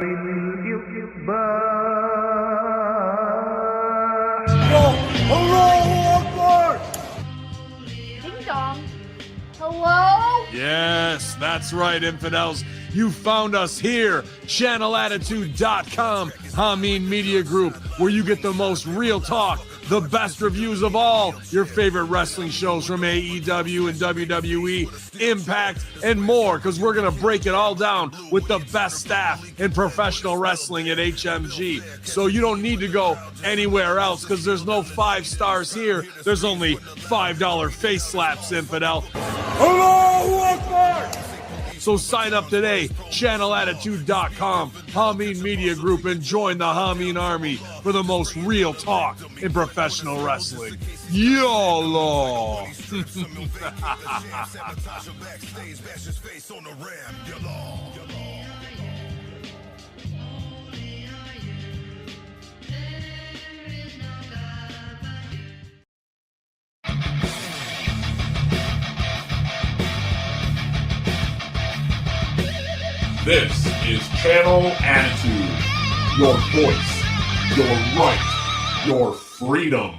Ding dong. Hello? Yes, that's right, infidels. You found us here, channelattitude.com, Hameen Media Group, where you get the most real talk, the best reviews of all your favorite wrestling shows from AEW and WWE, Impact, and more, because we're going to break it all down with the best staff in professional wrestling at HMG. So you don't need to go anywhere else, because there's no 5 stars here. There's only $5 face slaps, infidel. Hello, Akbar! So sign up today, channelattitude.com, Hameen Media Group, and join the Hameen Army for the most real talk in professional wrestling. YOLO! This is Channel Attitude. Your voice, your right, your freedom.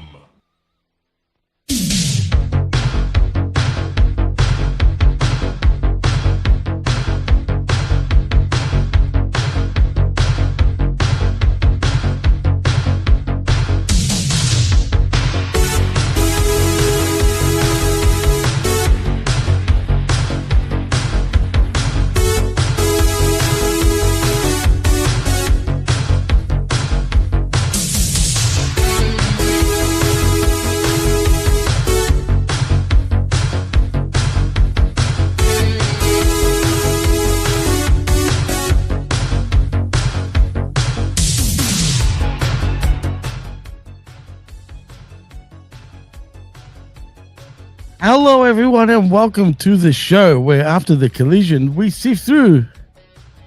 Hello, everyone, and welcome to the show where after the collision, we sift through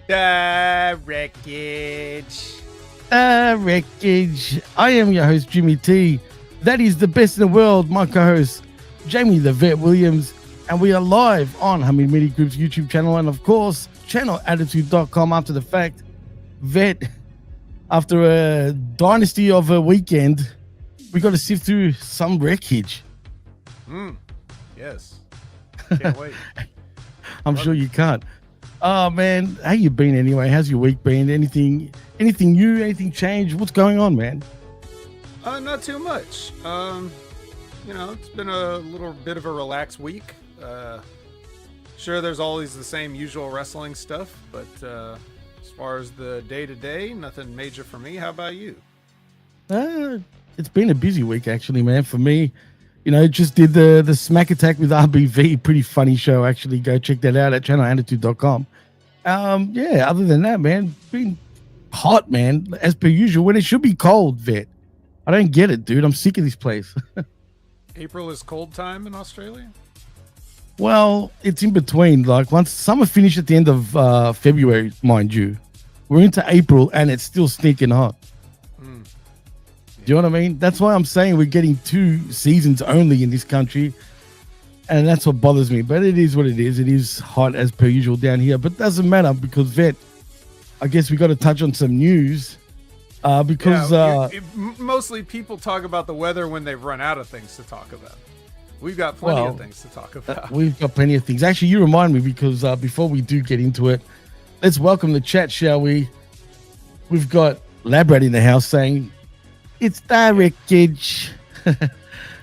the wreckage. Wreckage. I am your host, Jimmy T. That is the best in the world, my co-host, Jamie the Vet Williams, and we are live on Hameen Media Group's YouTube channel and, of course, channelattitude.com after the fact. Vet, after a dynasty of a weekend, we got to sift through some wreckage. Yes. Can't wait. I'm sure you can't. Oh man, how you been anyway? How's your week been? Anything new? Anything changed? What's going on, man? Not too much. It's been a little bit of a relaxed week. Sure, there's always the same usual wrestling stuff, but as far as the day-to-day, nothing major for me. How about you? It's been a busy week actually, man. For me, just did the Smack Attack with RBV. Pretty funny show, actually. Go check that out at channelattitude.com. Other than that, man, been hot, man, as per usual, when it should be cold, Vet. I don't get it, dude. I'm sick of this place. April is cold time in Australia? Well, it's in between. Like, once summer finished at the end of February, mind you. We're into April, and it's still stinking hot. Do you know what I mean? That's why I'm saying we're getting 2 seasons only in this country. And that's what bothers me. But it is what it is. It is hot as per usual down here. But it doesn't matter because, Vet, I guess we got to touch on some news. Mostly people talk about the weather when they've run out of things to talk about. We've got plenty of things to talk about. We've got plenty of things. Actually, you remind me because before we do get into it, let's welcome the chat, shall we? We've got Labrat in the house saying, it's the wreckage.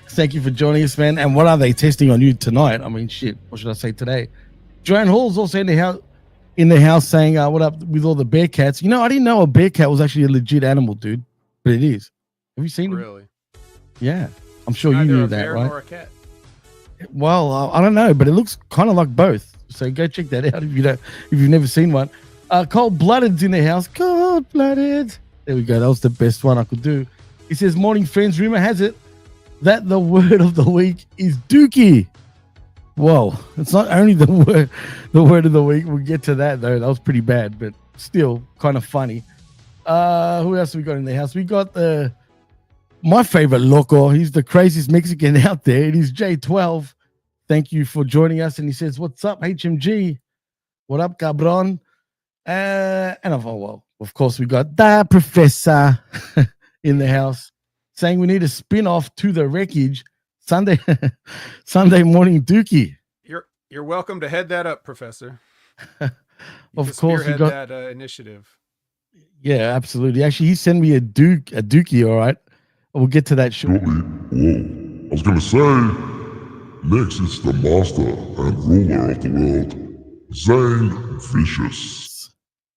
Thank you for joining us, man. And what are they testing on you tonight? I mean, shit. What should I say today? Joanne Hall's also in the house saying, what up with all the bear cats? I didn't know a bear cat was actually a legit animal, dude. But it is. Have you seen it? Really? Yeah. I'm sure you knew that, right? Or a cat. Well, I don't know, but it looks kind of like both. So go check that out if you've never seen one. Cold Blooded's in the house. Cold Blooded. There we go. That was the best one I could do. He says, morning friends, rumor has it that the word of the week is dookie. Whoa, it's not only the word of the week. We'll get to that though. That was pretty bad, but still kind of funny. Who else we got in the house? We got my favorite loco. He's the craziest Mexican out there. It is J12. Thank you for joining us. And he says, what's up, HMG? What up, cabron? And I thought, well, Of course, we got the professor in the house saying we need a spin-off to the Wreckage Sunday Sunday morning dookie. You're welcome to head that up, Professor. Of course, we got that initiative. Yeah, absolutely. Actually, he sent me a dookie. All right, we'll get to that shortly. Whoa. I was gonna say, next is the master and ruler of the world, Zane Vicious.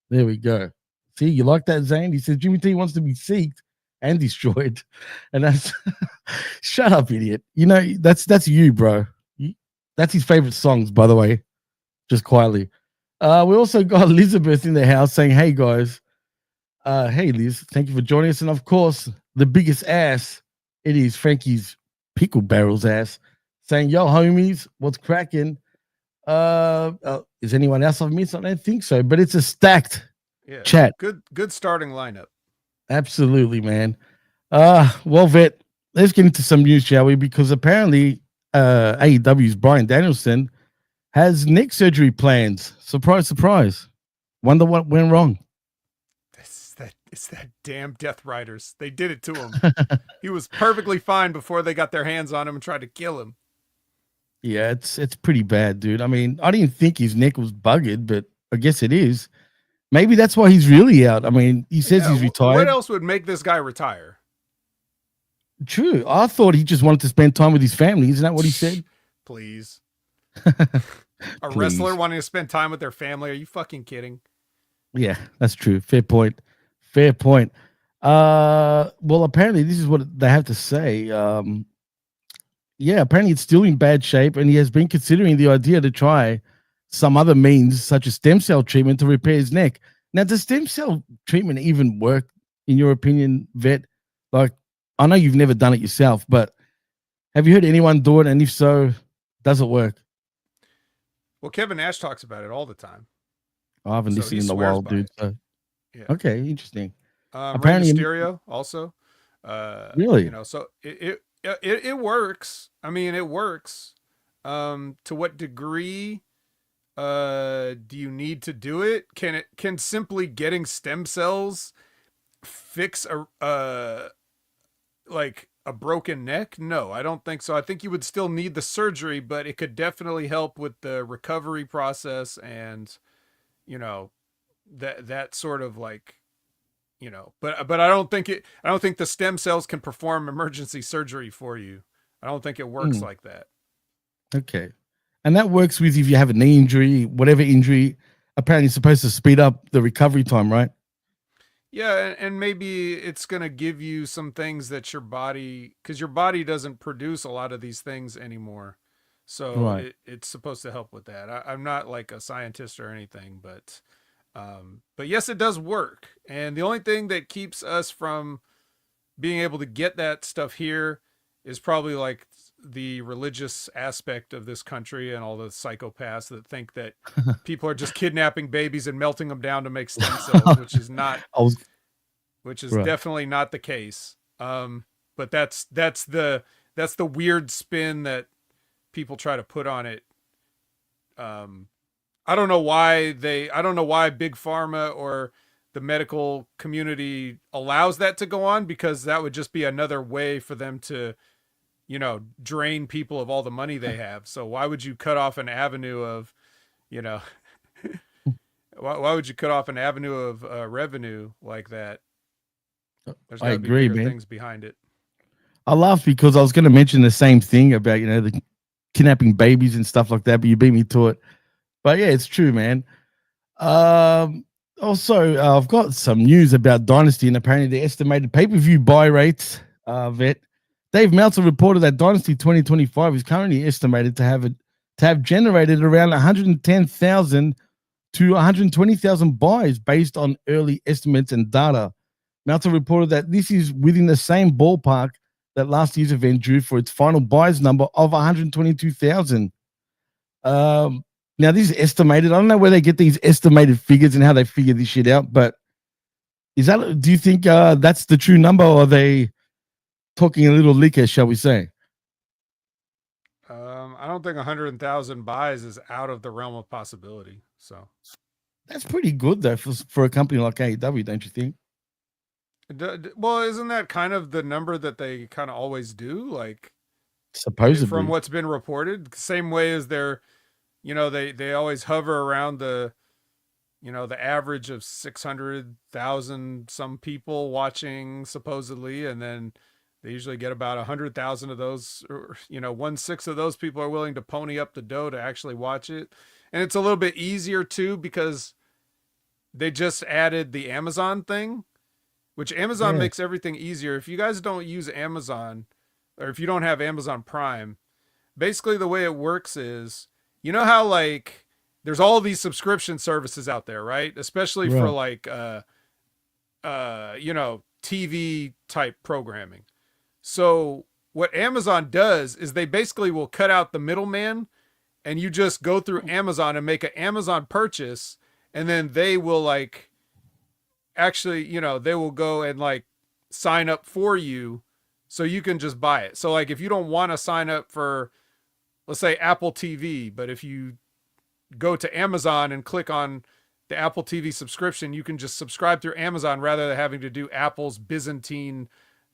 There we go. See, you like that, Zane? He says Jimmy T wants to be seeked and destroyed, and that's shut up, idiot. You know that's you, bro. That's his favorite songs, by the way. Just quietly. We also got Elizabeth in the house saying, "Hey guys, hey Liz, thank you for joining us." And of course, the biggest ass, it is Frankie's pickle barrels ass, saying, "Yo, homies, what's cracking?" Is anyone else I've missed? I don't think so, but it's a stacked chat. Good starting lineup. Absolutely, man. Well, Vet, let's get into some news, shall we? Because apparently, AEW's Bryan Danielson has neck surgery plans. Surprise, surprise. Wonder what went wrong. It's that damn Death Riders. They did it to him. He was perfectly fine before they got their hands on him and tried to kill him. Yeah, it's pretty bad, dude. I mean, I didn't think his neck was buggered, but I guess it is. Maybe that's why he's really out. I mean, he says he's retired. What else would make this guy retire? True. I thought he just wanted to spend time with his family. Isn't that what he said? Please. A wrestler wanting to spend time with their family? Are you fucking kidding? Yeah, that's true. Fair point. Fair point. Well, apparently this is what they have to say. Yeah, apparently it's still in bad shape, and he has been considering the idea to try some other means, such as stem cell treatment, to repair his neck. Now, does stem cell treatment even work, in your opinion, Vet? Like, I know you've never done it yourself, but have you heard anyone do it? And if so, does it work? Well, Kevin Nash talks about it all the time. I haven't listened in a while, dude. So. Yeah. Okay, interesting. Apparently, Mysterio also. Really? You know, so it works. I mean, it works. To what degree do you need to do it? Can simply getting stem cells fix a broken neck? No, I don't think so. I think you would still need the surgery, but it could definitely help with the recovery process and, you know, that sort of like, you know, but I don't think the stem cells can perform emergency surgery for you. I don't think it works like that. Okay. And that works with if you have a knee injury, whatever injury, apparently it's supposed to speed up the recovery time, right? Yeah, and maybe it's going to give you some things that your body, because your body doesn't produce a lot of these things anymore. So it's supposed to help with that. I'm not like a scientist or anything, but yes, it does work. And the only thing that keeps us from being able to get that stuff here is probably like the religious aspect of this country and all the psychopaths that think that people are just kidnapping babies and melting them down to make stem cells, which is not, definitely not the case. But that's the weird spin that people try to put on it. I don't know why Big Pharma or the medical community allows that to go on, because that would just be another way for them to, you know, drain people of all the money they have. So why would you cut off an avenue of, you know, why would you cut off an avenue of revenue like that? There's I agree, man. Things behind it. I laughed because I was going to mention the same thing about, you know, the kidnapping babies and stuff like that, but you beat me to it. But yeah, it's true, man. Also, I've got some news about Dynasty, and apparently the estimated pay-per-view buy rates, Vet. Dave Meltzer reported that Dynasty 2025 is currently estimated to have generated around 110,000 to 120,000 buys based on early estimates and data. Meltzer reported that this is within the same ballpark that last year's event drew for its final buys number of 122,000. Now, this is estimated. I don't know where they get these estimated figures and how they figure this shit out, but do you think that's the true number, or are they talking a little liquor, shall we say? I don't think 100,000 buys is out of the realm of possibility. So That's pretty good though for a company like AEW, don't you think? Well, isn't that kind of the number that they kind of always do? Like, Supposedly, from what's been reported, same way as they're, they always hover around the, the average of 600,000 some people watching supposedly, and then they usually get about 100,000 of those, or 1/6 of those people are willing to pony up the dough to actually watch it. And it's a little bit easier too because they just added the Amazon thing, which Amazon makes everything easier. If you guys don't use Amazon, or if you don't have Amazon Prime, basically the way it works is, how like there's all these subscription services out there, right? Especially for like TV type programming. So what Amazon does is they basically will cut out the middleman, and you just go through Amazon and make an Amazon purchase, and then they will like actually, they will go and like sign up for you so you can just buy it. So like if you don't want to sign up for, let's say, Apple TV, but if you go to Amazon and click on the Apple TV subscription, you can just subscribe through Amazon rather than having to do Apple's Byzantine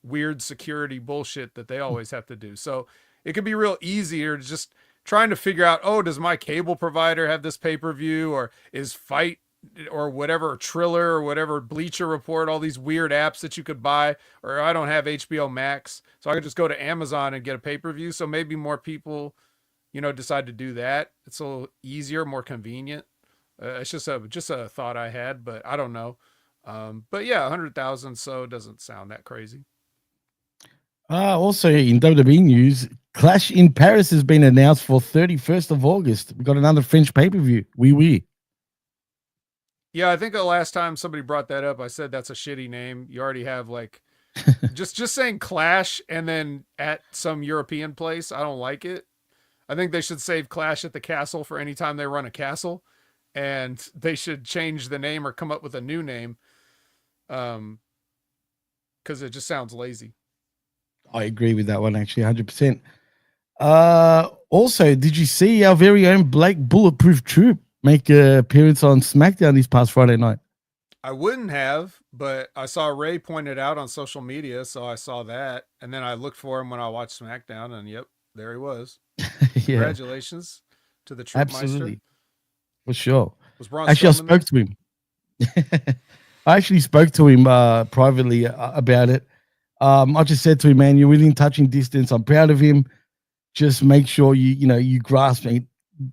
weird security bullshit that they always have to do. So it could be real easier to just trying to figure out, oh, does my cable provider have this pay-per-view, or is Fight or whatever, Triller or whatever, Bleacher Report, all these weird apps that you could buy, or I don't have HBO Max, so I could just go to Amazon and get a pay-per-view. So maybe more people, decide to do that. It's a little easier, more convenient. It's just a thought I had, but I don't know. But yeah, 100,000 so doesn't sound that crazy. Also in WWE news, Clash in Paris has been announced for 31st of August. We got another French pay-per-view. Oui. Yeah, I think the last time somebody brought that up, I said that's a shitty name. You already have like just saying Clash and then at some European place. I don't like it. I think they should save Clash at the Castle for any time they run a castle, and they should change the name or come up with a new name. Because it just sounds lazy. I agree with that one, actually, 100%. Also, did you see our very own Blake Bulletproof Troop make an appearance on SmackDown this past Friday night? I wouldn't have, but I saw Ray pointed out on social media, so I saw that. And then I looked for him when I watched SmackDown, and yep, there he was. Congratulations to the Troop Absolutely. For sure. Was Braun actually, Strowman I spoke to him. I actually spoke to him privately about it. I just said to him, man, you're within touching distance. I'm proud of him. Just make sure you grasp and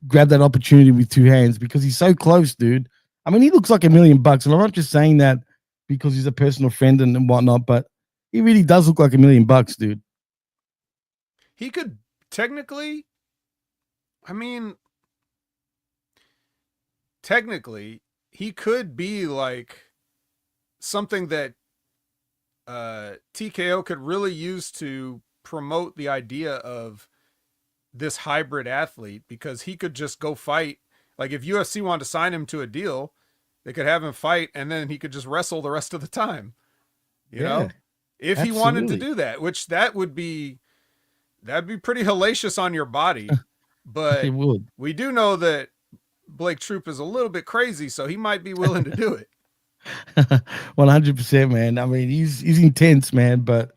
grab that opportunity with two hands, because he's so close, dude. I mean, he looks like $1 million, and I'm not just saying that because he's a personal friend and whatnot, but he really does look like $1 million, dude. He could technically, he could be like something that TKO could really use to promote the idea of this hybrid athlete, because he could just go fight. Like if UFC wanted to sign him to a deal, they could have him fight and then he could just wrestle the rest of the time. You know, if he wanted to do that, which that'd be pretty hellacious on your body. But we do know that Blake Troop is a little bit crazy, so he might be willing to do it. 100%, man. I mean, he's intense, man, but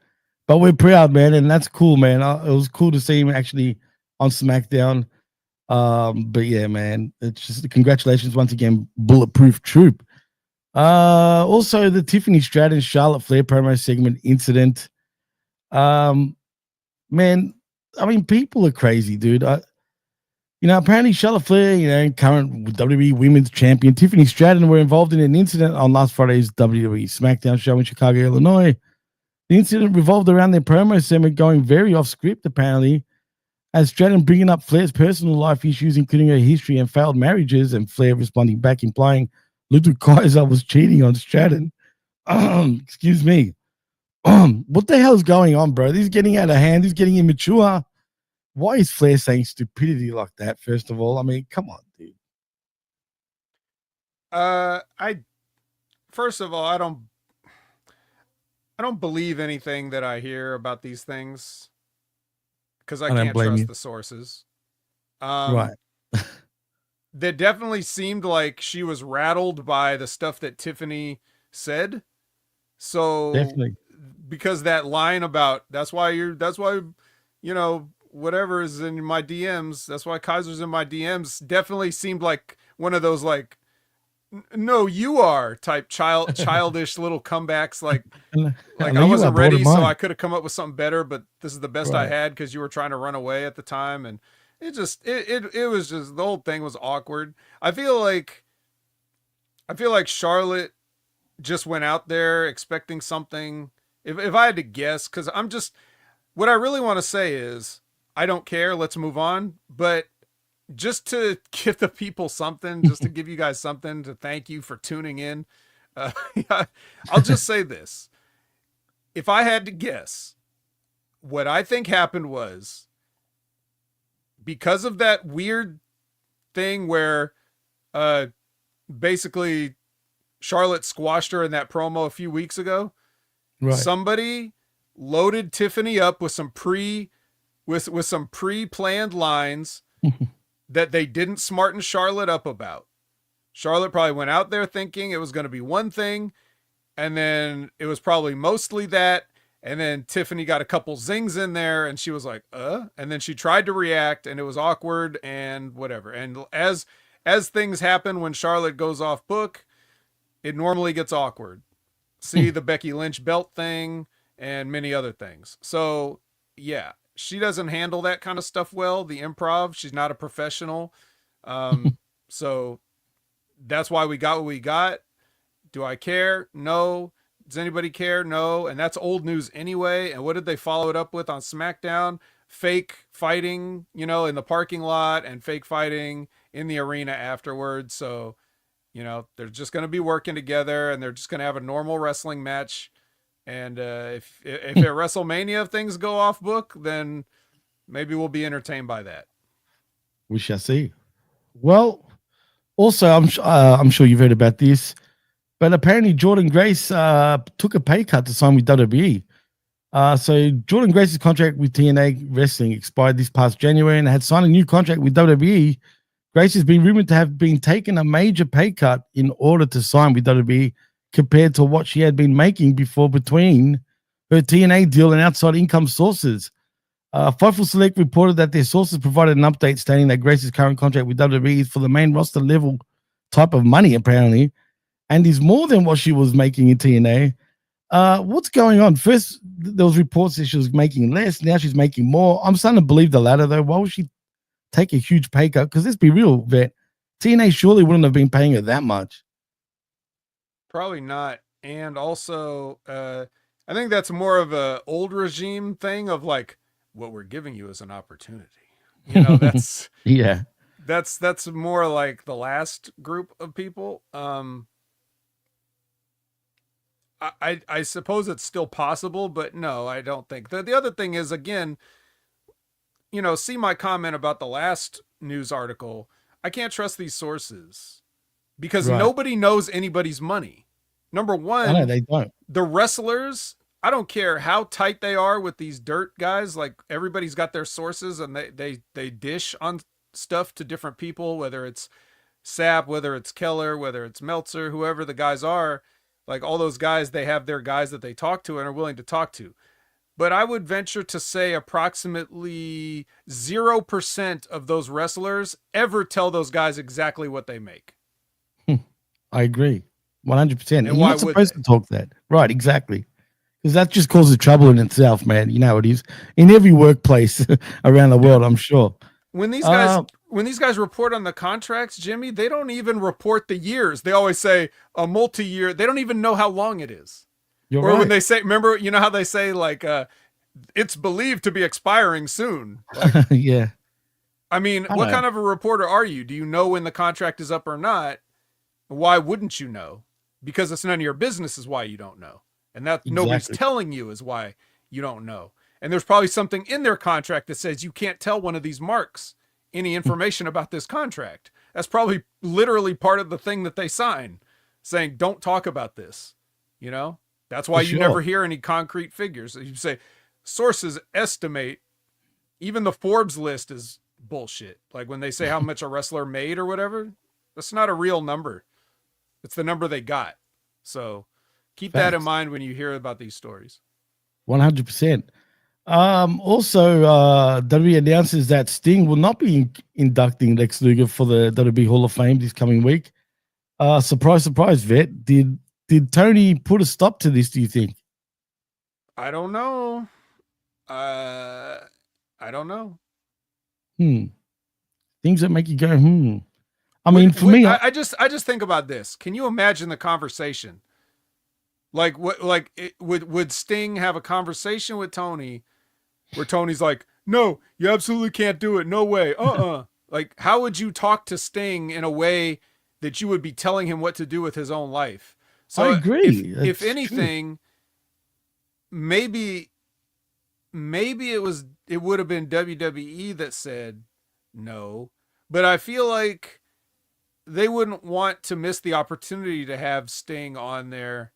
we're proud, man, and that's cool, man. It was cool to see him actually on SmackDown. But yeah, man, it's just congratulations once again, Bulletproof Troop. Also the Tiffany Stratton Charlotte Flair promo segment incident. Man, I mean, people are crazy, dude. Apparently Charlotte Flair, current WWE Women's Champion, Tiffany Stratton were involved in an incident on last Friday's WWE SmackDown show in Chicago, Illinois. The incident revolved around their promo segment going very off script, apparently, as Stratton bringing up Flair's personal life issues, including her history and failed marriages, and Flair responding back, implying Ludwig Kaiser was cheating on Stratton. Excuse me. What the hell is going on, bro? This is getting out of hand. This is getting immature. Why is Flair saying stupidity like that, first of all? I mean, come on, dude. First of all, I don't believe anything that I hear about these things, because I can't trust the sources. Right. that definitely seemed like she was rattled by the stuff that Tiffany said. So Definitely. because that line about that's why whatever is in my DMs, that's why Kaiser's in my DMs, definitely seemed like one of those like no you are type childish little comebacks like I wasn't ready, so I could have come up with something better, but this is the best I had because you were trying to run away at the time. And it was just, the whole thing was awkward. I feel like Charlotte just went out there expecting something. If I had to guess, because what I really want to say is I don't care, let's move on. But just to give the people something, just to give you guys something to thank you for tuning in, I'll just say this. If I had to guess, what I think happened was because of that weird thing where basically Charlotte squashed her in that promo a few weeks ago, somebody loaded Tiffany up with some pre-planned lines that they didn't smarten Charlotte up about. Charlotte probably went out there thinking it was going to be one thing, and then it was probably mostly that. And then Tiffany got a couple zings in there and she was like, and then she tried to react and it was awkward and whatever. And as things happen when Charlotte goes off book, it normally gets awkward. See the Becky Lynch belt thing and many other things. So yeah, she doesn't handle that kind of stuff well. The improv, she's not a professional. So that's why we got what we got. Do I care? No. Does anybody care? No. And that's old news anyway. And what did they follow it up with on SmackDown? Fake fighting, in the parking lot and fake fighting in the arena afterwards. So, they're just going to be working together and they're just going to have a normal wrestling match. And if at WrestleMania things go off book, then maybe we'll be entertained by that. We shall see. Well, also, I'm sure you've heard about this, but apparently Jordynne Grace took a pay cut to sign with WWE. So Jordynne Grace's contract with TNA Wrestling expired this past January and had signed a new contract with WWE. Grace has been rumored to have been taking a major pay cut in order to sign with WWE compared to what she had been making before between her TNA deal and outside income sources. Fightful Select reported that their sources provided an update stating that Grace's current contract with WWE is for the main roster level type of money, apparently, and is more than what she was making in TNA. What's going on? First, there was reports that she was making less. Now she's making more. I'm starting to believe the latter, though. Why would she take a huge pay cut? Because let's be real, Vet. TNA surely wouldn't have been paying her that much. Probably not. And also, I think that's more of a old regime thing of like, what we're giving you is an opportunity. That's yeah. That's more like the last group of people. I suppose it's still possible, but no, I don't think. The other thing is, again, see my comment about the last news article. I can't trust these sources because nobody knows anybody's money. Number one, I know they don't. The wrestlers, I don't care how tight they are with these dirt guys. Like everybody's got their sources and they dish on stuff to different people, whether it's Sapp, whether it's Keller, whether it's Meltzer, whoever the guys are. Like all those guys, they have their guys that they talk to and are willing to talk to. But I would venture to say approximately 0% of those wrestlers ever tell those guys exactly what they make. I agree. 100%. And you're why not supposed to talk that. Right, exactly. Because that just causes trouble in itself, man. You know how it is. In every workplace around the world, I'm sure. When these guys report on the contracts, Jimmy, they don't even report the years. They always say a multi-year. They don't even know how long it is. You're right. When they say, remember, you know how they say like, it's believed to be expiring soon. Like, yeah. I mean, what kind of a reporter are you? Do you know when the contract is up or not? Why wouldn't you know? Because it's none of your business is why you don't know. And that nobody's telling you is why you don't know. And there's probably something in their contract that says you can't tell one of these marks any information about this contract. That's probably literally part of the thing that they sign, saying, don't talk about this. That's why you never hear any concrete figures. You say sources estimate, even the Forbes list is bullshit. Like when they say how much a wrestler made or whatever, that's not a real number. It's the number they got. So keep that in mind when you hear about these stories. 100%. Also, WWE announces that Sting will not be inducting Lex Luger for the WWE Hall of Fame this coming week. Surprise, surprise, Vet. Did Tony put a stop to this, do you think? I don't know. I don't know. Things that make you go, I mean, for me, I just think about this. Can you imagine the conversation? Like what? Like would Sting have a conversation with Tony, where Tony's like, "No, you absolutely can't do it. No way. Like, how would you talk to Sting in a way that you would be telling him what to do with his own life? So I agree. If anything, maybe it would have been WWE that said no, but I feel like they wouldn't want to miss the opportunity to have Sting on there,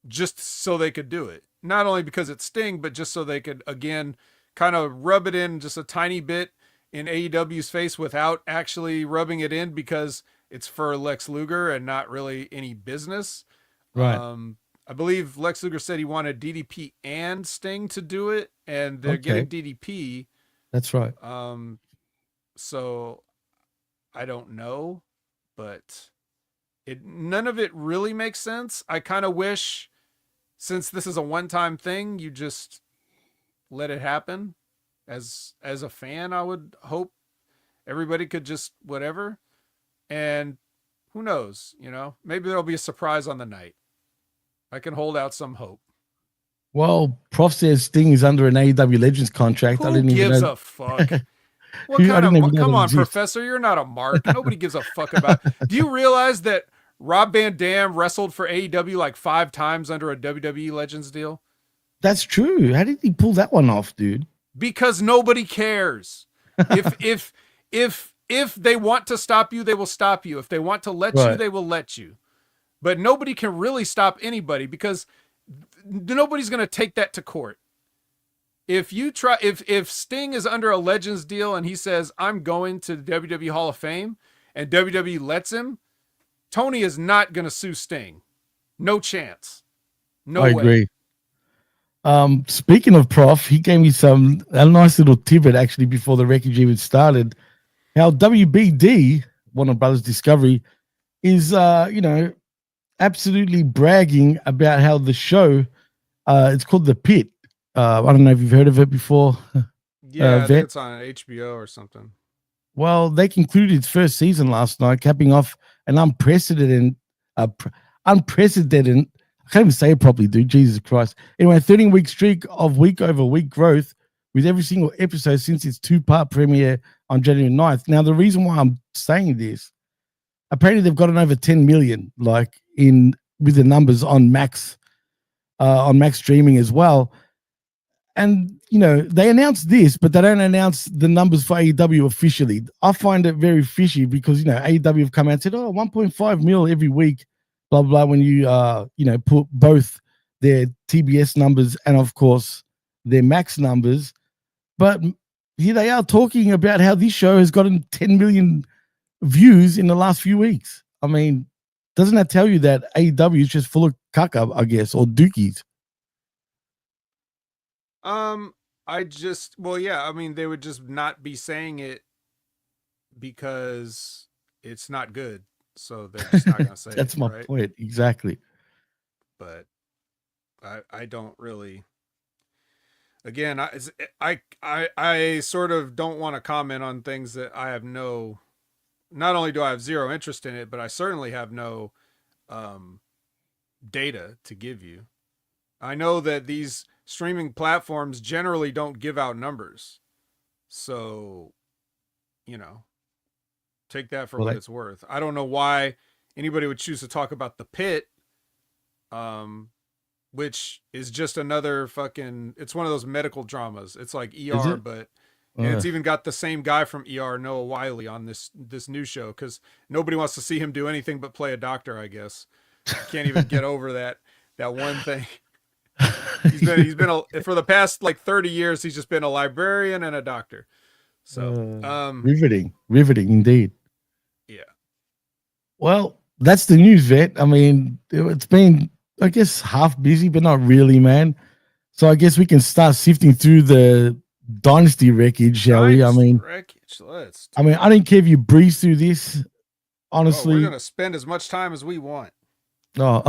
just so they could do it. Not only because it's Sting, but just so they could, again, kind of rub it in just a tiny bit in AEW's face without actually rubbing it in, because it's for Lex Luger and not really any business. Right. I believe Lex Luger said he wanted DDP and Sting to do it, and they're getting DDP. That's right. So I don't know, but none of it really makes sense. I kind of wish, since this is a one-time thing, you just let it happen. As a fan, I would hope everybody could just whatever. And who knows, maybe there'll be a surprise on the night. I can hold out some hope. Well, Prof says Sting is under an AEW Legends contract. Who I didn't even gives know. a fuck? What kind of come on, Professor? You're not a mark. Nobody gives a fuck about. Do you realize that Rob Van Dam wrestled for AEW like 5 times under a WWE Legends deal? That's true. How did he pull that one off, dude? Because nobody cares. If they want to stop you, they will stop you. If they want to let you, they will let you. But nobody can really stop anybody, because nobody's going to take that to court. If Sting is under a Legends deal and he says, I'm going to the WWE Hall of Fame, and WWE lets him, Tony is not going to sue Sting. No chance. No way. I agree. Speaking of Prof, he gave me a nice little tidbit actually before the Wreckage even started. How WBD, Warner Brothers Discovery, is absolutely bragging about how the show, it's called The Pit. I don't know if you've heard of it before. Yeah, I think it's on HBO or something. Well, they concluded its first season last night, capping off an unprecedented, I can't even say it properly, dude. Jesus Christ. Anyway, a 13-week streak of week-over-week growth with every single episode since its 2-part premiere on January 9th. Now, the reason why I'm saying this, apparently they've gotten over 10 million, with the numbers on Max streaming as well. And, they announced this, but they don't announce the numbers for AEW officially. I find it very fishy because, AEW have come out and said, 1.5 mil every week, blah, blah, when you, put both their TBS numbers and, of course, their Max numbers. But here they are talking about how this show has gotten 10 million views in the last few weeks. I mean, doesn't that tell you that AEW is just full of caca, I guess, or dookies? They would just not be saying it because it's not good. So they're just not going to say That's it. my point. Exactly. But I don't really, again, I sort of don't want to comment on things that I have not only do I have zero interest in it, but I certainly have no data to give you. I know that these streaming platforms generally don't give out numbers. So, take that for what it's worth. I don't know why anybody would choose to talk about The Pit, which is just another it's one of those medical dramas. It's like ER, but and it's even got the same guy from ER, Noah Wiley, on this new show, because nobody wants to see him do anything but play a doctor, I guess. Can't even get over that one thing. He's been for the past like 30 years. He's just been a librarian and a doctor. So riveting indeed. Yeah. Well, that's the news, Vet. I mean, it's been, I guess, half busy, but not really, man. So I guess we can start sifting through the Dynasty wreckage, shall we? I mean, Wreckage. I don't care if you breeze through this. Honestly, we're gonna spend as much time as we want. Oh,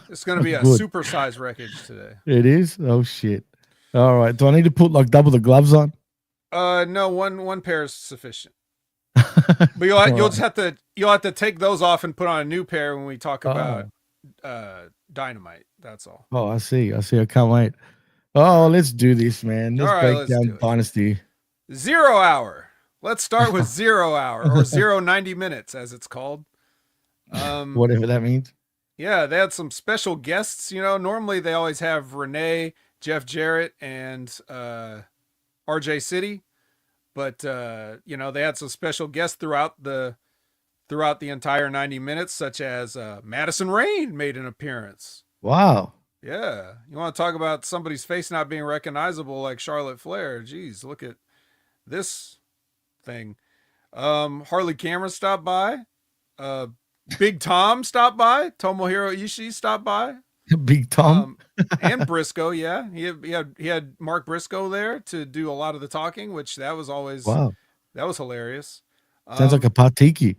it's gonna be a supersized wreckage today. It is. Oh shit! All right. Do I need to put like double the gloves on? No. One pair is sufficient. But you'll just have to take those off and put on a new pair when we talk about Dynamite. That's all. Oh, I see. I can't wait. Oh, let's do this, man. Let's break down Dynasty. 0 hour. Let's start with 0 hour or 90 minutes, as it's called. Whatever that means. Yeah, they had some special guests. You know, normally they always have Renee, Jeff Jarrett, and RJ City, but you know, they had some special guests throughout the entire 90 minutes, such as Madison Rayne made an appearance. Wow. Yeah, you want to talk about somebody's face not being recognizable like Charlotte Flair? Jeez, look at this thing. Harley Cameron stopped by. Big Tom stopped by. Tomohiro Ishii stopped by. Big Tom and Briscoe. Yeah, he had Mark Briscoe there to do a lot of the talking, which that was always that was hilarious. Sounds like a patiki.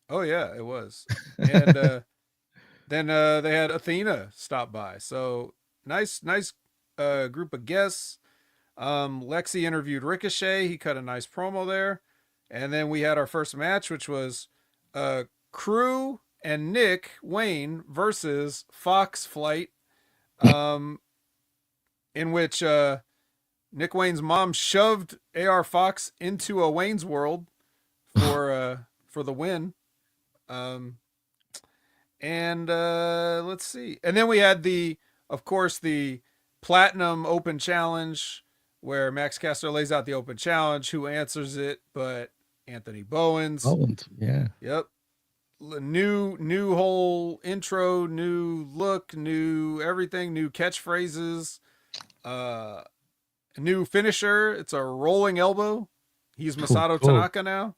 Oh yeah, it was. And then they had Athena stop by. So nice group of guests. Lexi interviewed Ricochet. He cut a nice promo there. And then we had our first match, which was Crew and Nick Wayne versus Fox Flight, in which Nick Wayne's mom shoved AR Fox into a Wayne's World for the win. And let's see. And then we had of course, the Platinum Open Challenge, where Max Caster lays out the open challenge. Who answers it but Anthony Bowens? Yeah. Yep. New whole intro, new look, new everything, new catchphrases, new finisher. It's a rolling elbow. He's Masato Tanaka now.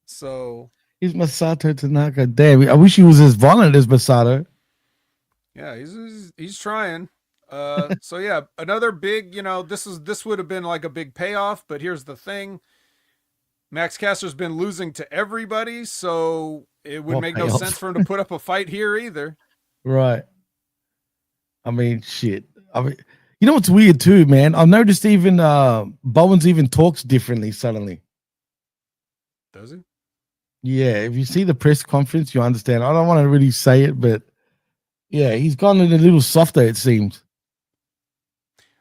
So he's Masato Tanaka. Damn, I wish he was as violent as Masato. Yeah, he's trying. So yeah, another big, you know, this would have been like a big payoff, but here's the thing. Max Caster's been losing to everybody, so it would make no sense for him to put up a fight here either. Right. I mean, shit. I mean, you know what's weird too, man? I've noticed even Bowens even talks differently suddenly. Does he? Yeah, if you see the press conference, you understand. I don't want to really say it, but yeah, he's gone a little softer, it seems.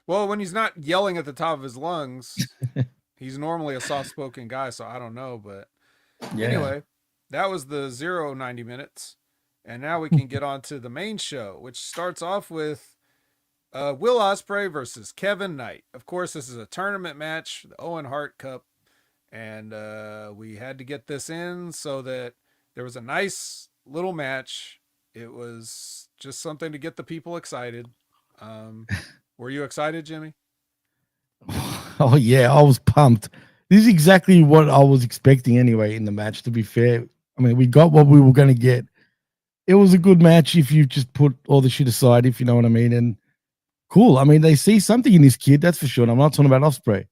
Well, when he's not yelling at the top of his lungs, he's normally a soft-spoken guy, so I don't know. But anyway, that was the 90 minutes. And now we can get on to the main show, which starts off with Will Ospreay versus Kevin Knight. Of course, this is a tournament match, the Owen Hart Cup. And we had to get this in so that there was a nice little match. It was just something to get the people excited. Were you excited, Jimmy? Oh, yeah, I was pumped. This is exactly what I was expecting anyway in the match, to be fair. I mean, we got what we were going to get. It was a good match if you just put all the shit aside, if you know what I mean. And cool. I mean, they see something in this kid, that's for sure. And I'm not talking about Ospreay.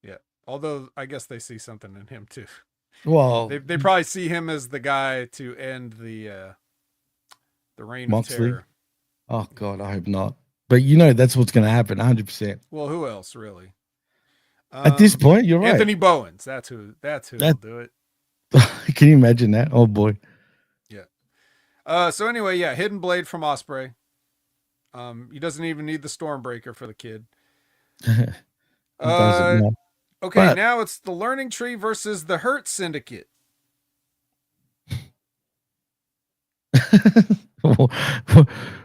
Yeah. Although I guess they see something in him too. Well, they probably see him as the guy to end the reign Moxley. of terror. Oh God, I hope not. But you know that's what's going to happen, 100%. Well, who else really? At this point, you're right. Anthony Bowens. That's who will do it. Can you imagine that? Oh boy. Yeah. So anyway, yeah, Hidden Blade from Ospreay. He doesn't even need the Stormbreaker for the kid. Okay, now it's the Learning Tree versus the Hurt Syndicate.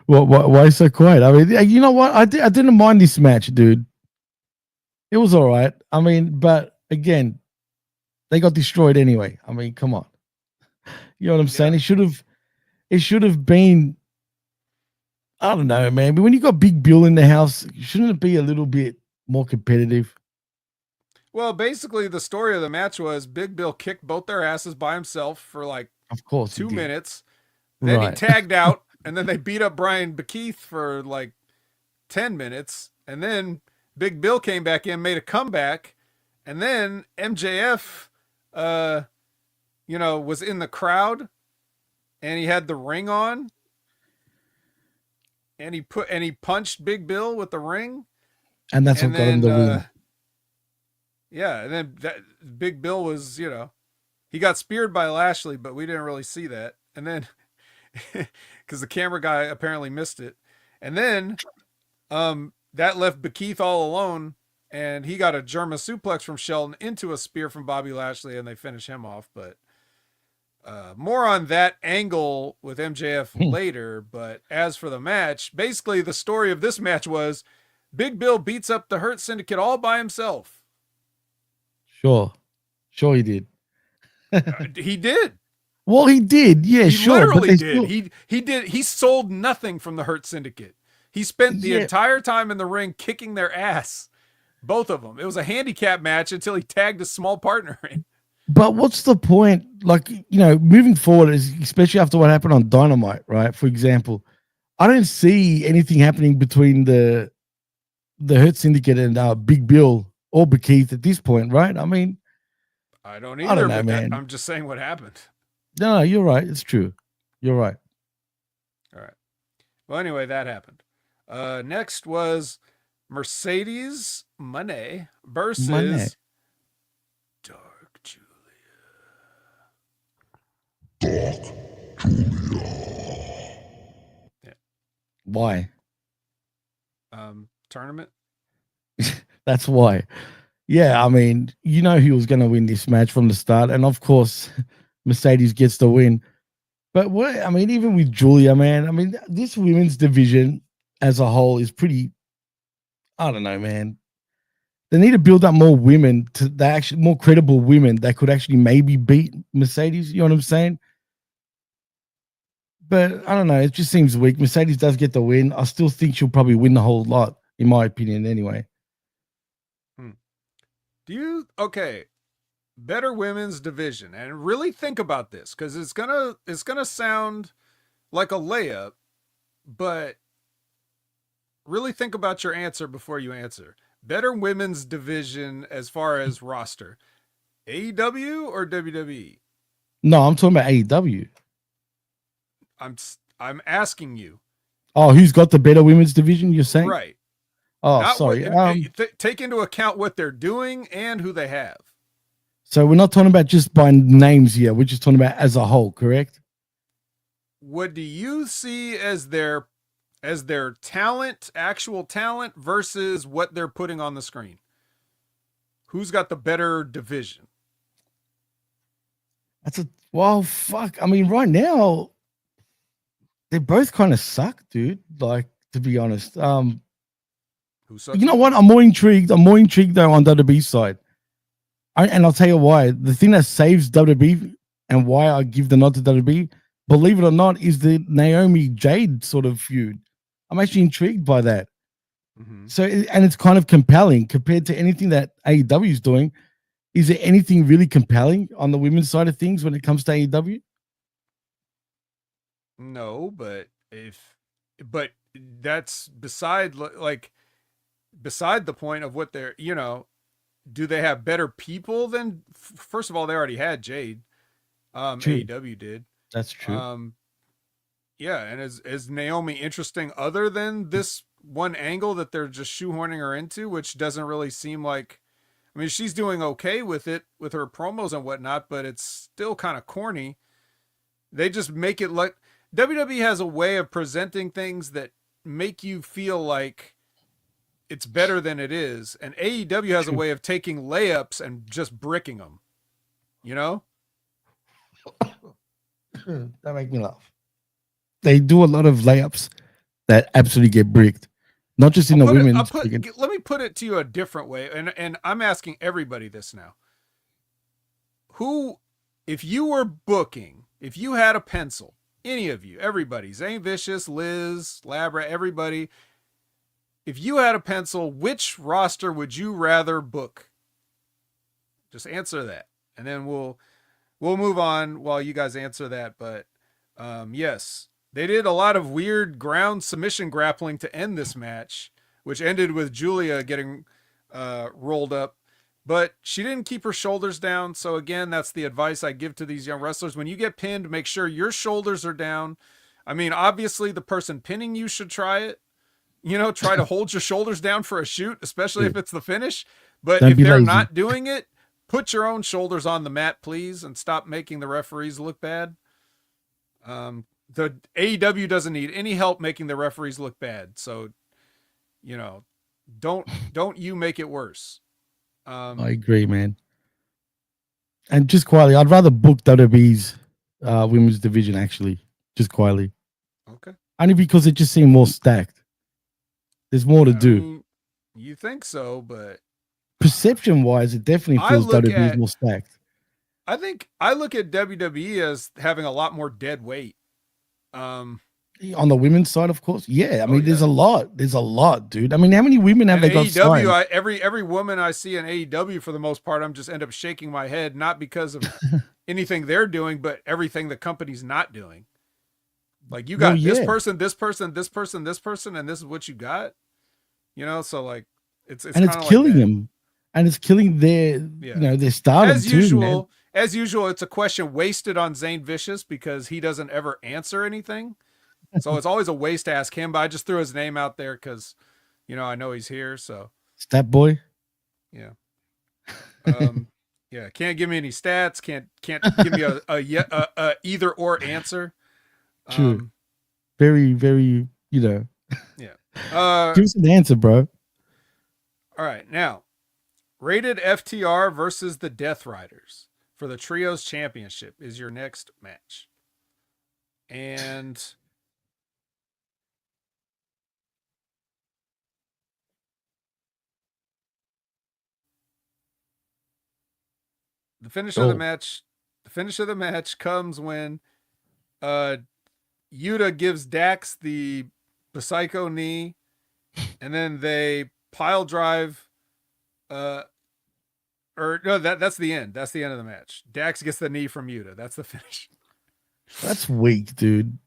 Why so quiet? I mean, you know what? I didn't mind this match, dude. It was all right. I mean, but again, they got destroyed anyway. I mean, come on. You know what I'm saying? It should have been I don't know, man. But when you got Big Bill in the house, shouldn't it be a little bit more competitive? Well, basically, the story of the match was Big Bill kicked both their asses by himself for like Of course, 2 he did. minutes. Then Right. he tagged out, and then they beat up Brian Bekeith for like 10 minutes. And then Big Bill came back in, made a comeback. And then MJF, was in the crowd, and he had the ring on. And he punched Big Bill with the ring. And that's what got him the win. Yeah, and then Big Bill was, he got speared by Lashley, but we didn't really see that. And then, because the camera guy apparently missed it. And then that left Bekeith all alone, and he got a German suplex from Shelton into a spear from Bobby Lashley, and they finish him off. But more on that angle with MJF later. But as for the match, basically the story of this match was Big Bill beats up the Hurt Syndicate all by himself. Sure he did. He did. Well, he did. Yeah, He sure. literally did. He did. He sold nothing from the Hurt Syndicate. He spent the entire time in the ring kicking their ass. Both of them. It was a handicap match until he tagged a small partner in. But what's the point? Like, moving forward, especially after what happened on Dynamite, right? For example, I don't see anything happening between the Hurt Syndicate and Big Bill or Bekeith at this point, right? I mean, I don't either. I don't know, man. I'm just saying what happened. No, you're right. It's true. You're right. All right. Well, anyway, that happened. Next was Mercedes Moné versus Dark Julia. Yeah. Why? Tournament. That's why. Yeah, I mean, he was going to win this match from the start, and of course, Mercedes gets the win. But even with Julia, man, this women's division as a whole is pretty. I don't know, man. They need to build up more women more credible women that could actually maybe beat Mercedes. You know what I'm saying? But I don't know. It just seems weak. Mercedes does get the win. I still think she'll probably win the whole lot, in my opinion, anyway. Better women's division, and really think about this, because it's gonna sound like a layup, but really think about your answer before you answer. Better women's division as far as roster, AEW or WWE? No, I'm talking about AEW. I'm asking you. Oh, who's got the better women's division? You're saying, right? Oh, Not sorry. Take into account what they're doing and who they have. So we're not talking about just by names here. We're just talking about as a whole, correct? What do you see as their talent, actual talent, versus what they're putting on the screen? Who's got the better division? Fuck. Right now, they both kind of suck, dude. Like, to be honest. Who sucks? You know what? I'm more intrigued though on WWE side. And I'll tell you why. The thing that saves WWE and why I give the nod to WWE, believe it or not, is the Naomi Jade sort of feud. I'm actually intrigued by that. Mm-hmm. So, and it's kind of compelling compared to anything that AEW is doing. Is there anything really compelling on the women's side of things when it comes to AEW? No, but that's beside the point of what they're, do they have better people than, first of all, they already had Jade. AEW did. That's true. Yeah. And is Naomi interesting other than this one angle that they're just shoehorning her into, which doesn't really seem like, she's doing okay with it, with her promos and whatnot, but it's still kind of corny. They just make it like WWE has a way of presenting things that make you feel like it's better than it is. And AEW has a way of taking layups and just bricking them, That makes me laugh. They do a lot of layups that absolutely get bricked. Not just in the women's. Let me put it to you a different way. And I'm asking everybody this now. Who, if you were booking, if you had a pencil any of you, everybody, Zane Vicious, Liz, Labra, everybody, if you had a pencil, which roster would you rather book? Just answer that, and then we'll move on while you guys answer that. But yes, they did a lot of weird ground submission grappling to end this match, which ended with Julia getting rolled up. But she didn't keep her shoulders down. So again, that's the advice I give to these young wrestlers. When you get pinned, make sure your shoulders are down. I mean, obviously the person pinning you should try it. You know, try to hold your shoulders down for a shoot, especially if it's the finish. But Don't if be they're lazy. not doing it, put your own shoulders on the mat, please, and stop making the referees look bad. The AEW doesn't need any help making the referees look bad. So, you know, don't you make it worse. I agree, man. And just quietly, I'd rather book WWE's women's division, actually. Just quietly. Okay. Only because it just seemed more stacked. There's more to I do. mean, you think so, but Perception-wise, it definitely I feels look WWE's at- more stacked. I think I look at WWE as having a lot more dead weight. On the women's side, of course. Yeah, I mean, yeah. there's a lot. There's a lot, dude. I mean, how many women have And they got AEW, signed? every woman I see in AEW, for the most part, I'm just end up shaking my head, not because of anything they're doing, but everything the company's not doing. Like, you got this person, this person, this person, this person, and this is what you got. You know, so like it's and it's killing them, and it's killing their their stardom as too, usual. man. As usual, it's a question wasted on Zane Vicious because he doesn't ever answer anything. So it's always a waste to ask him, but I just threw his name out there because, you know, I know he's here. So Stat boy. yeah. Yeah. Can't give me any stats. Can't give me a either or answer. True. Very, very, Yeah. give us an answer, bro. All right. Now, rated FTR versus the Death Riders for the Trios Championship is your next match. And the finish of the match comes when Yuta gives Dax the Psycho knee, and then they pile drive that's the end. That's the end of the match. Dax gets the knee from Yuta. That's the finish. That's weak, dude.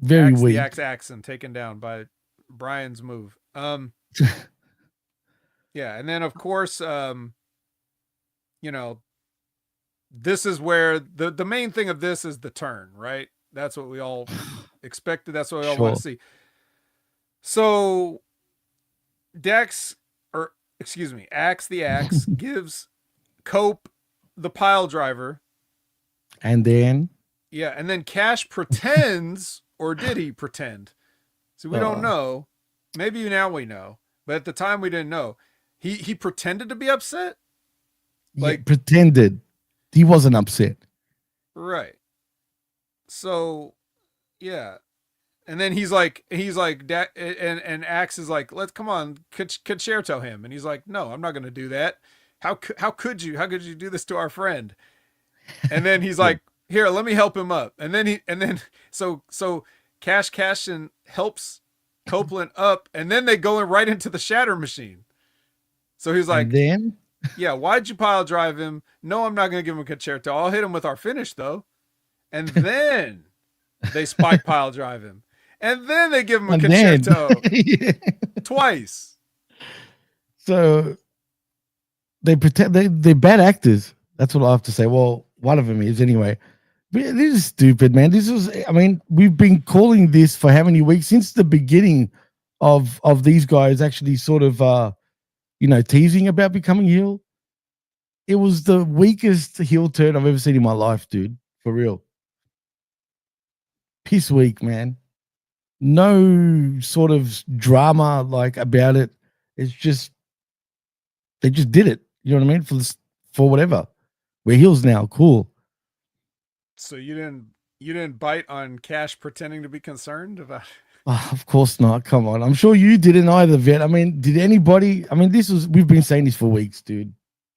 Very Dax, weak. The axe accent taken down by Brian's move. Yeah, and then of course, you know, this is where the main thing of this is the turn, right? That's what we all expected. That's what we all want to see. So Axe the Axe gives Cope the pile driver. And then and then Cash pretends, or did he pretend? So we don't know. Maybe now we know, but at the time we didn't know. He pretended to be upset. Like pretended he wasn't upset. Right. So, yeah. And then he's like, and Axe is like, let's come on, concerto him. And he's like, no, I'm not going to do that. How could you do this to our friend? And then he's like, here, let me help him up. And then so Cash and helps Copeland up, and then they go right into the shatter machine. So he's like, and then yeah, why'd you pile drive him? No, I'm not going to give him a concerto. I'll hit him with our finish though. And then they spike pile drive him. And then they give him a concerto twice. So they pretend they're bad actors. That's what I have to say. Well, one of them is anyway. But this is stupid, man. We've been calling this for how many weeks since the beginning of these guys actually sort of teasing about becoming heel. It was the weakest heel turn I've ever seen in my life, dude. For real. Piss weak, man. No sort of drama like about it. It's just they just did it. You know what I mean? For whatever. We're heels now. Cool. So you didn't bite on Cash pretending to be concerned about? Oh, of course not. Come on. I'm sure you didn't either, Vet. I mean, did anybody? I mean, we've been saying this for weeks, dude.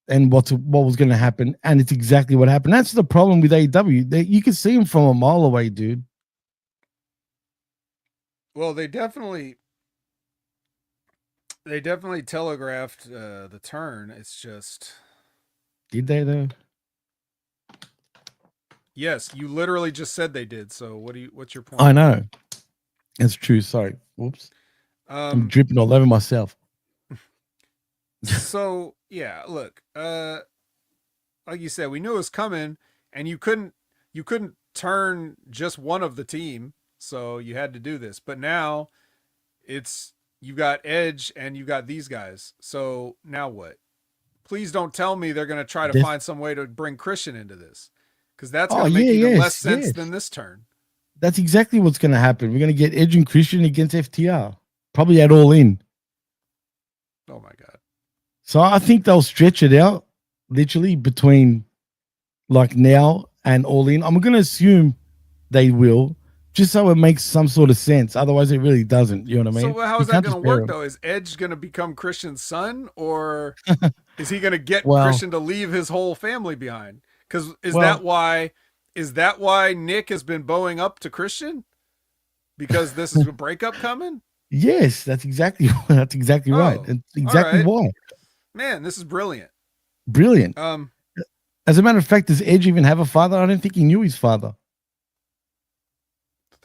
And what was going to happen, and it's exactly what happened. That's the problem with AEW. You can see them from a mile away, dude. Well, they definitely telegraphed the turn. It's just, Did they though? yes, you literally just said they did. So what's your point? I know. That's true. Sorry. Whoops. I'm dripping all over myself. So yeah, look, like you said, we knew it was coming, and you couldn't turn just one of the team, so you had to do this. But now you got Edge and you got these guys. So now what? Please don't tell me they're going to try to find some way to bring Christian into this, because that's going to make even less sense than this turn. That's exactly what's going to happen. We're going to get Edge and Christian against FTR, probably at All In. Oh my God. So I think they'll stretch it out literally between like now and All In. I'm going to assume they will, just so it makes some sort of sense. Otherwise, it really doesn't. You know what I mean? So how is that going to work, though? Is Edge going to become Christian's son, or is he going to get Christian to leave his whole family behind? Because is that why Nick has been bowing up to Christian? Because this is a breakup coming? Yes, that's exactly right. It's exactly why. Man, this is brilliant. Brilliant. As a matter of fact, does Edge even have a father? I don't think he knew his father.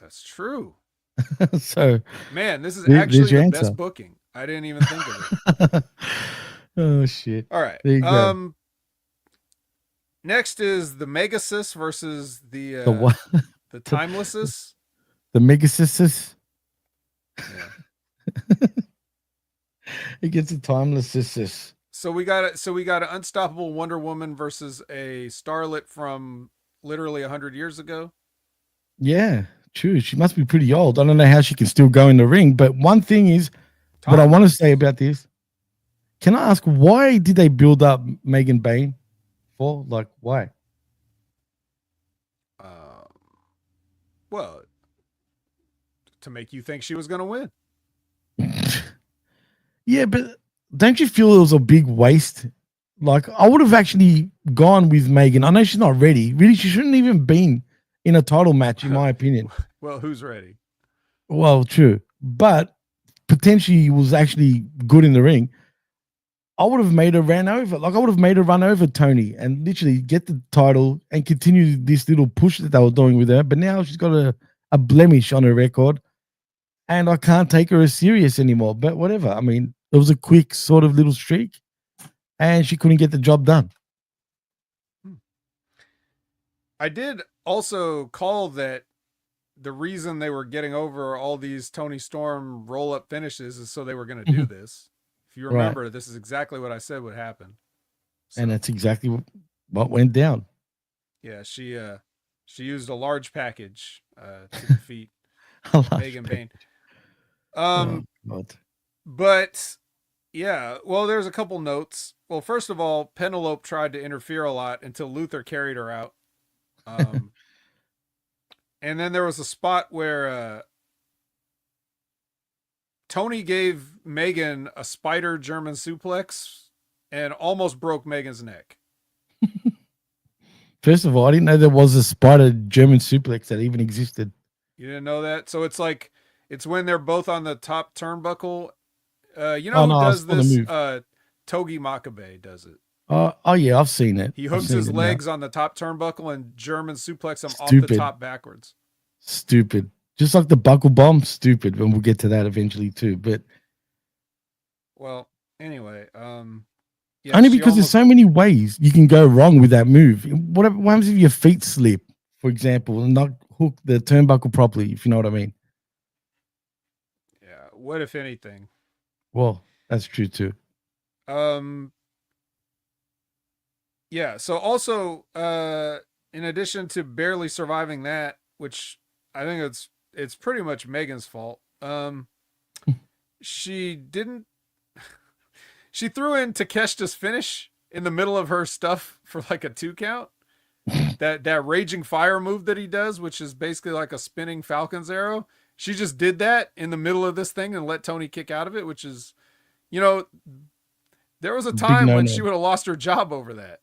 That's true. So, man, this is actually the best booking. I didn't even think of it. Oh shit! All right. Next is the Megasis versus the what? The Timelesses. The Megasis. Yeah. He gets a Timelesses. So we got an unstoppable Wonder Woman versus a starlet from literally 100 years ago. Yeah, true. She must be pretty old. I don't know how she can still go in the ring. But one thing is, what I want to say about this, can I ask, why did they build up Megan Bayne for? Like, why? Well, to make you think she was going to win. Yeah, but don't you feel it was a big waste? Like, I would have actually gone with Megan. I know she's not ready. Really, she shouldn't even been in a title match, in my opinion. Well, who's ready? Well, true. But potentially was actually good in the ring. I would have made her run over Tony and literally get the title and continue this little push that they were doing with her. But now she's got a blemish on her record and I can't take her as serious anymore. But whatever. I mean, it was a quick sort of little streak and she couldn't get the job done. I did also call that the reason they were getting over all these Tony Storm roll-up finishes is so they were going to do this. If you remember, this is exactly what I said would happen. So, and that's exactly what went down. Yeah, she used a large package to defeat Megan Bayne. But yeah, well, there's a couple notes. Well, first of all, Penelope tried to interfere a lot until Luther carried her out. And then there was a spot where Tony gave Megan a spider German suplex and almost broke Megan's neck. First of all, I didn't know there was a spider German suplex that even existed. You didn't know that? So it's when they're both on the top turnbuckle. Who does this? Togi Makabe does it. Oh yeah, I've seen it. He hooks his legs on the top turnbuckle and German suplex him off the top backwards. Stupid. Just like the buckle bomb, stupid. And we'll get to that eventually too. But well, anyway, yeah, only because there's so many ways you can go wrong with that move. What happens if your feet slip, for example, and not hook the turnbuckle properly, if you know what I mean? Yeah. What if anything? Well, that's true too. Yeah. So also, in addition to barely surviving that, which I think it's pretty much Megan's fault. She threw in Takeshita's finish in the middle of her stuff for like a 2 count. that raging fire move that he does, which is basically like a spinning Falcon's arrow. She just did that in the middle of this thing and let Tony kick out of it, which is, there was a time when she would have lost her job over that.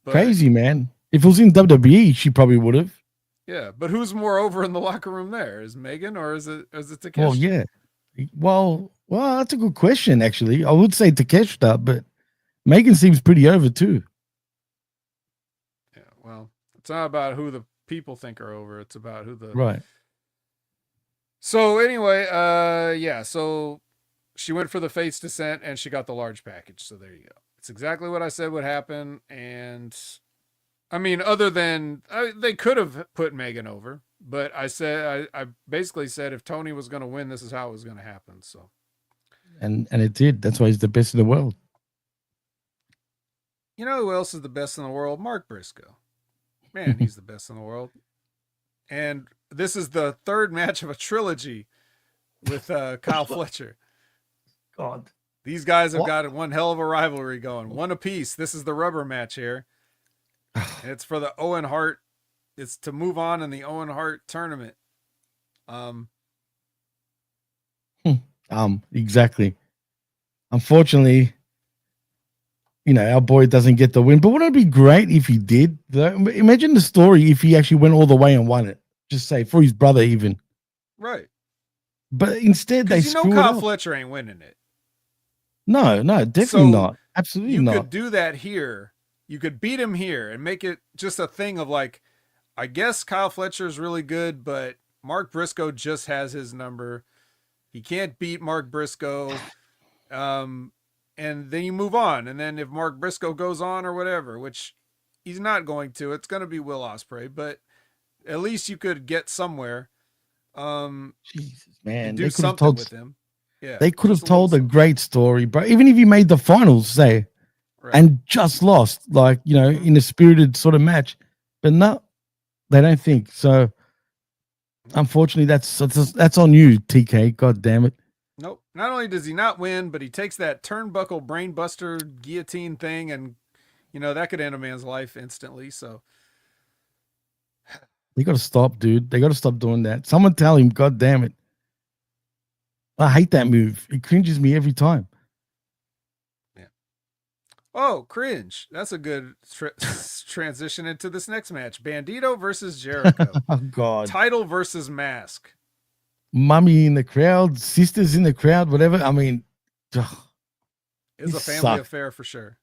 But, crazy, man. If it was in WWE, she probably would have. Yeah, but who's more over in the locker room there? Is Megan or is it Takeshita? Well, yeah. Well, that's a good question, actually. I would say Takeshita, but Megan seems pretty over too. Yeah, well, it's not about who the people think are over. It's about who the Right. So anyway, yeah, so she went for the face descent and she got the large package. So there you go. It's exactly what I said would happen. And I mean, other than they could have put Megan over, but I said I basically said if Tony was going to win, this is how it was going to happen. So, And it did. That's why he's the best in the world. you know who else is the best in the world? Mark Briscoe. Man, he's the best in the world. And this is the third match of a trilogy with Kyle Fletcher. God. These guys have got one hell of a rivalry going. One apiece. This is the rubber match here. And it's for the Owen Hart. It's to move on in the Owen Hart tournament. Exactly. Unfortunately, our boy doesn't get the win. But wouldn't it be great if he did? Imagine the story if he actually went all the way and won it. Just say for his brother, even. Right. But instead, they screwed Kyle up. Fletcher ain't winning it. No, definitely not. Absolutely not. You could do that here. You could beat him here and make it just a thing of like, I guess Kyle Fletcher is really good, but Mark Briscoe just has his number. He can't beat Mark Briscoe. And then you move on. And then if Mark Briscoe goes on or whatever, which he's not going to, it's going to be Will Ospreay, but at least you could get somewhere. Jesus, man. Do something with him. Yeah. They could have told a great story, bro. Even if you made the finals, say, right. And just lost, like, in a spirited sort of match. But no, they don't think. So, unfortunately, that's on you, TK. God damn it. Nope. Not only does he not win, but he takes that turnbuckle brainbuster guillotine thing, and that could end a man's life instantly. So they got to stop, dude. They got to stop doing that. Someone tell him, God damn it. I hate that move. It cringes me every time. Yeah. Oh, cringe. That's a good transition into this next match. Bandito versus Jericho. Oh, God. Title versus mask. Mummy in the crowd, sisters in the crowd, whatever. I mean, it's a family affair for sure.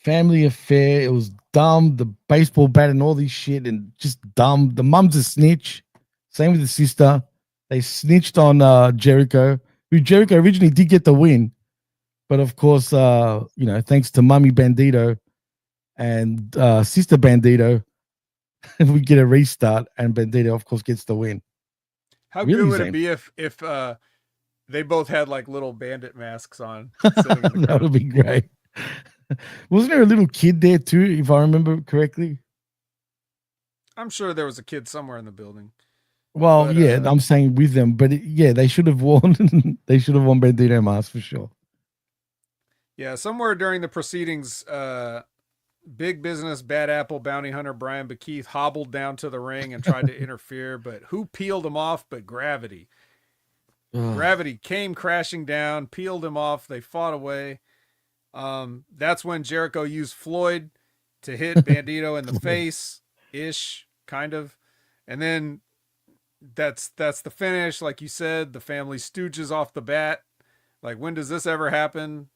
Family affair. It was dumb. The baseball bat and all this shit, and just dumb. The mum's a snitch. Same with the sister. They snitched on Jericho, who Jericho originally did get the win, but of course, thanks to Mummy Bandito and Sister Bandito, we get a restart, and Bandito, of course, gets the win. How good would it be if they both had like little bandit masks on? That would be great. Wasn't there a little kid there too, if I remember correctly? I'm sure there was a kid somewhere in the building. Well, but, yeah, I'm saying with them, but they should have worn Bandito masks for sure. Yeah, somewhere during the proceedings, Big Business, Bad Apple, Bounty Hunter, Brian Bakeith hobbled down to the ring and tried to interfere, but who peeled him off but Gravity? Gravity came crashing down, peeled him off. They fought away. That's when Jericho used Floyd to hit Bandito in the face-ish, kind of. And then that's the finish. Like you said, the family stooges off the bat. Like, when does this ever happen?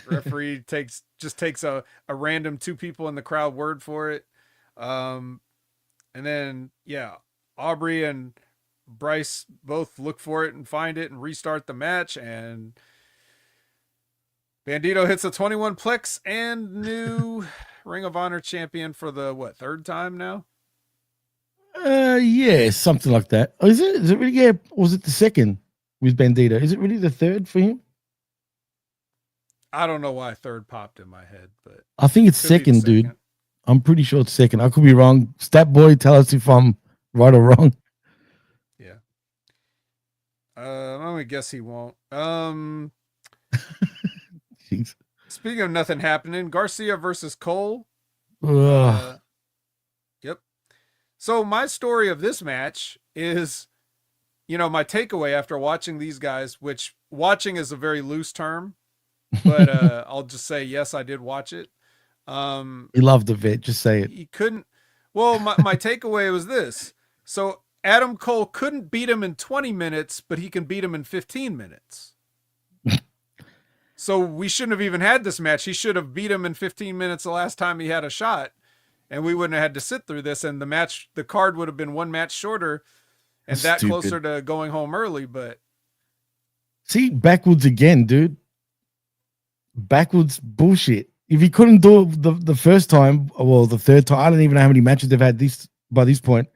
Referee takes a random two people in the crowd word for it. And then, Aubrey and Bryce both look for it and find it and restart the match. And Bandito hits a 21 plex and new Ring of Honor champion for the, third time now? Yeah, something like that. Oh, is it really? Yeah, was it the second with Bandito? Is it really the third for him? I don't know why third popped in my head, but I think it's second, dude. I'm pretty sure it's second. I could be wrong. Stat boy, tell us if I'm right or wrong. Yeah. I'm gonna guess he won't. Speaking of nothing happening, Garcia versus Cole. Yep. So my story of this match is, my takeaway after watching these guys, which watching is a very loose term, but I'll just say, yes, I did watch it. He loved the vet. Just say it. He couldn't. Well, my takeaway was this. So Adam Cole couldn't beat him in 20 minutes, but he can beat him in 15 minutes. So we shouldn't have even had this match. He should have beat him in 15 minutes the last time he had a shot, and we wouldn't have had to sit through this. And the card would have been one match shorter and that Stupid. closer to going home early. But see, backwards again, dude. Backwards bullshit. If he couldn't do it the first time, well, the third time, I don't even know how many matches they've had by this point,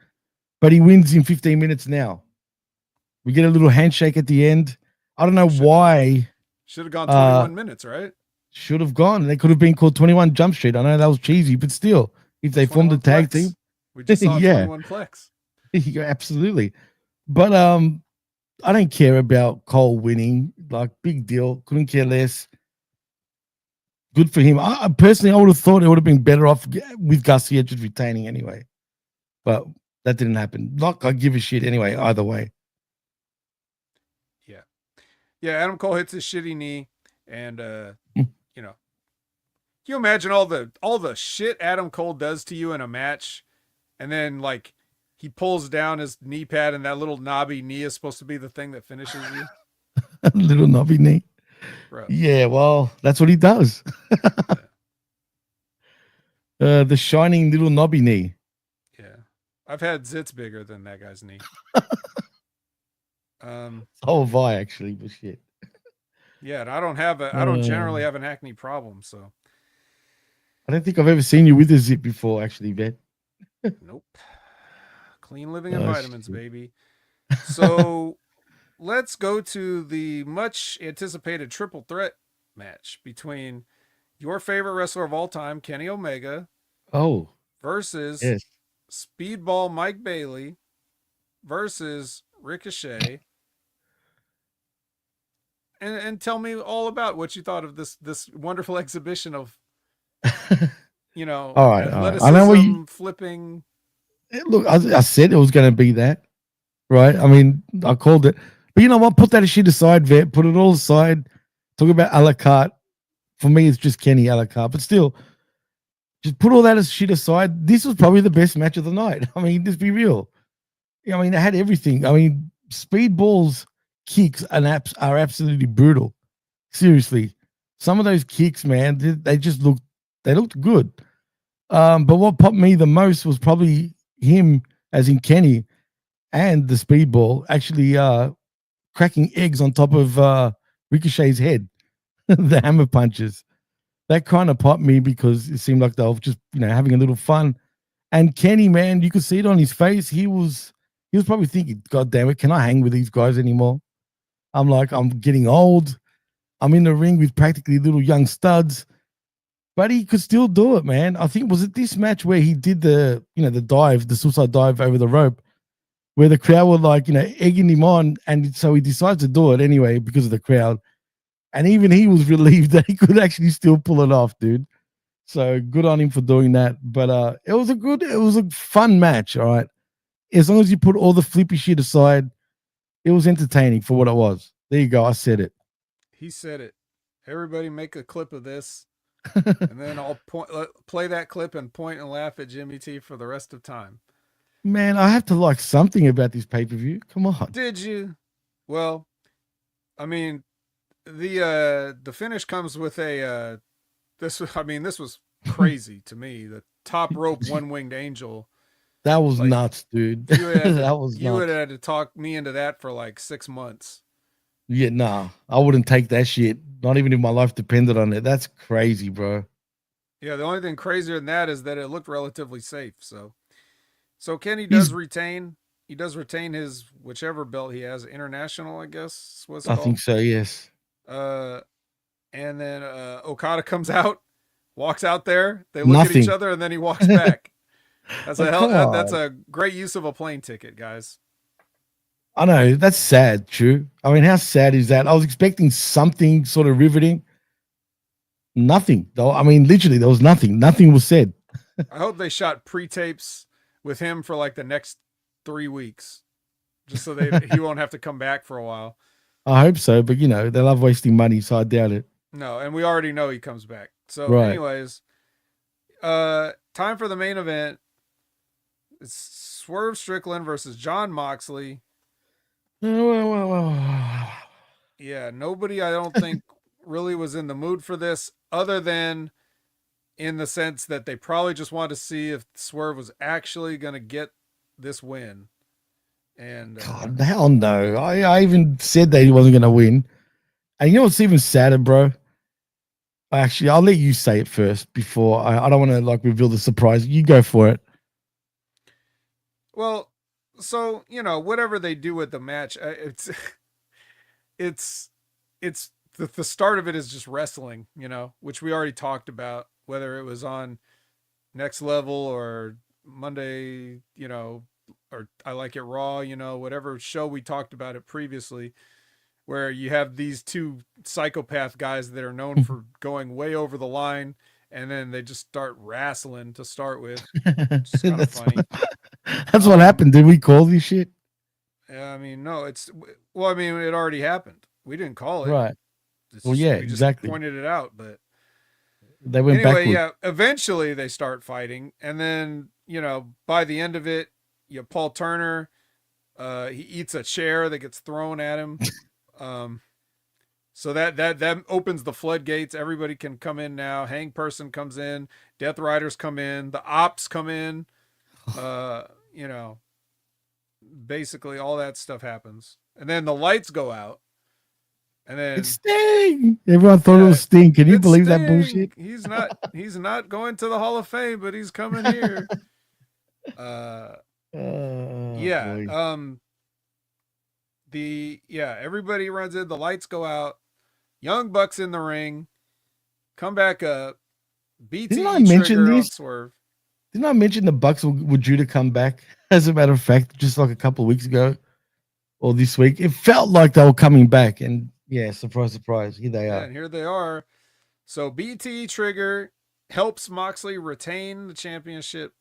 but he wins in 15 minutes now. We get a little handshake at the end. I don't know why. Should have gone 21 minutes, right? Should have gone. They could have been called 21 Jump Street. I know that was cheesy, but still, if they formed a tag Plex. team, We just saw Yeah. 21 Plex. yeah, absolutely. But I don't care about Cole winning. Like, big deal. Couldn't care less. Good for him. I personally, I would have thought it would have been better off with Garcia just retaining anyway. But that didn't happen. Like, I give a shit anyway, either way. Yeah, Adam Cole hits his shitty knee, and you know, can you imagine all the shit Adam Cole does to you in a match, and then like he pulls down his knee pad, and that little knobby knee is supposed to be the thing that finishes you. Little knobby knee. Bro. Yeah, well, that's what he does. The shining little knobby knee. Yeah, I've had zits bigger than that guy's knee. So have I, actually, but shit. Yeah, and I don't generally have an acne problem, so I don't think I've ever seen you with a zip before, actually, Ben. nope. Clean living and vitamins, shit. baby. So let's go to the much anticipated triple threat match between your favorite wrestler of all time, Kenny Omega, versus Yes. Speedball Mike Bailey versus Ricochet. And tell me all about what you thought of this wonderful exhibition of, you know, All right. athleticism, I know what you flipping. look. I said it was going to be that, right? I mean, I called it. But you know what? Put that shit aside, Vet. Put it all aside. Talk about a la carte. For me, it's just Kenny a la carte. But still, just put all that shit aside. This was probably the best match of the night. I mean, let's be real. I mean, it had everything. I mean, Speedball's kicks are absolutely brutal. Seriously, some of those kicks, man, they just looked good. But what popped me the most was probably him, as in Kenny, and the Speedball actually cracking eggs on top of Ricochet's head, the hammer punches. That kind of popped me because it seemed like they were just, having a little fun. And Kenny, man, you could see it on his face. He was probably thinking, God damn it, can I hang with these guys anymore? I'm getting old. I'm in the ring with practically little young studs. But he could still do it, man. I think, was it this match where he did the dive, the suicide dive over the rope, where the crowd were like, egging him on, and so he decides to do it anyway because of the crowd. And even he was relieved that he could actually still pull it off, dude. So good on him for doing that. But it was a fun match, all right. As long as you put all the flippy shit aside, it was entertaining for what it was. There you go. I said it. He said it. Everybody make a clip of this, and then I'll play that clip and point and laugh at Jimmy T for the rest of time. Man, I have to like something about this pay-per-view. Come on. Did you? Well, I mean, the finish comes with a this was crazy to me. The top rope one-winged angel. That was nuts, dude. You would nuts. have had to talk me into that for like 6 months. Yeah, nah. I wouldn't take that shit. Not even if my life depended on it. That's crazy, bro. Yeah, the only thing crazier than that is that it looked relatively safe. So Kenny does retain. He does retain his whichever belt he has, international, I guess. What's it I called? think so, yes. And then Okada comes out, walks out there. They look at each other, and then he walks back. That's a great use of a plane ticket, guys. I know, that's sad, true. I mean, how sad is that? I was expecting something sort of riveting. Nothing. I mean, literally, there was nothing. Nothing was said. I hope they shot pre-tapes with him for like the next 3 weeks, just so he won't have to come back for a while. I hope so, but they love wasting money, so I doubt it. No, and we already know he comes back. So, anyways, time for the main event. It's Swerve Strickland versus Jon Moxley. Well. Yeah, nobody, I don't think, really was in the mood for this, other than in the sense that they probably just wanted to see if Swerve was actually going to get this win. And God, hell no. I even said that he wasn't going to win. And you know what's even sadder, bro? Actually, I'll let you say it first before I don't want to like reveal the surprise. You go for it. well, so whatever they do with the match, it's the start of it is just wrestling, which we already talked about, whether it was on Next Level or Monday, or I Like It Raw, whatever show we talked about it previously, where you have these two psychopath guys that are known for going way over the line, and then they just start wrestling to start with. It's kind of funny. That's what happened. Did we call this shit? Yeah, I mean, no, it already happened. We didn't call it. Right. We just exactly. pointed it out, but They went anyway, backward. yeah, eventually they start fighting, and then, by the end of it, Paul Turner, he eats a chair that gets thrown at him. So that opens the floodgates. Everybody can come in now. Hang Person comes in, Death Riders come in, the Ops come in. Basically all that stuff happens. And then the lights go out. And then It's Sting. Everyone thought it was Sting. Can you believe that bullshit? He's not going to the Hall of Fame, but he's coming here. Boy. Everybody runs in, the lights go out, Young Bucks in the ring, come back up, BT Didn't I mention trigger on this? Swerve. Didn't I mention the Bucks were due to come back? As a matter of fact, just like a couple of weeks ago or this week, it felt like they were coming back. And yeah, surprise, surprise, here they are. And here they are. So BT trigger helps Moxley retain the championship,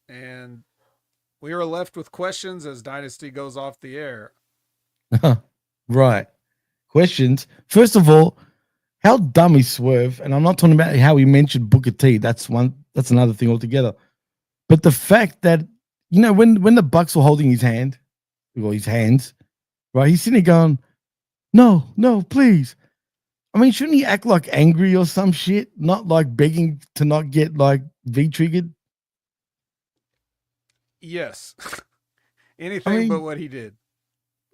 and we are left with questions as Dynasty goes off the air. Right. Questions. First of all, how dumb is Swerve? And I'm not talking about how he mentioned Booker T. That's another thing altogether. But the fact that, when the Bucks were holding his hand, or his hands, right, he's sitting there going, no, please. I mean, shouldn't he act like angry or some shit? Not like begging to not get like V-triggered? Yes. Anything but what he did.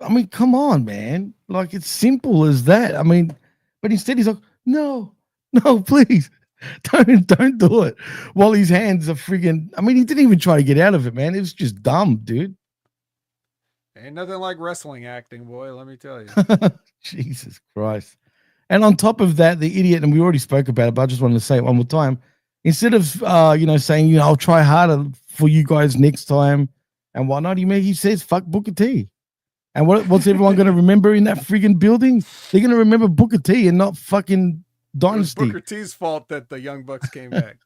I mean, come on, man. Like, it's simple as that. I mean, but instead he's like, no, please. Don't do it. While his hands are friggin', I mean, he didn't even try to get out of it, man. It was just dumb, dude. Ain't nothing like wrestling acting, boy, let me tell you. Jesus Christ. And on top of that, the idiot, and we already spoke about it, but I just wanted to say it one more time. Instead of, saying, I'll try harder for you guys next time and whatnot, he says, fuck Booker T. And what's everyone going to remember in that friggin' building? They're going to remember Booker T and not fucking Dynasty. It was Booker T's fault that the Young Bucks came back.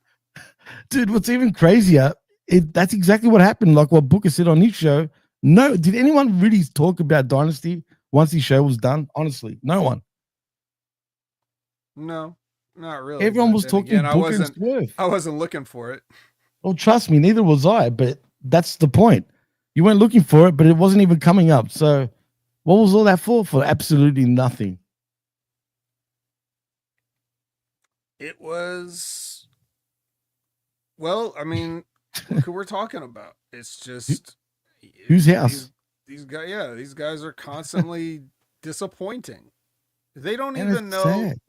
Dude, what's even crazier, that's exactly what happened. Like what Booker said on his show. No, did anyone really talk about Dynasty once his show was done? Honestly, no one. No, not really. Everyone was talking Booker and Swerve. I wasn't looking for it. Well, trust me, neither was I, but that's the point. You weren't looking for it, but it wasn't even coming up. So what was all that for? For absolutely nothing. It was, well, I mean, look who we're talking about. It's just whose house? These guys are constantly disappointing. They don't And even it's know. sad.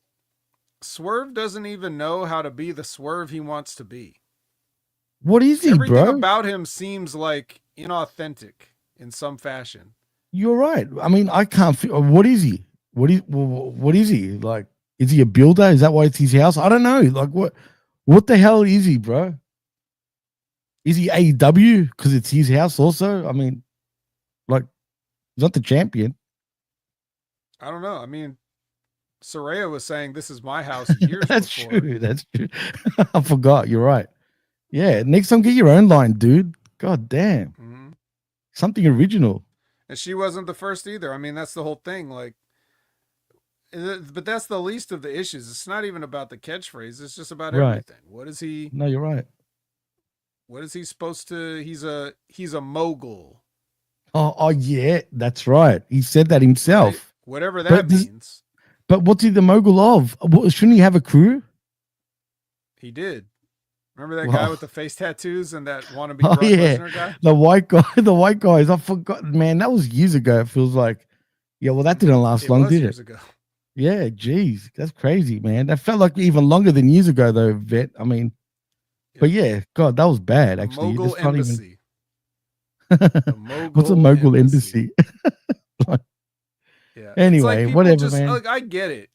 Swerve doesn't even know how to be the Swerve he wants to be. What is he, Everything bro? about him seems like inauthentic in some fashion. You're right. I mean, I can't feel. What is he? What is he? Like, is he a builder? Is that why it's his house? I don't know. Like, what the hell is he, bro? Is he AEW because it's his house also? I mean, like, he's not the champion. I don't know. I mean, Saraya was saying this is my house years That's before. true. That's true. I forgot. You're right. Yeah. Next time, get your own line, dude. God damn. Mm-hmm. Something original. And she wasn't the first either. I mean, that's the whole thing. Like, but that's the least of the issues. It's not even about the catchphrase. It's just about Right. everything. What is he? No, you're right. what is he supposed to? He's a mogul. Oh, yeah, that's right. He said that himself. Right? Whatever that But means. But what's he the mogul of? Shouldn't he have a crew? He did. Remember that guy with the face tattoos and that wannabe Oh, Brock yeah. Lesnar guy? The white guy. The white guys. I forgot. Man, that was years ago. It feels like. Yeah, well, that didn't last long, did years it? Ago. Yeah, geez. That's crazy, man. That felt like even longer than years ago, though, Vet. I mean, but yeah, God, that was bad, actually. Mogul Embassy. What's a mogul embassy? Yeah. Anyway, whatever, just, man. Like, I get it.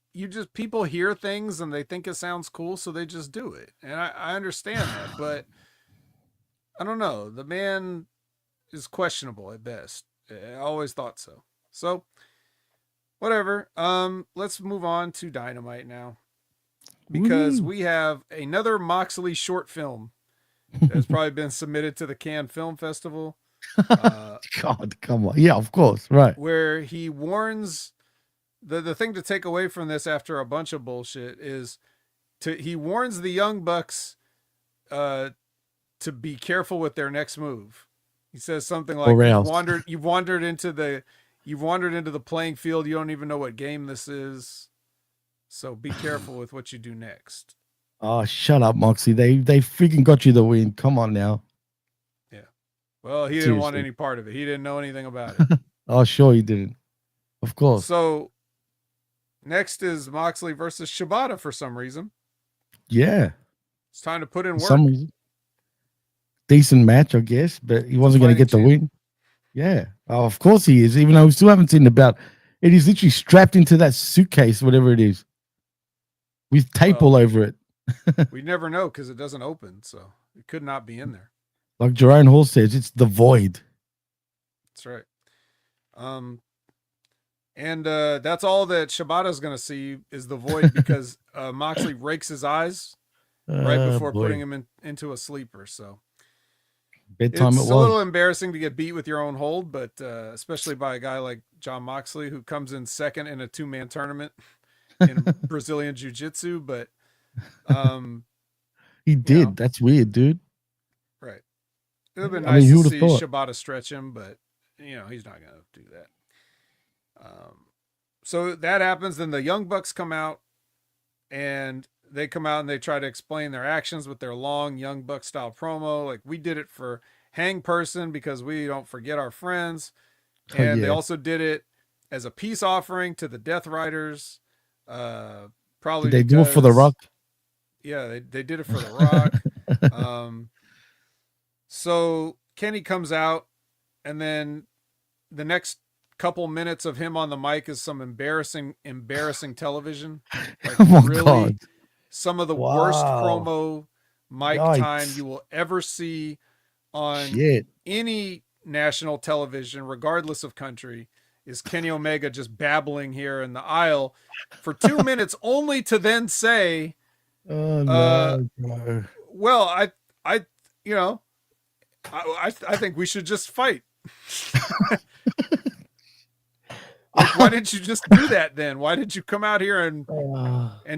People hear things and they think it sounds cool, so they just do it. And I understand that, but I don't know. The man is questionable at best. I always thought so. So, whatever. Let's move on to Dynamite now. Because we have another Moxley short film that's probably been submitted to the Cannes Film Festival. God, come on. Yeah, of course. Right. Where he warns the thing to take away from this after a bunch of bullshit is he warns the Young Bucks to be careful with their next move. He says something like, you've wandered into the playing field. You don't even know what game this is. So be careful with what you do next. Oh, shut up, Moxie. They freaking got you the win. Come on now. Yeah. Well, he didn't want any part of it. He didn't know anything about it. Oh, sure he didn't. Of course. So next is Moxley versus Shibata for some reason. Yeah. It's time to put in work. Some reason. Decent match, I guess, but he wasn't going to get the win. Yeah. Oh, of course he is, even though we still haven't seen the belt. It is literally strapped into that suitcase, whatever it is, with tape all over it. We never know because it doesn't open, so it could not be in there. Like Jerome Hall says, it's the void. That's right. And that's all that Shibata's going to see is the void because Moxley rakes his eyes right before putting him into a sleeper. So bedtime it's a little embarrassing to get beat with your own hold, but especially by a guy like Jon Moxley who comes in second in a 2-man tournament in Brazilian Jiu-Jitsu. But he did. That's weird, dude. Right. It would have been nice to see Shibata stretch him, but he's not going to do that. So that happens. Then the Young Bucks come out and they try to explain their actions with their long Young Buck style promo. Like, we did it for Hang Person because we don't forget our friends. And they also did it as a peace offering to the Death Riders. Probably did they do it for The Rock? Yeah, they did it for The Rock. So Kenny comes out, and then the next couple minutes of him on the mic is some embarrassing television. Like, God. Some of the worst promo mic time you will ever see on any national television, regardless of country, is Kenny Omega just babbling here in the aisle for 2 minutes, only to then say, well, I think we should just fight. Like, why didn't you just do that then? Why did you come out here and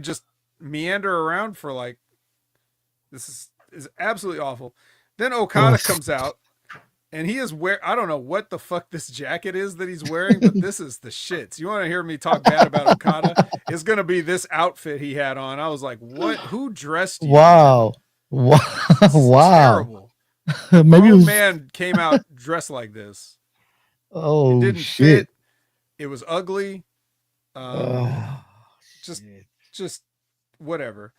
just meander around for like, this is absolutely awful. Then Okada comes out and he is I don't know what the fuck this jacket is that he's wearing, but this is the shits. You want to hear me talk bad about Okada? It's going to be this outfit he had on. I was like, what? Who dressed you? Wow. Terrible. Maybe no man came out dressed like this. Oh, it didn't fit. It was ugly. Just whatever.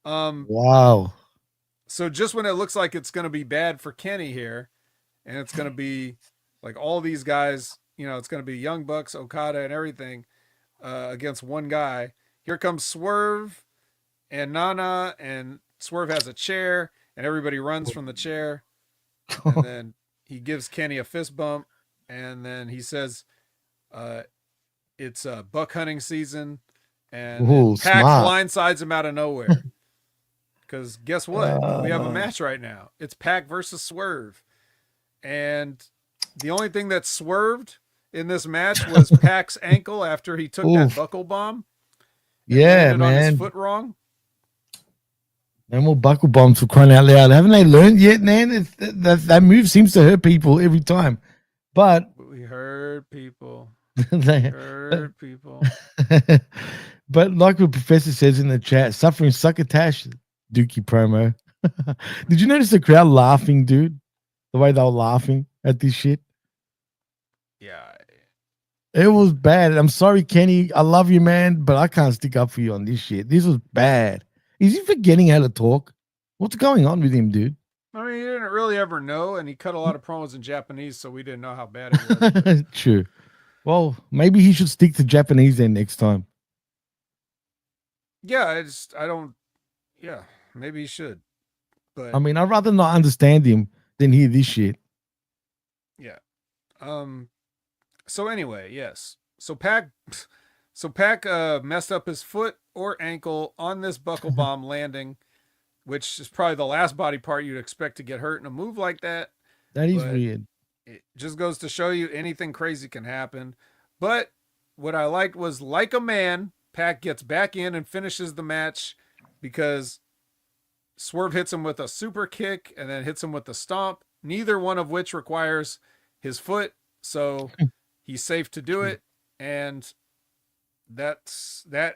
Wow. So just when it looks like it's going to be bad for Kenny here, and it's going to be like all these guys, it's going to be Young Bucks, Okada, and everything against one guy. Here comes Swerve and Nana, and Swerve has a chair, and everybody runs from the chair. And then he gives Kenny a fist bump, and then he says, it's buck hunting season, and Pac blindsides him out of nowhere. Because guess what? We have a match right now. It's Pac versus Swerve. And the only thing that swerved in this match was Pac's ankle after he took that buckle bomb. Yeah, man. On his foot wrong. No more buckle bombs for crying out loud. Haven't they learned yet, man? That move seems to hurt people every time. But We heard people. they, Heard people. but like the professor says in the chat, suffering succotash, Dookie promo. Did you notice the crowd laughing, dude? The way they were laughing at this shit. Yeah. It was bad. I'm sorry, Kenny. I love you, man, but I can't stick up for you on this shit. This was bad. Is he forgetting how to talk? What's going on with him, dude? I mean, you didn't really ever know, and he cut a lot of promos in Japanese, so we didn't know how bad it was. True. Well, maybe he should stick to Japanese then next time. Yeah, maybe he should. But I mean, I'd rather not understand him than hear this shit. yeah. So anyway, yes. So Pac messed up his foot or ankle on this buckle bomb landing, which is probably the last body part you'd expect to get hurt in a move like that. That is weird. It just goes to show you anything crazy can happen. But what I liked was, like a man, Pac gets back in and finishes the match because Swerve hits him with a super kick and then hits him with a stomp, neither one of which requires his foot. So he's safe to do it. And that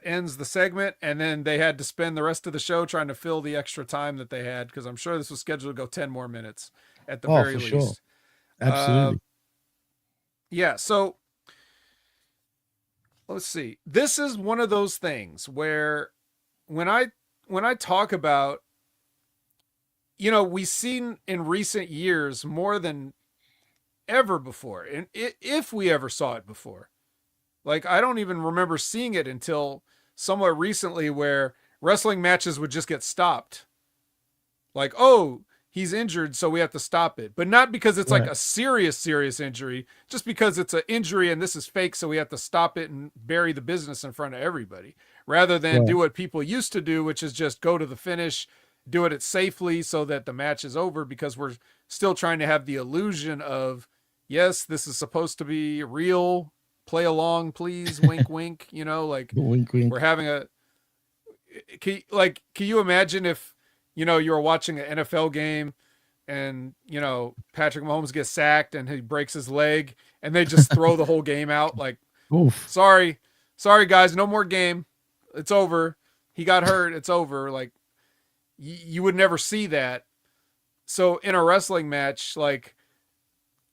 ends the segment. And then they had to spend the rest of the show trying to fill the extra time that they had, because I'm sure this was scheduled to go 10 more minutes at the very least. Sure. Absolutely. Yeah. So let's see. This is one of those things where when I talk about, we've seen in recent years more than ever before, and if we ever saw it before, like, I don't even remember seeing it until somewhat recently, where wrestling matches would just get stopped. Like, oh, he's injured, so we have to stop it. But not because it's like a serious injury, just because it's an injury and this is fake, so we have to stop it and bury the business in front of everybody, rather than do what people used to do, which is just go to the finish, do it safely so that the match is over, because we're still trying to have the illusion of, yes, this is supposed to be real. Play along, please. Wink, wink. Like, wink, wink. We're having can you imagine if, you were watching an NFL game and, Patrick Mahomes gets sacked and he breaks his leg and they just throw the whole game out? Like, oof. Sorry, guys, no more game. It's over. He got hurt. It's over. Like, you would never see that. So in a wrestling match, like,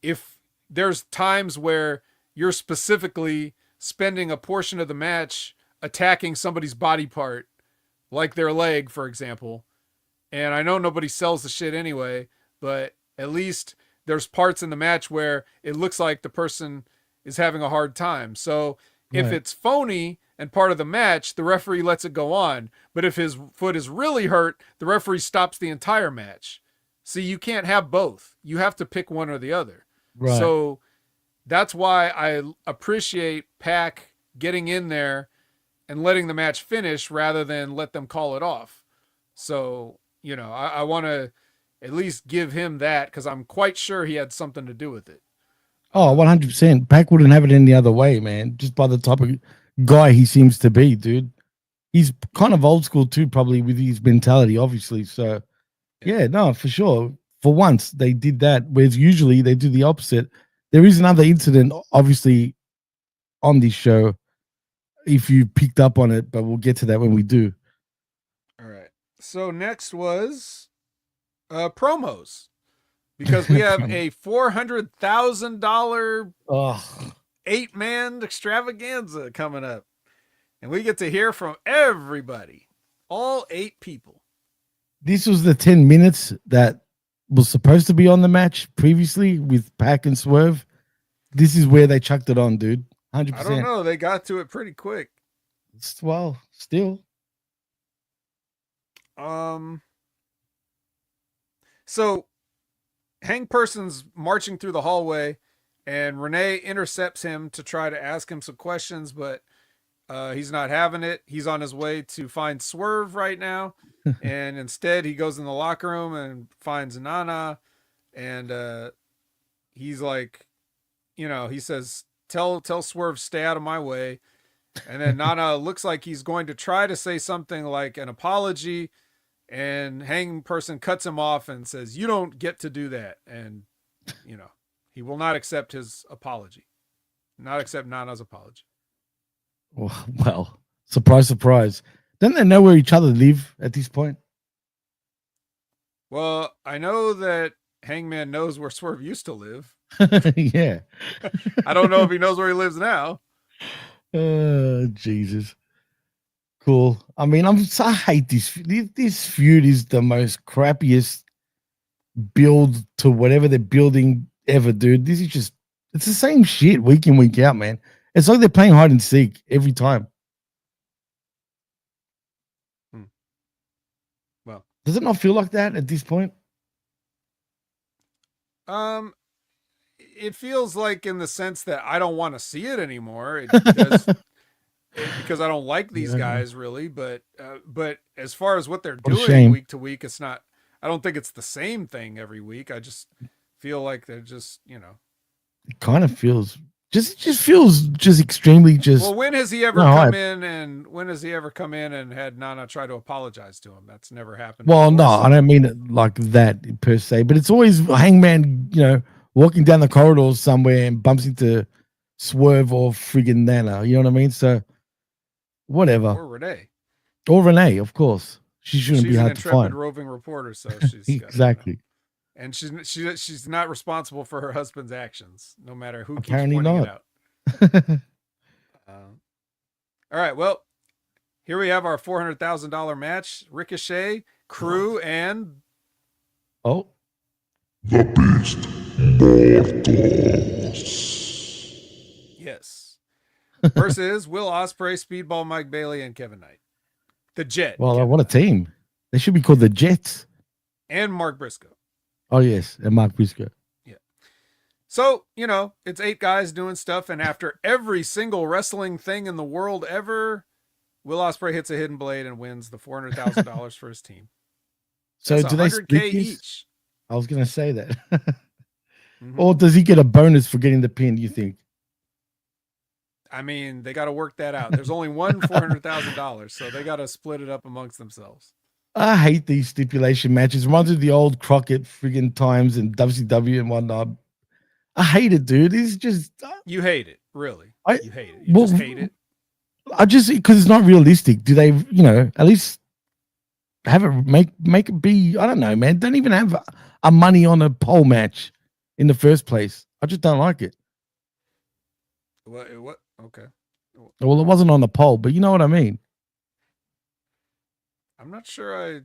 if there's times where you're specifically spending a portion of the match attacking somebody's body part, like their leg, for example, and I know nobody sells the shit anyway, but at least there's parts in the match where it looks like the person is having a hard time. So if it's phony and part of the match, the referee lets it go on. But if his foot is really hurt, the referee stops the entire match. See, you can't have both. You have to pick one or the other. Right. So that's why I appreciate Pac getting in there and letting the match finish rather than let them call it off. So, I want to at least give him that, because I'm quite sure he had something to do with it. Oh, 100%. Pac wouldn't have it any other way, man. Just by the type of guy he seems to be, dude. He's kind of old school too, probably, with his mentality, obviously. So, yeah, no, for sure. For once, they did that, whereas usually they do the opposite. There is another incident, obviously, on this show, if you picked up on it, but we'll get to that when we do. All right. So next was promos, because we have a $400,000 8-man extravaganza coming up, and we get to hear from everybody, all 8 people. This was the 10 minutes that was supposed to be on the match previously with Pac and Swerve. This is where they chucked it on, dude. 100%. I don't know. They got to it pretty quick. Well, still. So Hank Person's marching through the hallway, and Renee intercepts him to try to ask him some questions, but he's not having it. He's on his way to find Swerve right now. And instead he goes in the locker room and finds Nana, and he's like, he says, tell Swerve, stay out of my way. And then Nana looks like he's going to try to say something like an apology, and Hang person cuts him off and says, "You don't get to do that." And, you know, he will not accept his apology. Not accept Nana's apology. Well, surprise, surprise. Don't they know where each other live at this point? Well, I know that Hangman knows where Swerve used to live. Yeah. I don't know if he knows where he lives now. Jesus. Cool. I mean, I hate this. This feud is the most crappiest build to whatever they're building ever, dude. This is just, it's the same shit week in, week out, man. It's like they're playing hide and seek every time. Well, does it not feel like that at this point? It feels like, in the sense that I don't want to see it anymore. It does, because I don't like these guys really. But as far as what they're doing week to week, it's not. I don't think it's the same thing every week. I just feel like they're just, you know. It kind of feels just extremely just. Well, when has he ever come in and had Nana try to apologize to him? That's never happened. Well, no, I don't mean it like that per se, but it's always Hangman, you know, walking down the corridors somewhere and bumps into Swerve or friggin' Nana. You know what I mean? So, whatever. Or Renee, of course. She shouldn't be hard to find. She's an intrepid roving reporter, so she's exactly. And she's not responsible for her husband's actions, no matter who Apparently keeps pointing it out. All right, well, here we have our $400,000 match: Ricochet, Crew, and the Beast Mortals. Yes, versus Will Ospreay, Speedball Mike Bailey, and Kevin Knight. The Jet. Well, what a team! They should be called the Jets. And Mark Briscoe. Oh, yes, and Mark Briscoe. Yeah. So, you know, it's 8 guys doing stuff, and after every single wrestling thing in the world ever, Will Ospreay hits a hidden blade and wins the $400,000 for his team. So that's do they split each? I was going to say that. Or does he get a bonus for getting the pin, do you think? I mean, they got to work that out. There's only one $400,000, so they got to split it up amongst themselves. I hate these stipulation matches. Reminds me of the old Crockett friggin' times and WCW and whatnot. I hate it, dude. It's just you hate it, really. You hate it. You just hate it. I just because it's not realistic. Do they, you know, at least have it make it be? I don't know, man. Don't even have a money on a pole match in the first place. I just don't like it. What? Okay. Well, it wasn't on the pole, but you know what I mean. I'm not sure I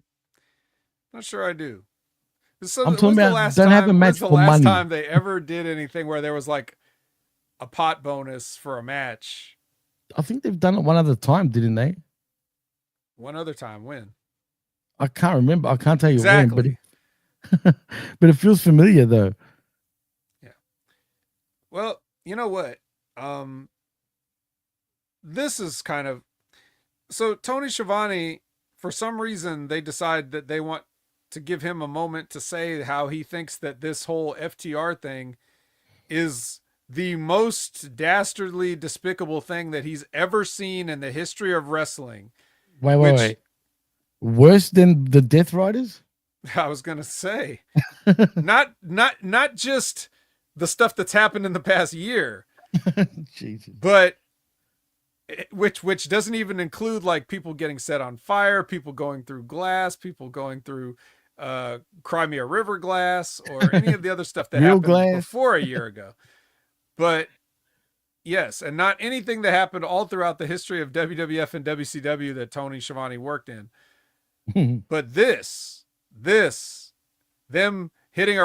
do. I'm talking about don't have a match for money. The last time they ever did anything where there was like a pot bonus for a match. I think they've done it one other time, didn't they? One other time, when? I can't remember. I can't tell you when, but it feels familiar though. Yeah. Well, you know what? This is kind of so Tony Schiavone. For some reason, they decide that they want to give him a moment to say how he thinks that this whole FTR thing is the most dastardly, despicable thing that he's ever seen in the history of wrestling. Wait. Worse than the Death Riders? I was going to say, not just the stuff that's happened in the past year, Jesus. but which doesn't even include like people getting set on fire, people going through glass, people going through Crimea River glass, or any of the other stuff that happened before a year ago. But yes, and not anything that happened all throughout the history of WWF and WCW that Tony Schiavone worked in. But them hitting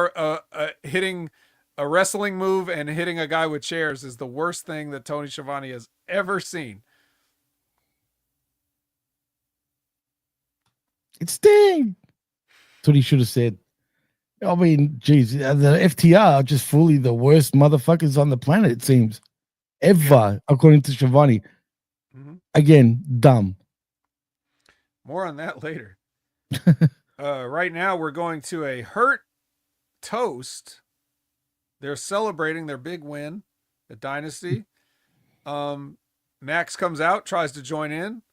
a wrestling move and hitting a guy with chairs is the worst thing that Tony Schiavone has ever seen. It stings. That's what he should have said. I mean, geez, the FTR are just fully the worst motherfuckers on the planet, it seems. Ever, according to Schiavone. Again, dumb. More on that later. Right now, we're going to a Hurt toast. They're celebrating their big win at Dynasty. Max comes out, tries to join in.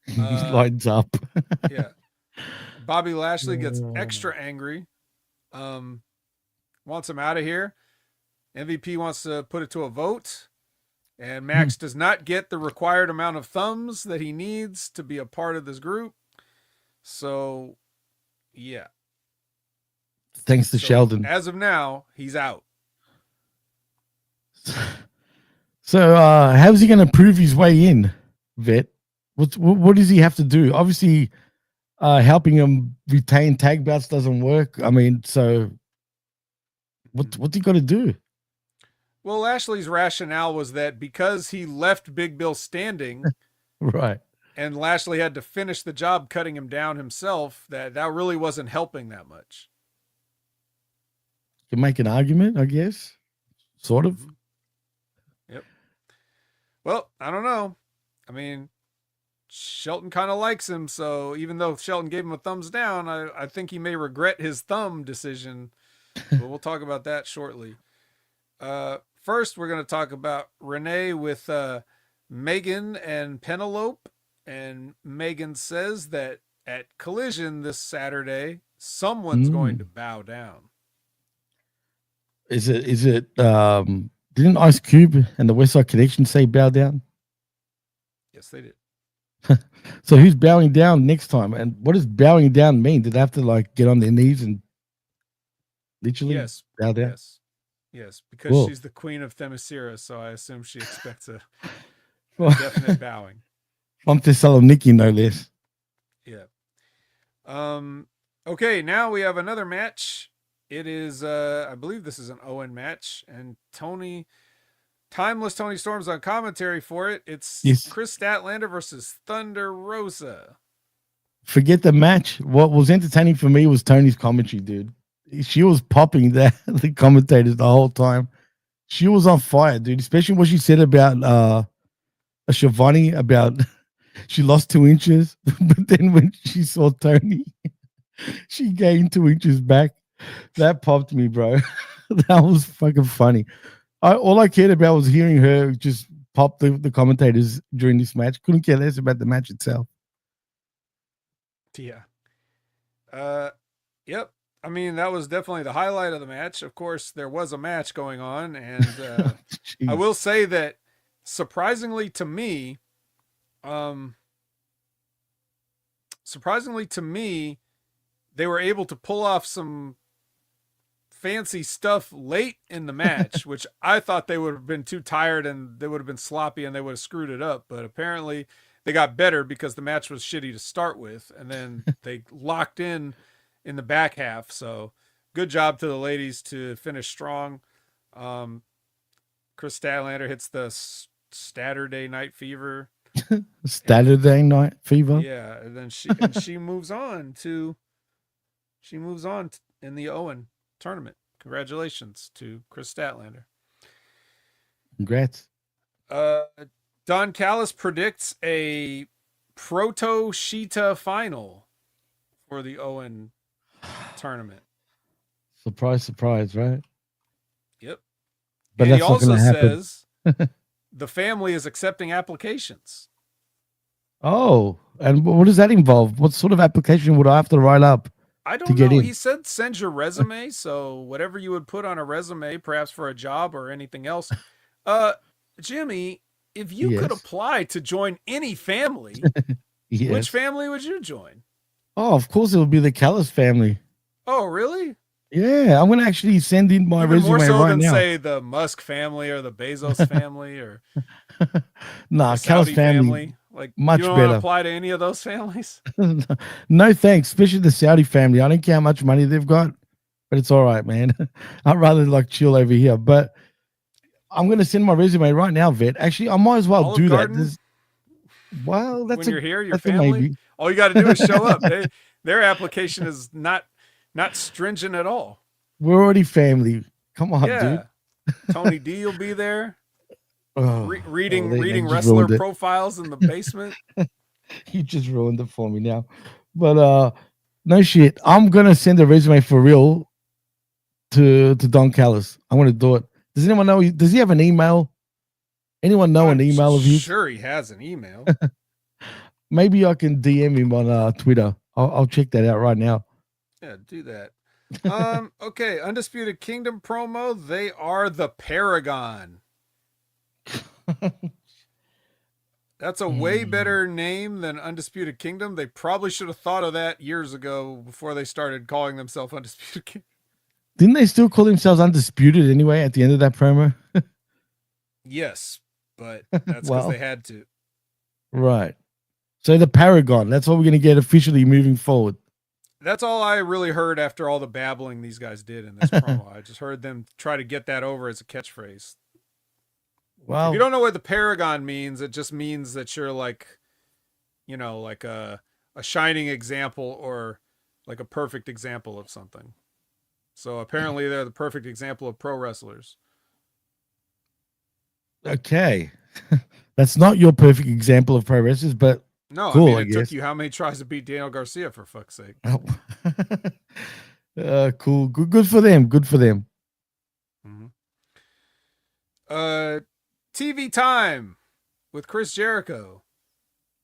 He lines up. Yeah. Bobby Lashley gets extra angry. Wants him out of here. MVP wants to put it to a vote. And Max does not get the required amount of thumbs that he needs to be a part of this group. So, yeah. Thanks to Sheldon. As of now, he's out. So, how's he going to prove his way in, Vet? What does he have to do? Obviously, helping him retain tag bouts doesn't work. I mean, so what's he got to do? Well, Lashley's rationale was that because he left Big Bill standing, right, and Lashley had to finish the job cutting him down himself, that really wasn't helping that much. You can make an argument, I guess, sort of. Yep. Well, I don't know. I mean, Shelton kind of likes him, so even though Shelton gave him a thumbs down, I think he may regret his thumb decision, but we'll talk about that shortly. First, we're going to talk about Renee with Megan and Penelope. And Megan says that at Collision this Saturday, someone's going to bow down. Is it didn't Ice Cube and the West Side Connection say bow down? Yes, they did. So who's bowing down next time? And what does bowing down mean? Did they have to like get on their knees and literally bow down? Yes, because she's the queen of Themyscira, so I assume she expects a definite bowing. From Thessaloniki, no less. Yeah. Okay, now we have another match. It is, I believe this is an Owen match, and Timeless Tony Storm's on commentary for it. It's Chris Statlander versus Thunder Rosa. Forget the match. What was entertaining for me was Tony's commentary, dude. She was popping the commentators the whole time. She was on fire, dude. Especially what she said about Shivani, about she lost 2 inches, but then when she saw Tony, she gained 2 inches back. That popped me, bro. That was fucking funny. All I cared about was hearing her just pop the commentators during this match. Couldn't care less about the match itself. Yeah. Yep. I mean, that was definitely the highlight of the match. Of course, there was a match going on, and I will say that surprisingly to me, they were able to pull off some fancy stuff late in the match, which I thought they would have been too tired and they would have been sloppy and they would have screwed it up. But apparently they got better because the match was shitty to start with, and then they locked in the back half. So good job to the ladies to finish strong. Chris Statlander hits the Saturday Night Fever. Saturday Night Fever. Yeah, and then she moves on in the Owen tournament. Congratulations to Chris Statlander. Congrats. Don Callis predicts a Proto Sheeta final for the Owen tournament. Surprise, surprise, right? Yep. But and that's he also happen. says the family is accepting applications. Oh, and what does that involve? What sort of application would I have to write up? I don't know. He said send your resume. So whatever you would put on a resume, perhaps for a job or anything else. Jimmy, if you could apply to join any family, which family would you join? Oh, of course it would be the Callis family. Oh, really? Yeah, I'm going to actually send in my resume more so right than now. Say the Musk family or the Bezos family or nah, Callis family. Like much you don't better. Want to apply to any of those families? No thanks, especially the Saudi family. I don't care how much money they've got, but it's all right, man. I'd rather like chill over here. But I'm going to send my resume right now, Vet. Actually, I might as well do that. Well, that's when you're here, your family. All you got to do is show up. Their application is not stringent at all. We're already family. Come on, dude. Tony D will be there. Reading they wrestler profiles in the basement. You just ruined it for me now. But no shit. I'm gonna send a resume for real to Don Callis. I'm gonna do it. Does anyone know? Does he have an email? Anyone know an email of his? Sure, he has an email. Maybe I can DM him on Twitter. I'll check that out right now. Yeah, do that. Okay, Undisputed Kingdom promo. They are the Paragon. That's a way better name than Undisputed Kingdom. They probably should have thought of that years ago before they started calling themselves Undisputed Kingdom. Didn't they still call themselves Undisputed anyway at the end of that promo? Yes, but that's because they had to. Right. So the Paragon, that's what we're going to get officially moving forward. That's all I really heard after all the babbling these guys did in this promo. I just heard them try to get that over as a catchphrase. Well, if you don't know what the Paragon means, it just means that you're like, you know, like a shining example or like a perfect example of something. So apparently they're the perfect example of pro wrestlers. Okay. That's not your perfect example of pro wrestlers, but no, cool, I mean, it took you how many tries to beat Daniel Garcia, for fuck's sake? Oh. Cool. Good for them. Good for them. Mm-hmm. TV time with Chris Jericho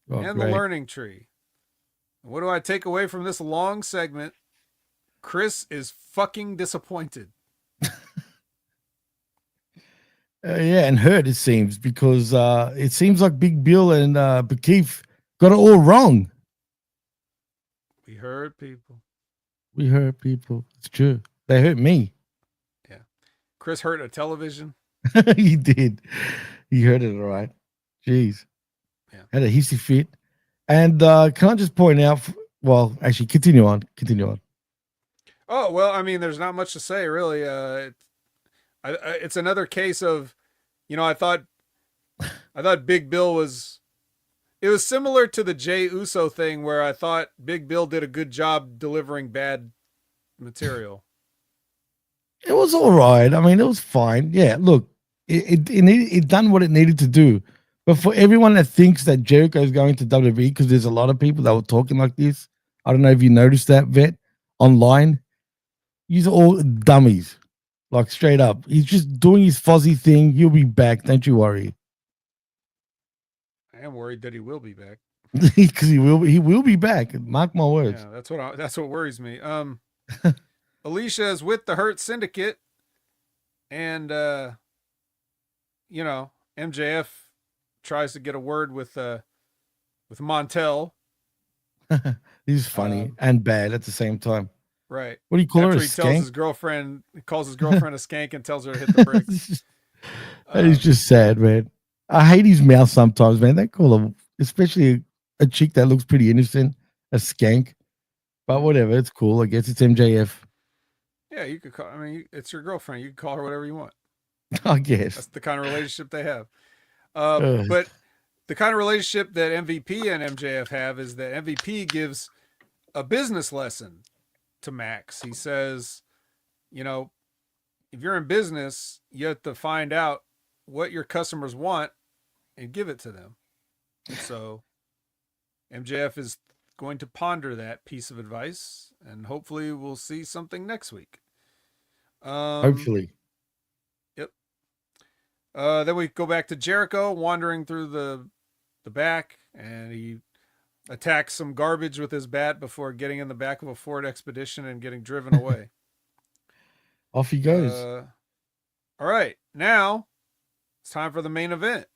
and great. the Learning Tree. What do I take away from this long segment? Chris is fucking disappointed. Yeah, and hurt, it seems, because it seems like Big Bill and Bekeith got it all wrong. We hurt people. We hurt people. It's true. They hurt me. Yeah. Chris hurt a television. He did. He heard it all right. Jeez. Yeah. Had a hissy fit. And can I just point out, well, actually, continue on. Oh, well, I mean, there's not much to say, really. It's another case of, you know, I thought Big Bill was, it was similar to the Jey Uso thing where I thought Big Bill did a good job delivering bad material. It was all right. I mean, it was fine. Yeah, look, it done what it needed to do. But for everyone that thinks that Jericho is going to WWE, because there's a lot of people that were talking like this. I don't know if you noticed that, Vet, online. These are all dummies. Like, straight up. He's just doing his fuzzy thing. He'll be back. Don't you worry. I am worried that he will be back. Because he will be back. Mark my words. Yeah, that's what worries me. Alicia is with the Hurt Syndicate, and you know, MJF tries to get a word with Montel. He's funny and bad at the same time. Right. What do you call her? He calls his girlfriend a skank and tells her to hit the bricks. That is just sad, man. I hate his mouth sometimes, man. They call him, especially a chick that looks pretty innocent, a skank. But whatever, it's cool. I guess it's MJF. Yeah, you could call. I mean, it's your girlfriend. You can call her whatever you want. I guess that's the kind of relationship they have. But the kind of relationship that MVP and MJF have is that MVP gives a business lesson to Max. He says, you know, if you're in business, you have to find out what your customers want and give it to them. So MJF is going to ponder that piece of advice, and hopefully we'll see something next week. Hopefully. Yep. Then we go back to Jericho wandering through the back, and he attacks some garbage with his bat before getting in the back of a Ford Expedition and getting driven away. Off he goes. All right, now it's time for the main event.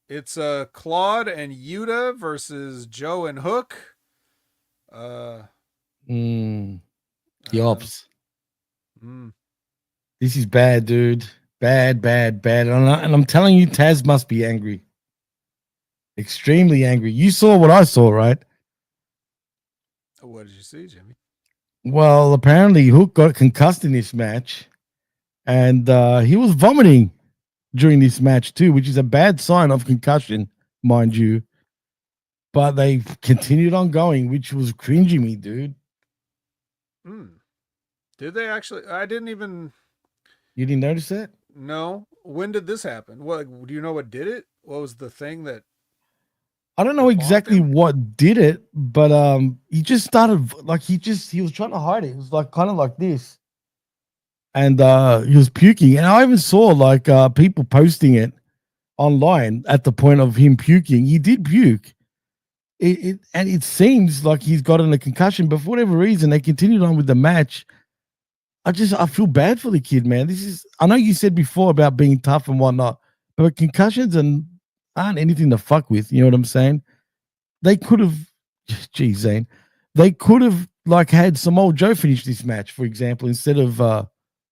It's Claude and Yuta versus Joe and Hook. The ops. This is bad, dude. Bad. And I'm telling you, Taz must be angry. Extremely angry. You saw what I saw, right? What did you see, Jimmy? Well, apparently Hook got concussed in this match, and he was vomiting during this match too, which is a bad sign of concussion, mind you. But they continued on going, which was cringing me, dude. Did they actually? I didn't even. You didn't notice that? No. When did this happen? What do you know? What did it? What was the thing that? I don't know exactly what did it, but he just started like he was trying to hide it. It was like kind of like this, and he was puking. And I even saw like people posting it online at the point of him puking. He did puke, it seems like he's gotten a concussion, but for whatever reason, they continued on with the match. I feel bad for the kid, man. I know you said before about being tough and whatnot, but concussions aren't anything to fuck with. You know what I'm saying? They could have, geez, Zane, they could have like had Samoa Joe finish this match, for example, instead of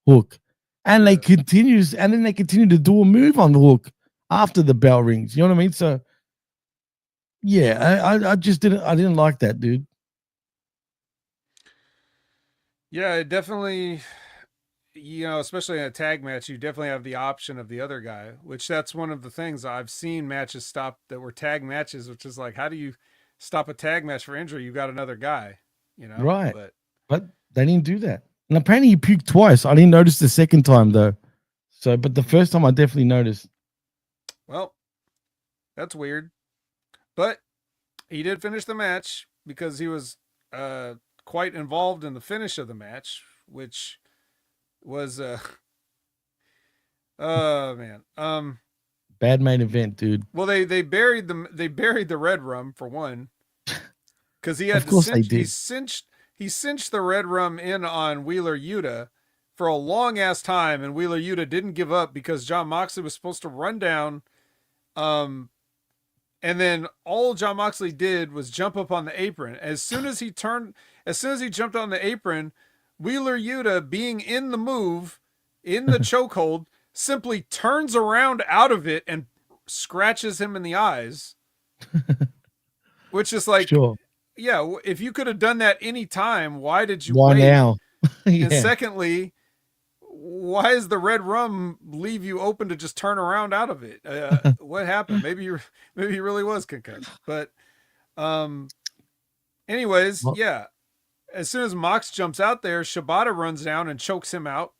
Hook, and then they continue to do a move on the Hook after the bell rings. You know what I mean? So, yeah, I just didn't like that, dude. Yeah, it definitely, especially in a tag match, you definitely have the option of the other guy, which that's one of the things I've seen matches stop that were tag matches, which is like, how do you stop a tag match for injury? You got another guy, Right. But they didn't do that. And apparently he puked twice. I didn't notice the second time though. So, but the first time I definitely noticed. Well, that's weird. But he did finish the match because he was quite involved in the finish of the match, which was oh man. Bad main event, dude. Well, they buried the red rum for one. Because he had Of course they did. He cinched the red rum in on Wheeler Yuta for a long ass time, and Wheeler Yuta didn't give up because Jon Moxley was supposed to run down. And then all Jon Moxley did was jump up on the apron. As soon as he jumped on the apron, Wheeler Yuta, being in the move, in the chokehold, simply turns around out of it and scratches him in the eyes. Which is like, sure. Yeah, if you could have done that any time, why did you why wait? Now? Yeah. And secondly, why does the red rum leave you open to just turn around out of it? What happened? Maybe he really was concussed. But anyways, yeah. As soon as Mox jumps out there, Shibata runs down and chokes him out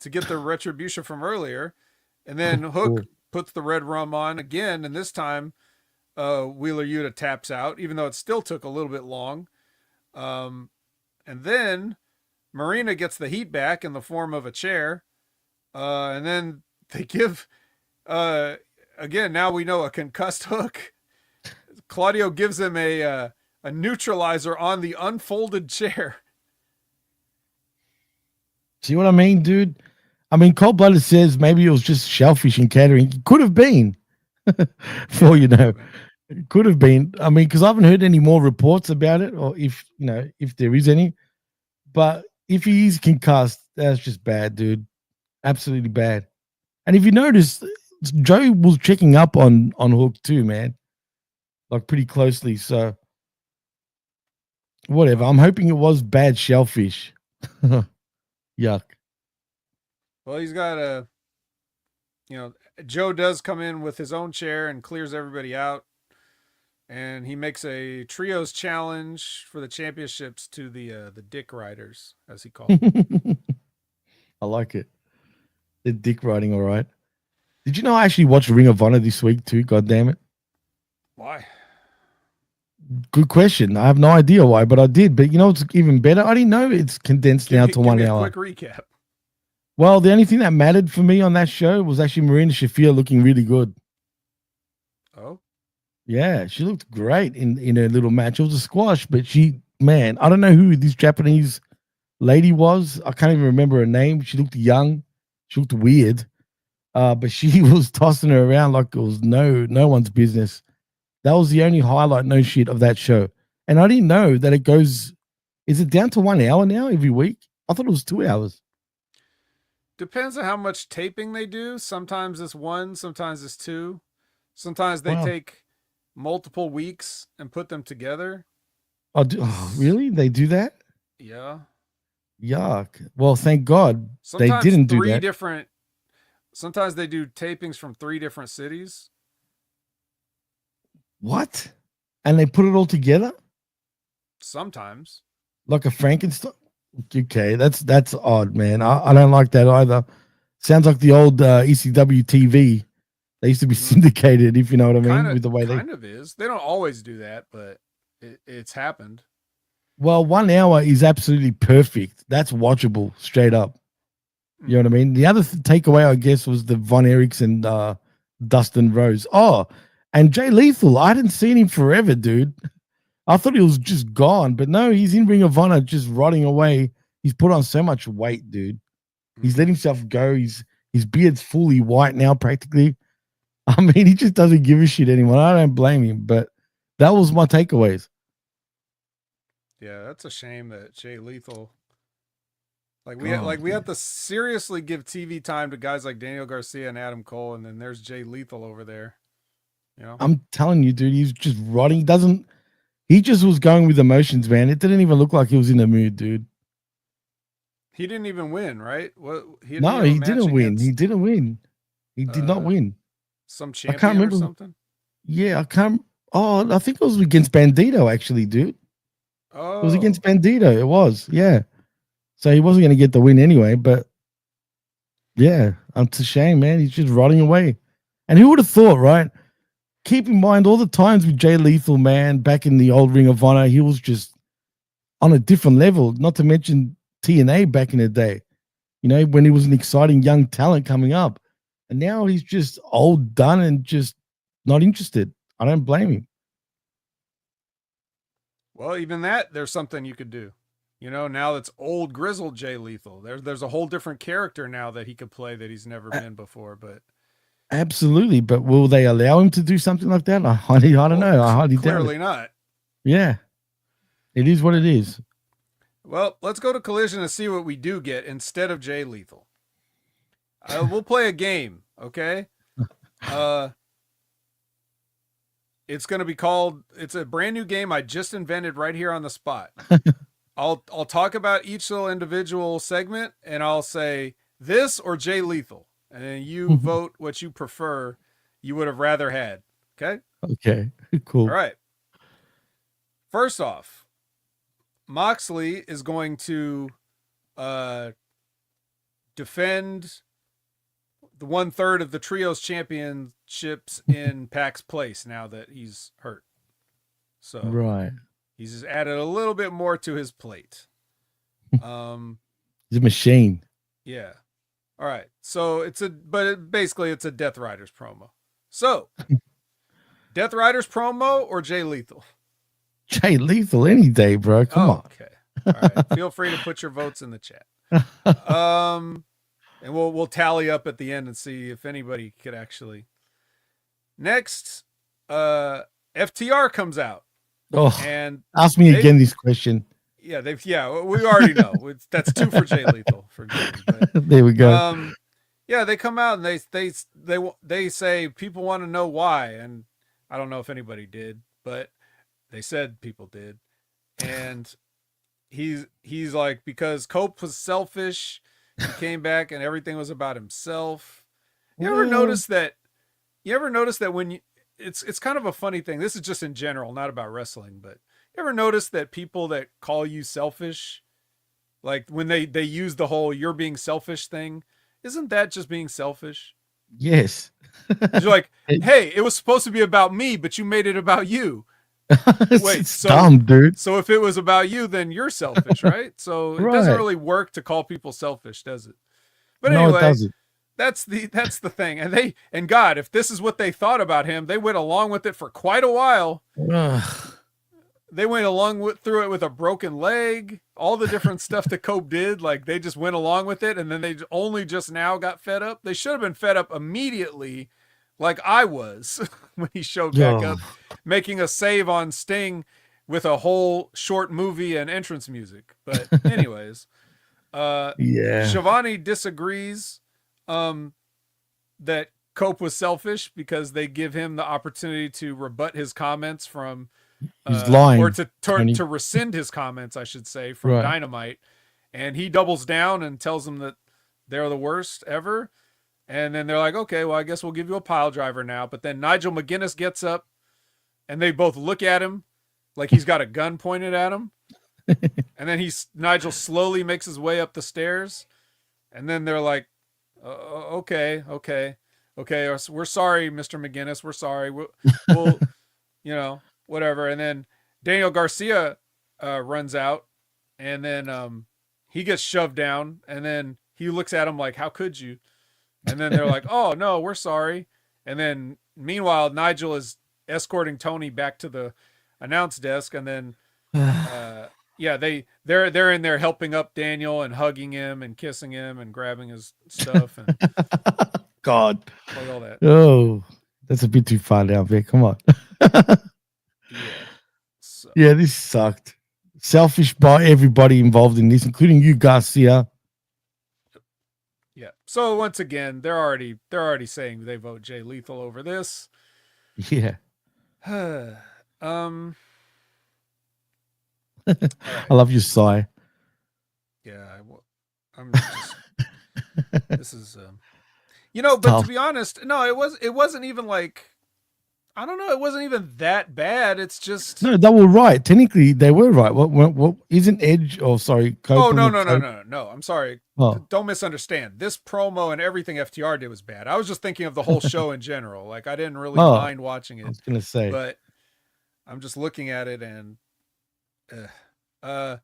to get the retribution from earlier. And then Hook puts the red rum on again, and this time Wheeler Yuta taps out, even though it still took a little bit long. And then Marina gets the heat back in the form of a chair. And then they give, again, now we know a concussed Hook. Claudio gives him a neutralizer on the unfolded chair. See what I mean, dude? I mean, Cold Blooded says maybe it was just shellfish and catering. It could have been. For it could have been. I mean, because I haven't heard any more reports about it, or if there is any. But if he is concussed, that's just bad, dude. Absolutely bad. And if you notice, Joe was checking up on Hook too, man, like pretty closely. So whatever. I'm hoping it was bad shellfish. Yuck. Well, he's got Joe does come in with his own chair and clears everybody out. And he makes a trios challenge for the championships to the Dick Riders, as he calls them. I like it. The dick riding, all right. Did you know I actually watched Ring of Honor this week too? God damn it. Why? Good question. I have no idea why, but I did. But you know what's even better? I didn't know it's condensed down to 1 hour. Quick recap. Well, the only thing that mattered for me on that show was actually Marina Shafir looking really good. Oh? Yeah, she looked great in her little match. It was a squash, but I don't know who this Japanese lady was. I can't even remember her name. She looked young. She looked weird. But she was tossing her around like it was no one's business. That was the only highlight, no shit, of that show. And I didn't know that it goes, is it down to 1 hour now every week? I thought it was 2 hours. Depends on how much taping they do. Sometimes it's 1, sometimes it's 2. Sometimes they take multiple weeks and put them together. Oh, really? They do that? Yeah. Yuck. Well, thank God sometimes they didn't do that. Sometimes they do tapings from 3 different cities. What? And they put it all together? Sometimes. Like a Frankenstein? Okay, that's odd, man. I don't like that either. Sounds like the old ECW TV. They used to be syndicated, if you know what I mean. With the way kind of is. They don't always do that, but it's happened. Well, 1 hour is absolutely perfect. That's watchable, straight up. You know what I mean? The other takeaway, I guess, was the Von Erichs and Dustin Rose. Oh, and Jay Lethal. I hadn't seen him forever, dude. I thought he was just gone, but no, he's in Ring of Honor just rotting away. He's put on so much weight, dude. He's let himself go. His beard's fully white now, practically. I mean, he just doesn't give a shit anymore. I don't blame him, but that was my takeaways. Yeah, that's a shame that Jay Lethal. We have to seriously give TV time to guys like Daniel Garcia and Adam Cole, and then there's Jay Lethal over there. You know, I'm telling you, dude, he's just rotting. He just was going with emotions, man. It didn't even look like he was in the mood, dude. He didn't even win, right? He didn't win. He didn't win. He did not win. Some champion I can't remember. or something? Yeah, I can't. Oh, I think it was against Bandito, actually, dude. Oh. It was against Bandito. It was, yeah. So he wasn't going to get the win anyway, but yeah, it's a shame, man. He's just rotting away. And who would have thought, right? Keep in mind all the times with Jay Lethal, man, back in the old Ring of Honor, he was just on a different level, not to mention TNA back in the day, you know, when he was an exciting young talent coming up. And now he's just old, done, and just not interested. I don't blame him. Well, even that, there's something you could do. You know, now that's old, grizzled Jay Lethal. There's a whole different character now that he could play that he's never been before, but... Absolutely, but will they allow him to do something like that? I don't know. I highly doubt it. Clearly not. Yeah, it is what it is. Well, let's go to Collision and see what we do get instead of Jay Lethal. We'll play a game, okay? It's going to be called. It's a brand new game I just invented right here on the spot. I'll talk about each little individual segment, and I'll say this or Jay Lethal. And then you vote what you prefer, you would have rather had. Okay? Okay, cool. All right. First off, Moxley is going to defend the 1/3 of the Trios championships in Pac's place now that he's hurt. So right. He's just added a little bit more to his plate. He's a machine. Yeah. All right. So basically it's a Death Riders promo. So Death Riders promo or Jay Lethal? Jay Lethal any day, bro. Come on. Okay. All right. Feel free to put your votes in the chat. And we'll tally up at the end and see if anybody could actually. Next, FTR comes out. Oh, and ask me again this question. Yeah, we already know. That's 2 for Jay Lethal for Jay, but, there we go. Yeah, they come out and they say people want to know why, and I don't know if anybody did, but they said people did. And he's like, because Cope was selfish, he came back and everything was about himself. You ever notice that when it's kind of a funny thing. This is just in general, not about wrestling, but you ever notice that people that call you selfish, like when they use the whole "you're being selfish" thing, isn't that just being selfish? Yes. You're like, hey, it was supposed to be about me, but you made it about you. Wait, it's dumb, dude. So if it was about you, then you're selfish, right? So it doesn't really work to call people selfish, does it? But anyway, no, it doesn't. That's the thing. And God, if this is what they thought about him, they went along with it for quite a while. They went through it with a broken leg, all the different stuff that Cope did. Like they just went along with it, and then they only just now got fed up. They should have been fed up immediately, like I was when he showed back up, making a save on Sting with a whole short movie and entrance music. But anyways, Shivani disagrees that Cope was selfish because they give him the opportunity to rebut his comments from he's lying, or to rescind his comments, I should say, from Dynamite. And he doubles down and tells them that they're the worst ever. And then they're like, okay, well, I guess we'll give you a pile driver now. But then Nigel McGuinness gets up and they both look at him like he's got a gun pointed at him. And then Nigel slowly makes his way up the stairs. And then they're like, okay. We're sorry, Mr. McGuinness. We're sorry. We'll whatever. And then Daniel Garcia runs out, and then he gets shoved down, and then he looks at him like, how could you? And then they're like, oh no, we're sorry. And then meanwhile, Nigel is escorting Tony back to the announce desk, and then yeah, they're in there helping up Daniel and hugging him and kissing him and grabbing his stuff and God. like all that. Oh, that's a bit too far down there. Come on. Yeah. So, Yeah, this sucked. Selfish by everybody involved in this, including you, Garcia. yeah. So once again, they're already saying they vote Jay Lethal over this. Yeah. Right. I love your sigh. Yeah, I'm just. This is, but tough. to be honest, no, it wasn't even like, I don't know, it wasn't even that bad. It's just No, they were right. Technically, they were right. What isn't Edge? Oh, sorry. Oh no, Copeland no. I'm sorry. Oh. Don't misunderstand. This promo and everything FTR did was bad. I was just thinking of the whole show in general. Like I didn't really mind watching it. I was gonna say, but I'm just looking at it and. I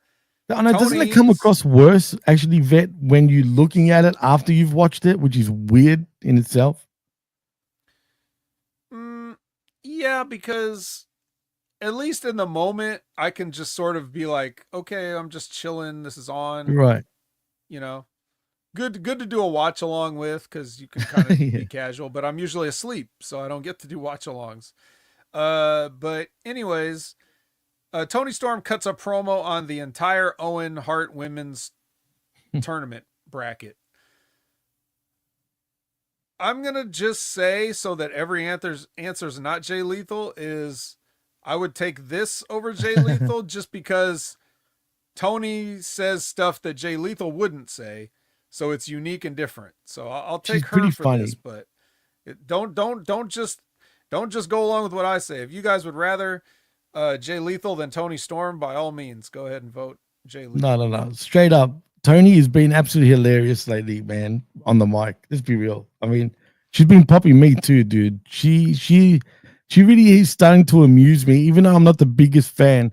know, doesn't it come across worse actually, Vet, when you're looking at it after you've watched it, which is weird in itself? Yeah, because at least in the moment, I can just sort of be like, okay, I'm just chilling. This is on. Right. Good to do a watch along with because you can kind of Yeah. be casual, but I'm usually asleep, so I don't get to do watch alongs. But anyways, Tony Storm cuts a promo on the entire Owen Hart women's tournament bracket. I'm going to just say, so that every answer's not Jay Lethal, is I would take this over Jay Lethal just because Tony says stuff that Jay Lethal wouldn't say. So it's unique and different. So I'll take her for funny. this, but don't just go along with what I say. If you guys would rather Jay Lethal than Tony Storm, by all means, go ahead and vote Jay Lethal. No. Straight up. Tony has been absolutely hilarious lately, man, on the mic. Let's be real. I mean, she's been popping me too, dude. She really is starting to amuse me, even though I'm not the biggest fan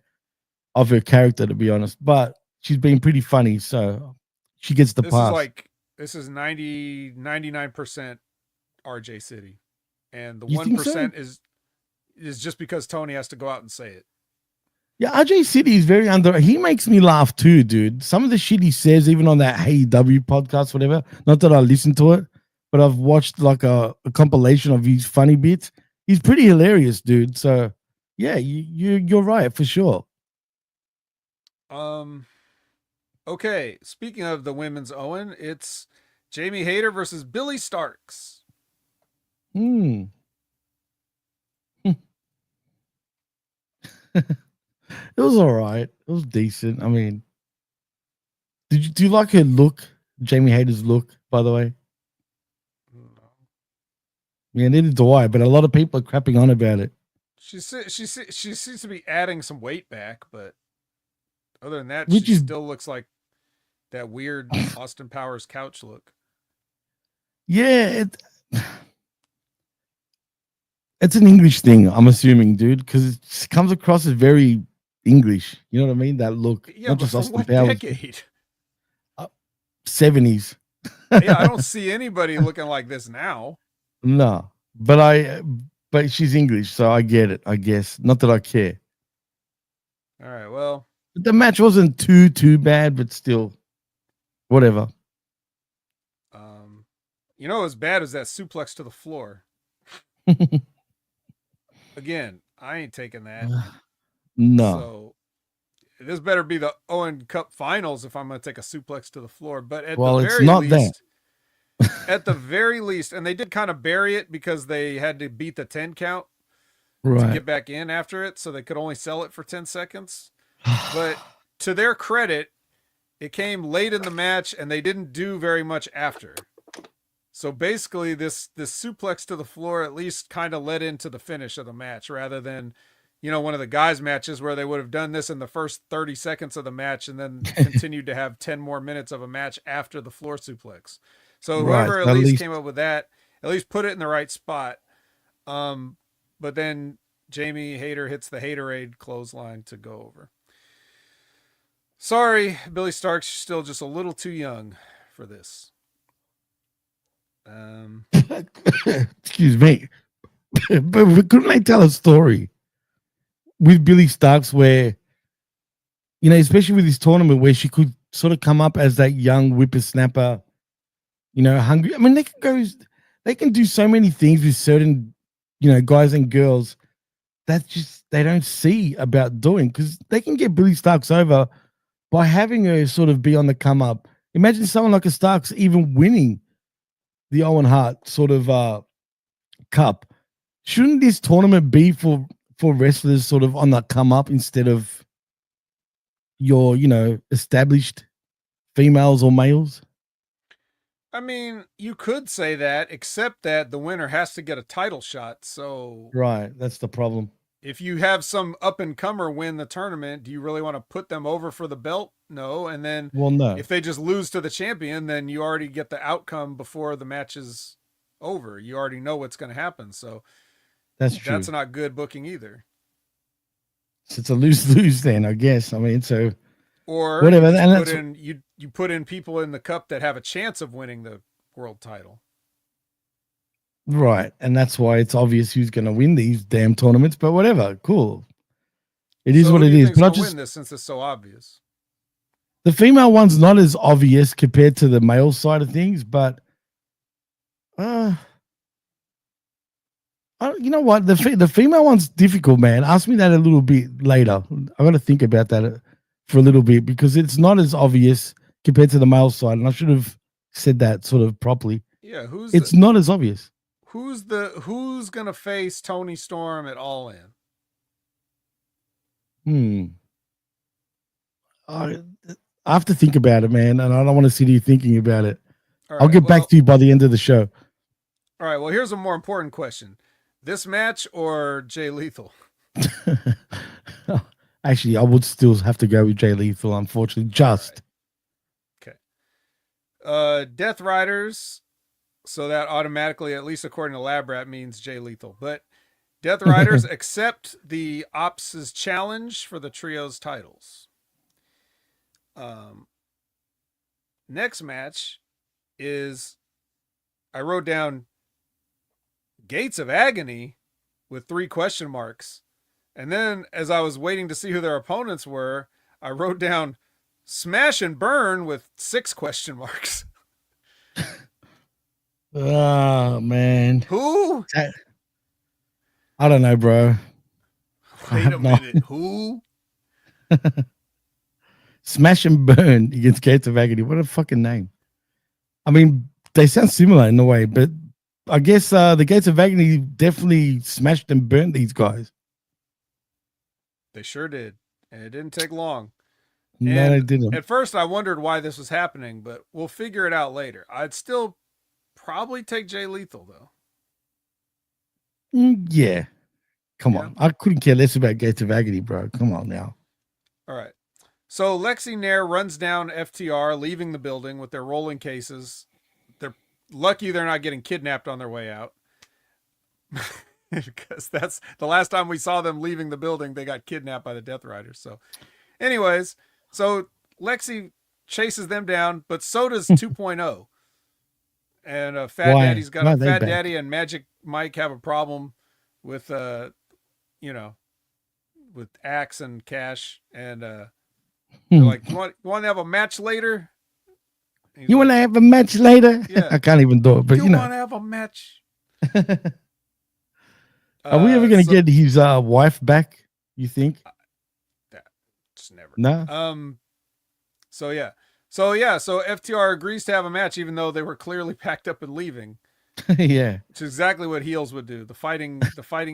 of her character, to be honest. But she's been pretty funny, so she gets the pass. This is 99% RJ City. And the You 1% is just because Tony has to go out and say it. Yeah, RJ City is very he makes me laugh too, dude. Some of the shit he says, even on that AEW podcast, whatever. Not that I listen to it, but I've watched like a compilation of his funny bits. He's pretty hilarious, dude. So yeah, you're right for sure. Okay, speaking of the women's Owen, it's Jamie Hayter versus Billie Starkz. It was all right. It was decent. I mean, do you like her look? Jamie Hayter's look, by the way. No. Yeah, neither do I. But a lot of people are crapping on about it. She seems to be adding some weight back, but other than that, Which she is still looks like that weird Austin Powers couch look. Yeah, it's an English thing, I'm assuming, dude, because it comes across as very English. You know what I mean? That look. Yeah, not but just from Austin what Powers. decade? 70s. Yeah, I don't see anybody looking like this now. No, but she's English, so I get it, I guess. Not that I care. All right, well. The match wasn't too bad, but still, whatever. As bad as that suplex to the floor. Again, I ain't taking that. No. So this better be the Owen Cup Finals if I'm going to take a suplex to the floor. But at the very least, and they did kind of bury it because they had to beat the 10 count to get back in after it, so they could only sell it for 10 seconds. But to their credit, it came late in the match, and they didn't do very much after. So basically, this suplex to the floor at least kind of led into the finish of the match, rather than, one of the guys' matches where they would have done this in the first 30 seconds of the match and then continued to have 10 more minutes of a match after the floor suplex. So whoever at least came up with that, at least put it in the right spot. But then Jamie Hayter hits the Haterade clothesline to go over. Sorry, Billie Starkz, you're still just a little too young for this. Excuse me. But couldn't they tell a story? with Billie Starkz where, especially with this tournament where she could sort of come up as that young whippersnapper, hungry. I mean, they can do so many things with certain, guys and girls that just they don't see about doing, because they can get Billie Starkz over by having her sort of be on the come up. Imagine someone like a Starkz even winning the Owen Hart sort of cup. Shouldn't this tournament be for wrestlers sort of on the come up instead of your, established females or males? I mean, you could say that, except that the winner has to get a title shot. So Right, that's the problem. if you have some up-and-comer win the tournament, do you really want to put them over for the belt? No. And then no. if they just lose to the champion, then you already get the outcome before the match is over. You already know what's going to happen. So that's true. That's not good booking either. So it's a lose-lose then, I guess. I mean, so or whatever. You put in people in the cup that have a chance of winning the world title. Right. And that's why it's obvious who's going to win these damn tournaments, but whatever. Cool. It is what it is. But I just win this since it's so obvious. The female one's not as obvious compared to the male side of things, but you know what? The female one's difficult, man. Ask me that a little bit later. I got to think about that for a little bit, because it's not as obvious compared to the male side, and I should have said that sort of properly. Yeah, it's not as obvious. Who's gonna face Toni Storm at All In? I have to think about it, man, and I don't want to sit here thinking about it. Right, I'll get back to you by the end of the show. All right. Well, here's a more important question: this match or Jay Lethal? Actually, I would still have to go with Jay Lethal, unfortunately. Just okay. Death Riders. So that automatically, at least according to Lab Rat, means Jay Lethal. But Death Riders accept the Ops' challenge for the trios titles. Next match is, I wrote down Gates of Agony with 3 question marks. And then as I was waiting to see who their opponents were, I wrote down Smash and Burn with 6 question marks. Oh, man. Who? I don't know, bro. Wait a minute. Who? Smash and Burn against Gates of Agony. What a fucking name. I mean, they sound similar in a way, but I guess the Gates of Agony definitely smashed and burned these guys. They sure did. And it didn't take long. No, they didn't. At first, I wondered why this was happening, but we'll figure it out later. I'd still probably take Jay Lethal, though. Yeah. Come on. I couldn't care less about Gates of Agony, bro. Come on now. All right. So Lexi Nair runs down FTR, leaving the building with their rolling cases. They're lucky they're not getting kidnapped on their way out. Because that's the last time we saw them leaving the building, they got kidnapped by the Death Riders. So anyways, so Lexi chases them down, but so does 2.0. And Fat Daddy and Magic Mike have a problem with, with Axe and Cash. And they're like, you want to have a match later? You want to have a match later? Yeah. I can't even do it, but you want to have a match? Are we ever going to get his wife back, you think? Just never. No? So FTR agrees to have a match, even though they were clearly packed up and leaving. Yeah. It's exactly what heels would do. The fighting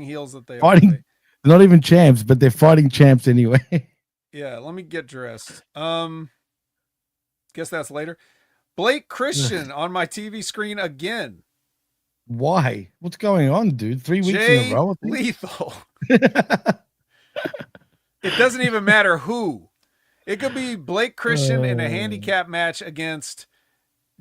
heels that they fighting. They're not even champs, but they're fighting champs anyway. Yeah, let me get dressed. Guess that's later. Blake Christian on my TV screen again. Why? What's going on, dude? 3 weeks in a row? Lethal. It doesn't even matter who. It could be Blake Christian in a handicap match against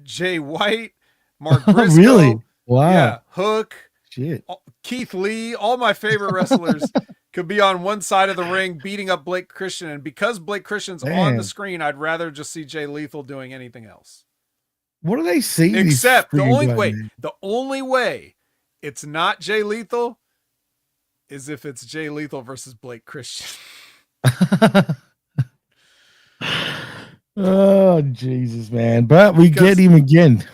Jay White, Mark Briscoe. Really? Wow. Yeah, Hook. Shit. Keith Lee. All my favorite wrestlers could be on one side of the ring beating up Blake Christian. And because Blake Christian's on the screen, I'd rather just see Jay Lethal doing anything else. What do they see? Except the only way it's not Jay Lethal is if it's Jay Lethal versus Blake Christian. Oh Jesus, man! But we get him again.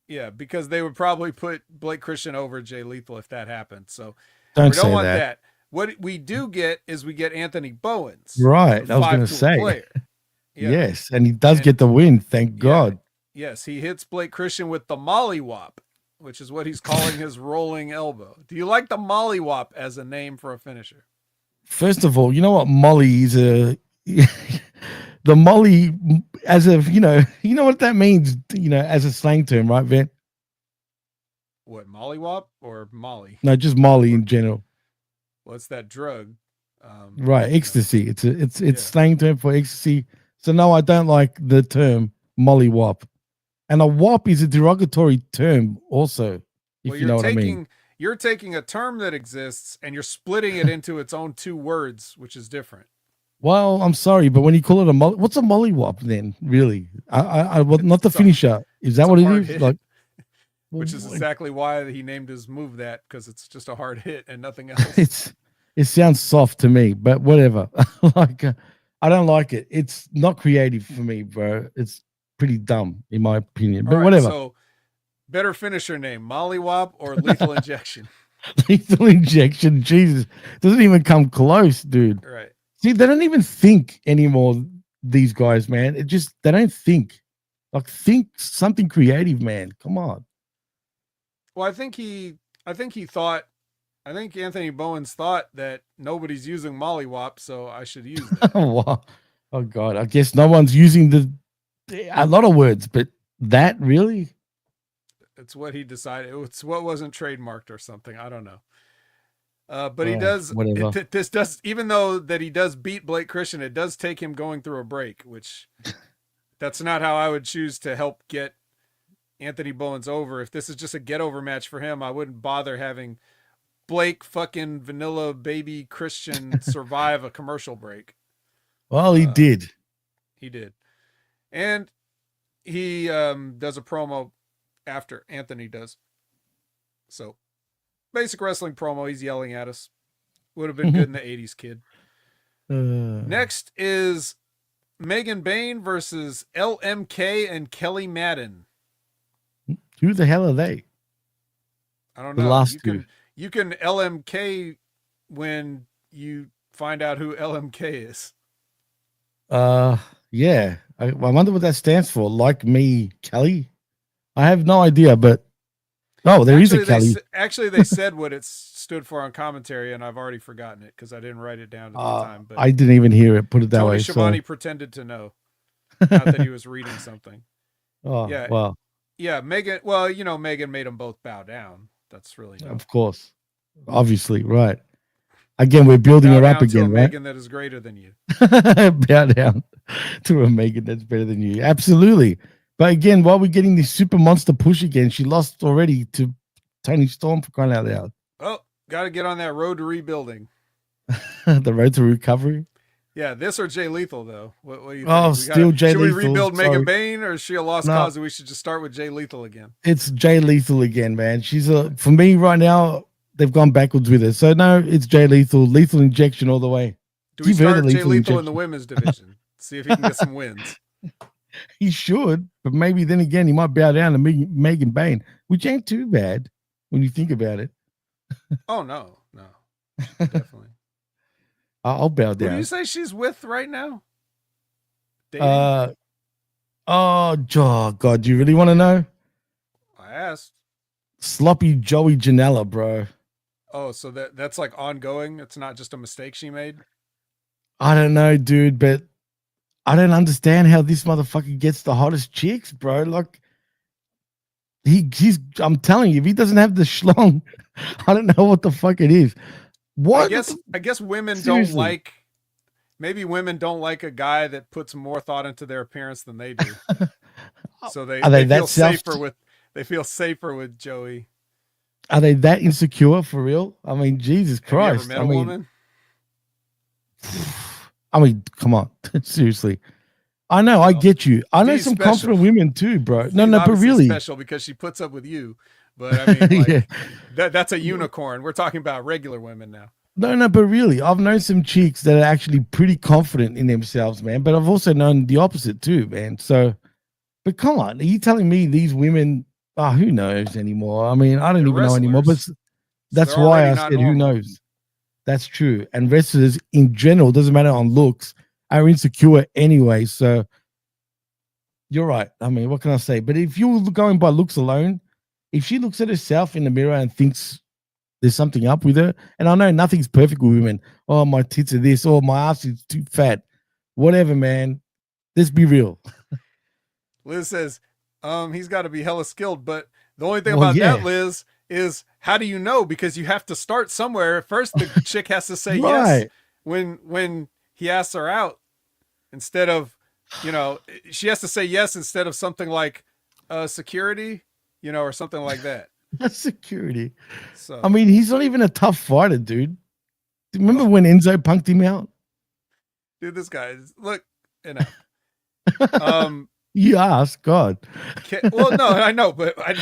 Yeah, because they would probably put Blake Christian over Jay Lethal if that happened. So Don't we don't say want that. that. What we do get is we get Anthony Bowens. Right, the I was going to 5-tool say. player. Yeah. Yes, and he does get the win. Thank God. Yes, he hits Blake Christian with the mollywop, which is what he's calling his rolling elbow. Do you like the mollywop as a name for a finisher? First of all, you know what Molly is a the Molly as a you know what that means, as a slang term, right, Van? What, mollywop or Molly? No, just Molly in general. What's that drug? Right, ecstasy. It's slang term for ecstasy. So no, I don't like the term mollywop. And a wop is a derogatory term also, if you know what I mean. You're taking a term that exists and you're splitting it into its own two words, which is different. Well, I'm sorry, but when you call it a molly, what's a mollywop then? Really? Not the finisher. Is that what it is? Hit, like, which is exactly why he named his move that, because it's just a hard hit and nothing else. It sounds soft to me, but whatever. I don't like it. It's not creative for me, bro. It's pretty dumb in my opinion. But whatever. So, better finisher name: mollywop or lethal injection? Lethal injection. Jesus, doesn't even come close, dude. Right. See, they don't even think anymore. These guys, man. They don't think. Like, think something creative, man. Come on. Well, I think Anthony Bowens thought that nobody's using mollywop, so I should use that. Wow. Oh God, I guess no one's using a lot of words, but that really? It's what he decided. It's what wasn't trademarked or something. I don't know. But he does. This does, even though that he does beat Blake Christian, it does take him going through a break, which that's not how I would choose to help get Anthony Bowens over. If this is just a get over match for him, I wouldn't bother having Blake fucking vanilla baby Christian survive a commercial break. Well, he did. He did. And he does a promo after Anthony does. So basic wrestling promo. He's yelling at us. Would have been good in the 80s, kid. Next is Megan Bayne versus LMK and Kelly Madden. Who the hell are they? I don't know. You can LMK when you find out who LMK is. Yeah. I wonder what that stands for. Like me, Kelly? I have no idea, but there is a Kelly. They said what it stood for on commentary, and I've already forgotten it because I didn't write it down at the time. But I didn't even hear it. Put it that Tony way. Schiavone pretended to know, not that he was reading something. Oh, yeah. Well. Yeah, Megan. Well, Megan made them both bow down. That's really dope. Of course, obviously, right. Again, we're building her up again, right? Megan that is greater than you. Bow down to a Megan that's better than you. Absolutely. But again, while we're getting this super monster push again, she lost already to Tony Storm, for crying out loud. Oh, got to get on that road to rebuilding. The road to recovery. Yeah, this or Jay Lethal, though. What do you think? Oh, still Jay Lethal. Should we rebuild Megan Bayne, or is she a lost cause and we should just start with Jay Lethal again? It's Jay Lethal again, man. For me right now, they've gone backwards with it. So no, it's Jay Lethal. Lethal injection all the way. Do we start Jay Lethal in the women's division? See if he can get some wins. He should, but maybe then again, he might bow down to Megan Bayne, which ain't too bad when you think about it. Oh, no, definitely. I'll bow down. Who do you say she's with right now? Dating? Oh, God, do you really want to know? I asked. Sloppy Joey Janela, bro. Oh, so that's like ongoing? It's not just a mistake she made? I don't know, dude, but I don't understand how this motherfucker gets the hottest chicks, bro. Like, I'm telling you, if he doesn't have the schlong, I don't know what the fuck it is. What? I guess women Seriously. maybe women don't like a guy that puts more thought into their appearance than they do. So they feel safer with Joey. Are they that insecure for real? I mean, Jesus Christ. Have you ever met a woman? I mean, come on. Seriously. I know, I get you. I know some confident women too, bro. No, but really special because she puts up with you. But I mean, that's a unicorn. We're talking about regular women now. No, but really, I've known some chicks that are actually pretty confident in themselves, man. But I've also known the opposite too, man. So, but come on, are you telling me these women? Oh, who knows anymore? I mean, I don't They're even know anymore. But wrestlers, that's they're why already I not said, who normal. knows? That's true. And wrestlers in general, doesn't matter on looks, are insecure anyway. So you're right. I mean, what can I say? But if you're going by looks alone, if she looks at herself in the mirror and thinks there's something up with her, and I know nothing's perfect with women. Oh, my tits are this, or my ass is too fat. Whatever, man. Let's be real. Liz says, he's got to be hella skilled, but the only thing Well, about yeah. that, Liz, is how do you know? Because you have to start somewhere. First, the chick has to say yes Right. when he asks her out, instead of, she has to say yes instead of something like security, or something like that. That's security. So I mean, he's not even a tough fighter, dude. Remember when Enzo punked him out? dude, this guy is, look, You asked, God. well, no, I know, but I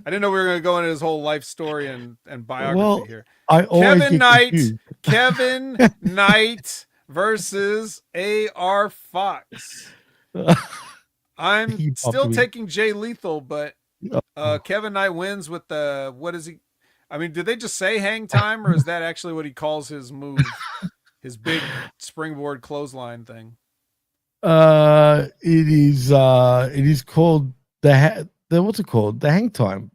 didn't know we were going to go into his whole life story and biography here. I always Kevin get Knight, confused. Kevin Knight versus AR Fox. I'm He still popped me. taking Jay Lethal, but Kevin Knight wins with the, what is he? I mean, did they just say hang time, or is that actually what he calls his move? His big springboard clothesline thing. It is called the what's it called? The hang time.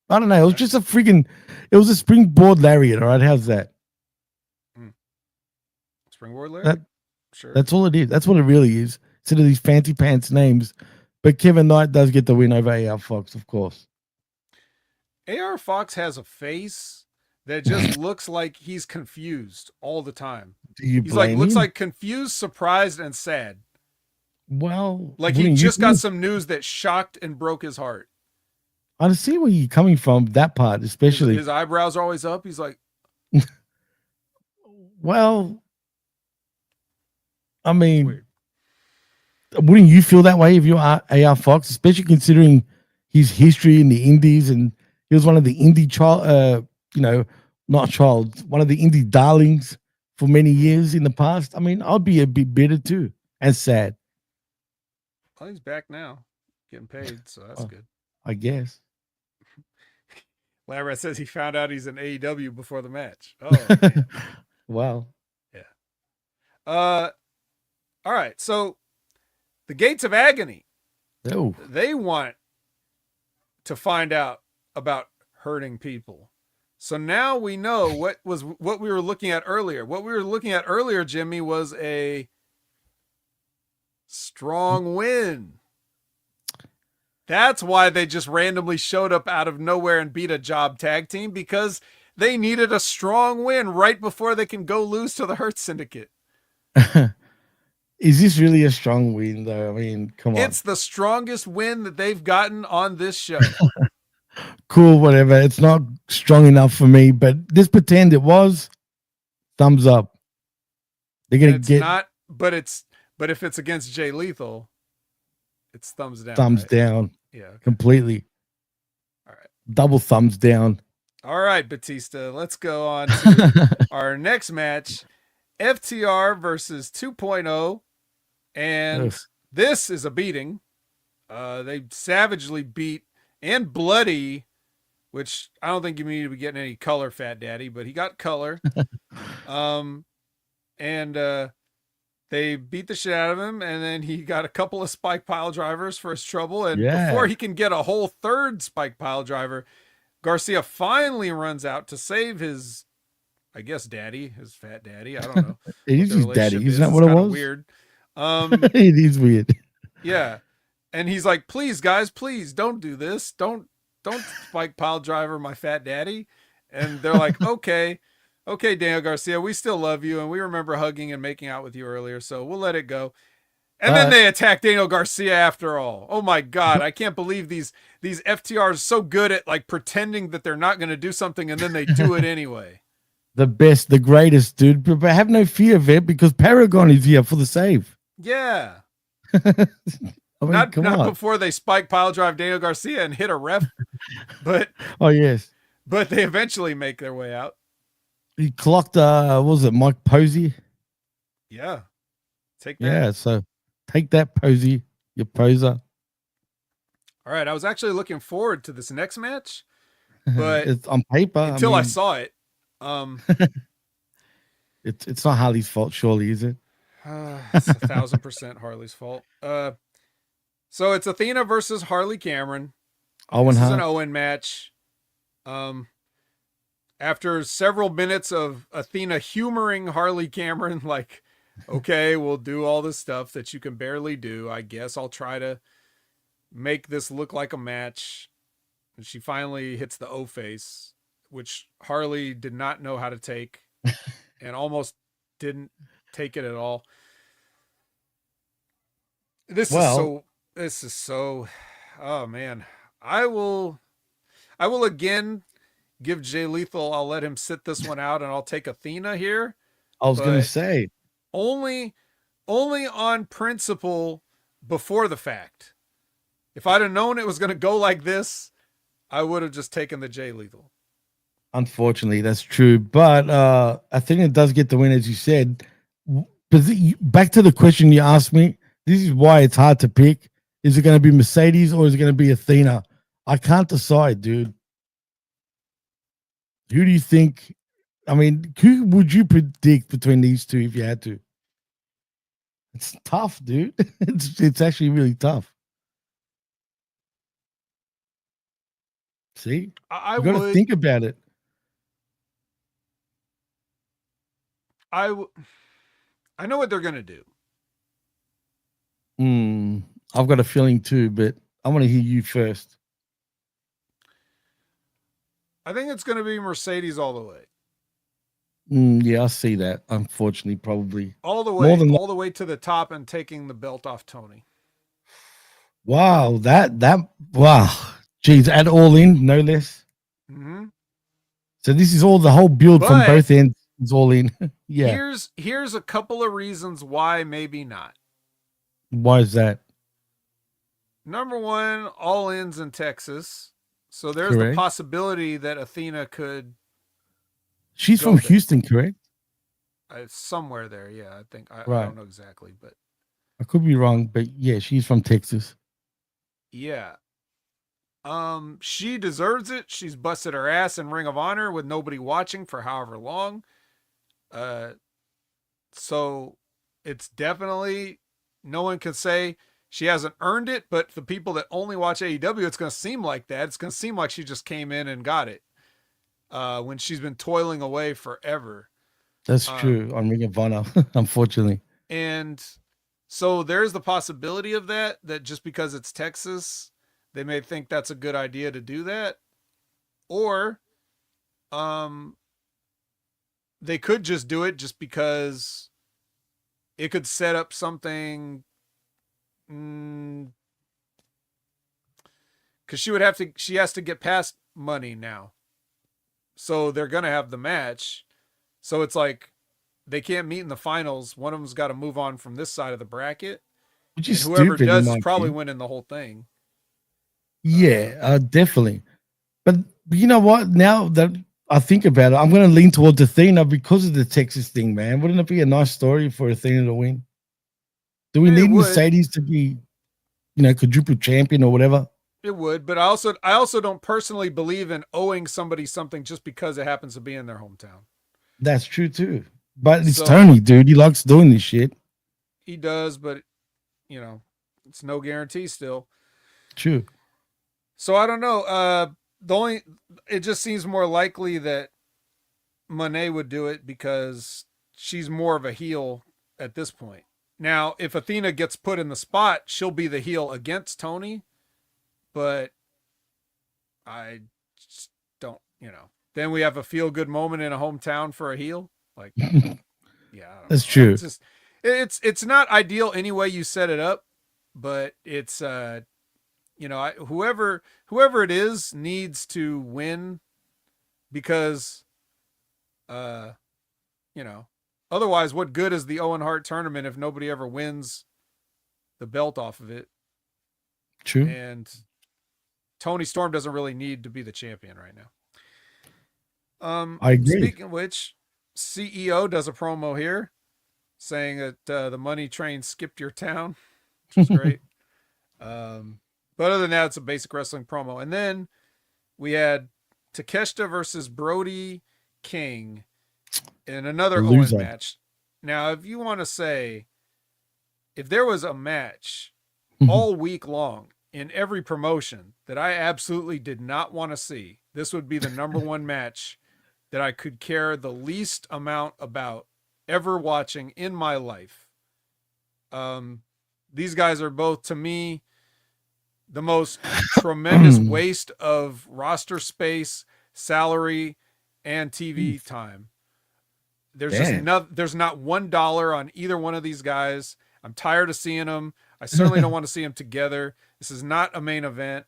I don't know. It was just it was a springboard lariat. All right, how's that? Springboard lariat? Sure. That's all it is. That's what it really is. Instead of these fancy pants names. But Kevin Knight does get the win over AR Fox, of course. AR Fox has a face that just looks like he's confused all the time. Do you He's like, blame looks him? like confused, surprised, and sad. Well, Like he just got some news that shocked and broke his heart. I see where you're coming from, that part, especially. His eyebrows are always up. He's like, well, I mean, weird. Wouldn't you feel that way if you are AR Fox, especially considering his history in the indies, and he was one of the indie one of the indie darlings for many years in the past. I mean, I'd be a bit bitter too and sad. Well, he's back now, getting paid, so that's good. I guess. Labrat says he found out he's in AEW before the match. Oh, man. Wow. Yeah. All right. So the Gates of Agony, Oh, they want to find out about hurting people. So now we know what we were looking at earlier. What we were looking at earlier, Jimmy, was a strong win. That's why they just randomly showed up out of nowhere and beat a job tag team, because they needed a strong win right before they can go lose to the Hurt Syndicate. is this really a strong win, though? I mean, come on. It's the strongest win that they've gotten on this show. Cool, whatever. It's not strong enough for me, but let's pretend it was. Thumbs up. They're gonna It's get not, but if it's against Jay Lethal, it's thumbs down. thumbs right? down. Yeah. Okay. Completely. All right. Double thumbs down. All right, Batista. Let's go on to our next match. FTR versus 2.0. And Yes. this is a beating. They savagely beat and bloody, which I don't think you need to be getting any color, Fat Daddy, but he got color. They beat the shit out of him, and then he got a couple of spike pile drivers for his trouble. And before he can get a whole third spike pile driver, Garcia finally runs out to save his, I guess, daddy, his fat daddy. I don't know. It is his daddy. Isn't that what it was? Weird. It is weird. Yeah. And he's like, please, guys, please don't do this. Don't spike pile driver my fat daddy. And they're like, okay, Daniel Garcia, we still love you, and we remember hugging and making out with you earlier, so we'll let it go. And then they attack Daniel Garcia after all. Oh my God, I can't believe these FTRs are so good at like pretending that they're not going to do something, and then they do it anyway. The best, the greatest, dude. But have no fear of it, because Paragon is here for the save. Yeah. I mean, Not on. before they spike pile drive Daniel Garcia and hit a ref, but Oh yes. they eventually make their way out. He clocked. What was it Mike Posey? Yeah. Take that. Yeah. So take that, Posey. You poser. All right. I was actually looking forward to this next match, but It's on paper. until I saw it. It's not Harley's fault, surely, is it? It's 1,000% Harley's fault. So it's Athena versus Harley Cameron. Owen This is Hart. an Owen match. After several minutes of Athena humoring Harley Cameron, like, okay, we'll do all this stuff that you can barely do. I guess I'll try to make this look like a match. And she finally hits the O face, which Harley did not know how to take and almost didn't take it at all. This is so, oh man. I will again give Jay Lethal. I'll let him sit this one out and I'll take Athena here. I was going to say. Only on principle before the fact. If I'd have known it was going to go like this, I would have just taken the Jay Lethal. Unfortunately, that's true. But Athena does get the win, as you said. But back to the question you asked me, this is why it's hard to pick. Is it going to be Mercedes or is it going to be Athena? I can't decide, dude. Who do you think? I mean, who would you predict between these two if you had to? It's tough, dude. It's actually really tough. See? I You got to think about it. I know what they're going to do. I've got a feeling too, but I want to hear you first. I think it's going to be Mercedes all the way. Yeah, I see that. Unfortunately, probably all the way, all the way to the top and taking the belt off Tony. Wow, wow. Geez, add all in, no less. Mm-hmm. So this is all the whole build from both ends. It's all in. Yeah. Here's a couple of reasons why maybe not. Why is that? Number one, all ins in Texas. So there's the possibility that Athena could. She's from Houston, correct? Somewhere there, yeah. I think I don't know exactly, but I could be wrong, but yeah, she's from Texas. Yeah. She deserves it. She's busted her ass in Ring of Honor with nobody watching for however long. So it's definitely, no one can say she hasn't earned it, but the people that only watch AEW, it's going to seem like that. It's going to seem like she just came in and got it. When she's been toiling away forever. That's true on Ring of Honor, unfortunately. And so there's the possibility of that just because it's Texas, they may think that's a good idea to do that. Or they could just do it just because it could set up something. Because she has to get past money now. So they're going to have the match. So it's like they can't meet in the finals. One of them's got to move on from this side of the bracket. Whoever does is probably winning the whole thing. Yeah, definitely. But you know what? Now that I think about it, I'm going to lean towards Athena because of the Texas thing, man. Wouldn't it be a nice story for Athena to win? Do we need Mercedes to be, quadruple champion or whatever? It would, but I also don't personally believe in owing somebody something just because it happens to be in their hometown. That's true too. But it's Tony, dude. He likes doing this shit. He does, but it's no guarantee still. True. So I don't know. It just seems more likely that Monet would do it because she's more of a heel at this point. Now, if Athena gets put in the spot, she'll be the heel against Tony. But I just don't, Then we have a feel-good moment in a hometown for a heel. Like, yeah, that's true. It's not ideal any way you set it up, but it's whoever it is needs to win because otherwise what good is the Owen Hart tournament if nobody ever wins the belt off of it? True. And Tony Storm doesn't really need to be the champion right now. I agree. Speaking of which, CEO does a promo here saying that the money train skipped your town, which is great. But other than that, it's a basic wrestling promo. And then we had Takeshita versus Brody King in another Owen match. Now, if you want to say, if there was a match all week long in every promotion that I absolutely did not want to see, this would be the number one match that I could care the least amount about ever watching in my life. These guys are both, to me, the most tremendous waste of roster space, salary, and TV time. There's just there's not $1 on either one of these guys. I'm tired of seeing them. I certainly don't want to see them together. This is not a main event.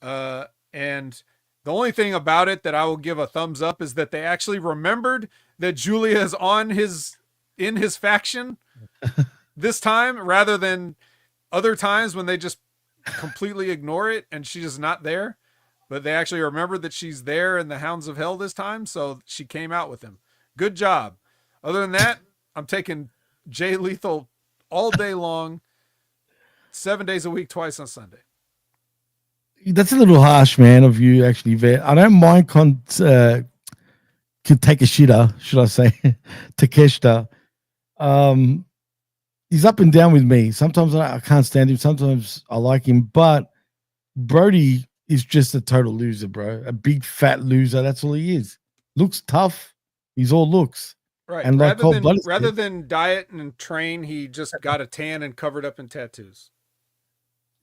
And the only thing about it that I will give a thumbs up is that they actually remembered that Julia is in his faction this time, rather than other times when they just completely ignore it and she's just not there. But they actually remembered that she's there in the Hounds of Hell this time, so she came out with him. Good job. Other than that, I'm taking Jay Lethal all day long, 7 days a week, twice on Sunday. That's a little harsh, man, of you, actually, Vet. I don't mind Takeshita, should I say, Takeshita. He's up and down with me. Sometimes I can't stand him. Sometimes I like him. But Brody is just a total loser, bro. A big, fat loser. That's all he is. Looks tough. He's all looks. Right. And rather than diet and train, he just got a tan and covered up in tattoos.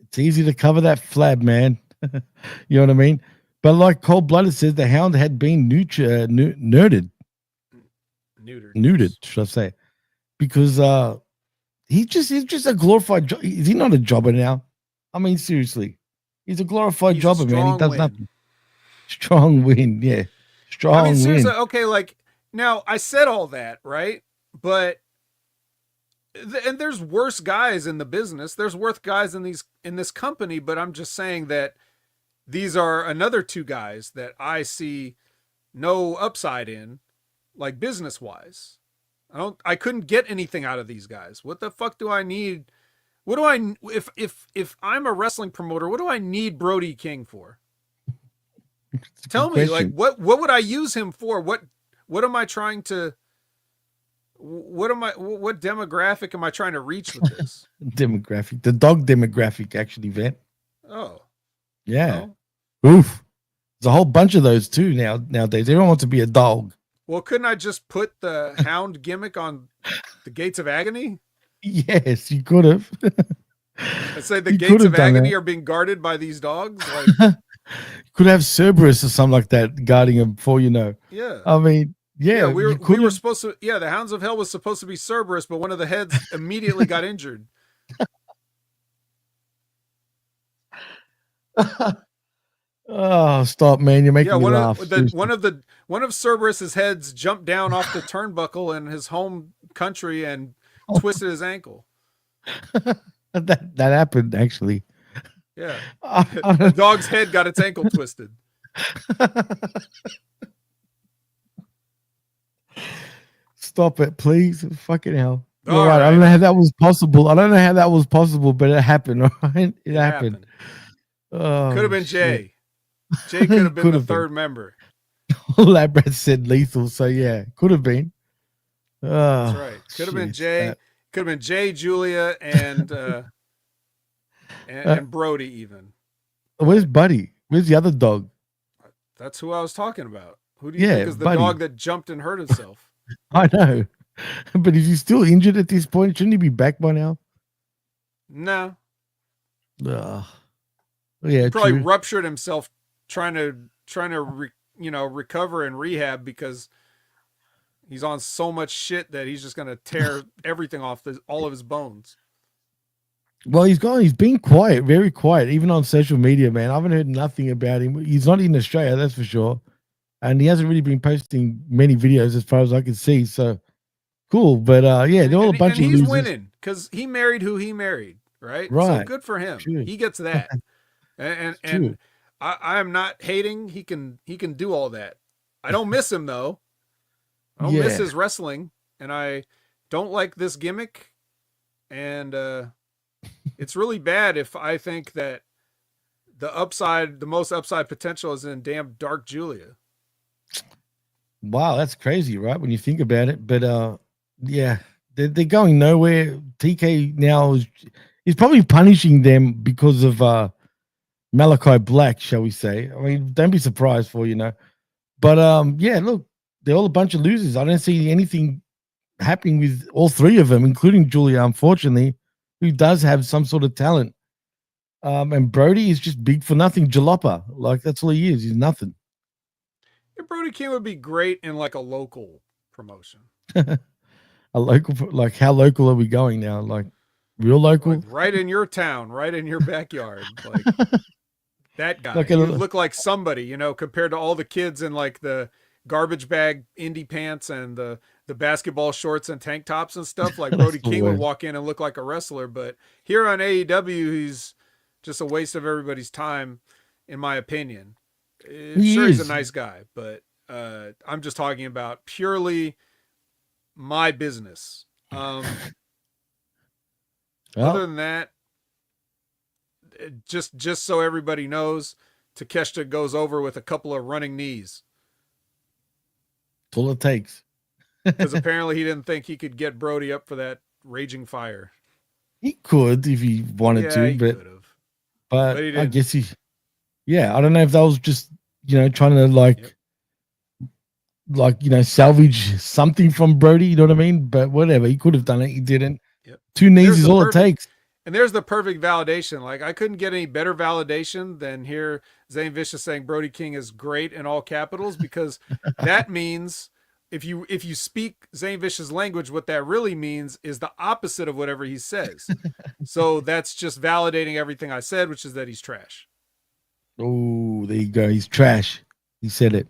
It's easy to cover that flab, man. You know what I mean? But like Cold Blooded says, the Hound had been neutered, should I say? Because he's just a glorified. Is he not a jobber now? I mean, seriously, he's a glorified jobber, man. He does nothing. Strong win, yeah. Strong win. I mean, seriously, okay. Like now, I said all that, right? But and there's worse guys in the business. There's worse guys in this company. But I'm just saying that these are another two guys that I see no upside in, like business wise. I couldn't get anything out of these guys. What the fuck do I need? What do I, if I'm a wrestling promoter, what do I need Brody King for? Tell me, like, what would I use him for? What am I trying to, what demographic am I trying to reach with this? Demographic, the dog demographic, actually, Vet. Oh. Yeah. No? Oof. There's a whole bunch of those too nowadays. Everyone wants to be a dog. Well, couldn't I just put the Hound gimmick on the Gates of Agony? Yes, you could have. Let's say the Gates of Agony are being guarded by these dogs. Like, could have Cerberus or something like that guarding them before you know. Yeah. I mean, yeah. We were supposed to. Yeah, the Hounds of Hell was supposed to be Cerberus, but one of the heads immediately got injured. Oh, stop, man! You're making me laugh. One of Cerberus's heads jumped down off the turnbuckle in his home country and twisted his ankle. That happened, actually. Yeah, the dog's head got its ankle twisted. Stop it, please! Fucking hell! All right. I don't know how that was possible. But it happened. All right, it happened. Oh, could have been Jay. Jay could have been the third member. Labrat said Lethal, so yeah, could have been. That's right. Could have been Jay. Could have been Jay, Julia, and Brody even. Where's Buddy? Where's the other dog? That's who I was talking about. Who do you think is the dog that jumped and hurt himself? I know, but is he still injured at this point? Shouldn't he be back by now? No. Yeah, he probably ruptured himself trying to recover and rehab, because he's on so much shit that he's just gonna tear everything off all of his bones. Well, he's been quiet, very quiet, even on social media, man. I haven't heard nothing about him. He's not in Australia, that's for sure, and he hasn't really been posting many videos as far as I can see. So cool, but yeah, they're all a bunch of losers. He's winning because he married who he married, right? So good for him. True. He gets that, and I am not hating. He can do all that. I don't miss him though. I don't miss his wrestling, and I don't like this gimmick. And it's really bad if I think that the most upside potential is in damn Dark Julia. Wow, that's crazy, right? When you think about it. But yeah, they're going nowhere. TK now is probably punishing them because of Malachi Black, shall we say. I mean, don't be surprised for, But yeah, look, they're all a bunch of losers. I don't see anything happening with all three of them, including Julia, unfortunately, who does have some sort of talent. And Brody is just big for nothing. Jalopper. Like, that's all he is. He's nothing. Yeah, Brody King would be great in like a local promotion. A local, like, how local are we going now? Like, real local? Like right in your town, right in your backyard. Like that guy. Like You look like somebody, compared to all the kids in like the garbage bag indie pants and the basketball shorts and tank tops and stuff. Like Brody King would walk in and look like a wrestler. But here on AEW, he's just a waste of everybody's time, in my opinion. He's a nice guy, but I'm just talking about purely my business. Other than that, just so everybody knows, Takeshita goes over with a couple of running knees. That's all it takes. Because apparently he didn't think he could get Brody up for that raging fire. He could if he wanted to, but I guess I don't know if that was just, trying to salvage something from Brody, you know what I mean? But whatever, he could have done it. He didn't. Yep. 2 knees is all it takes. And there's the perfect validation. Like, I couldn't get any better validation than hear Zane Vicious saying Brody King is great in all capitals, because that means if you speak Zane Vicious language, what that really means is the opposite of whatever he says. So that's just validating everything I said, which is that he's trash. Oh, there you go. He's trash. He said it.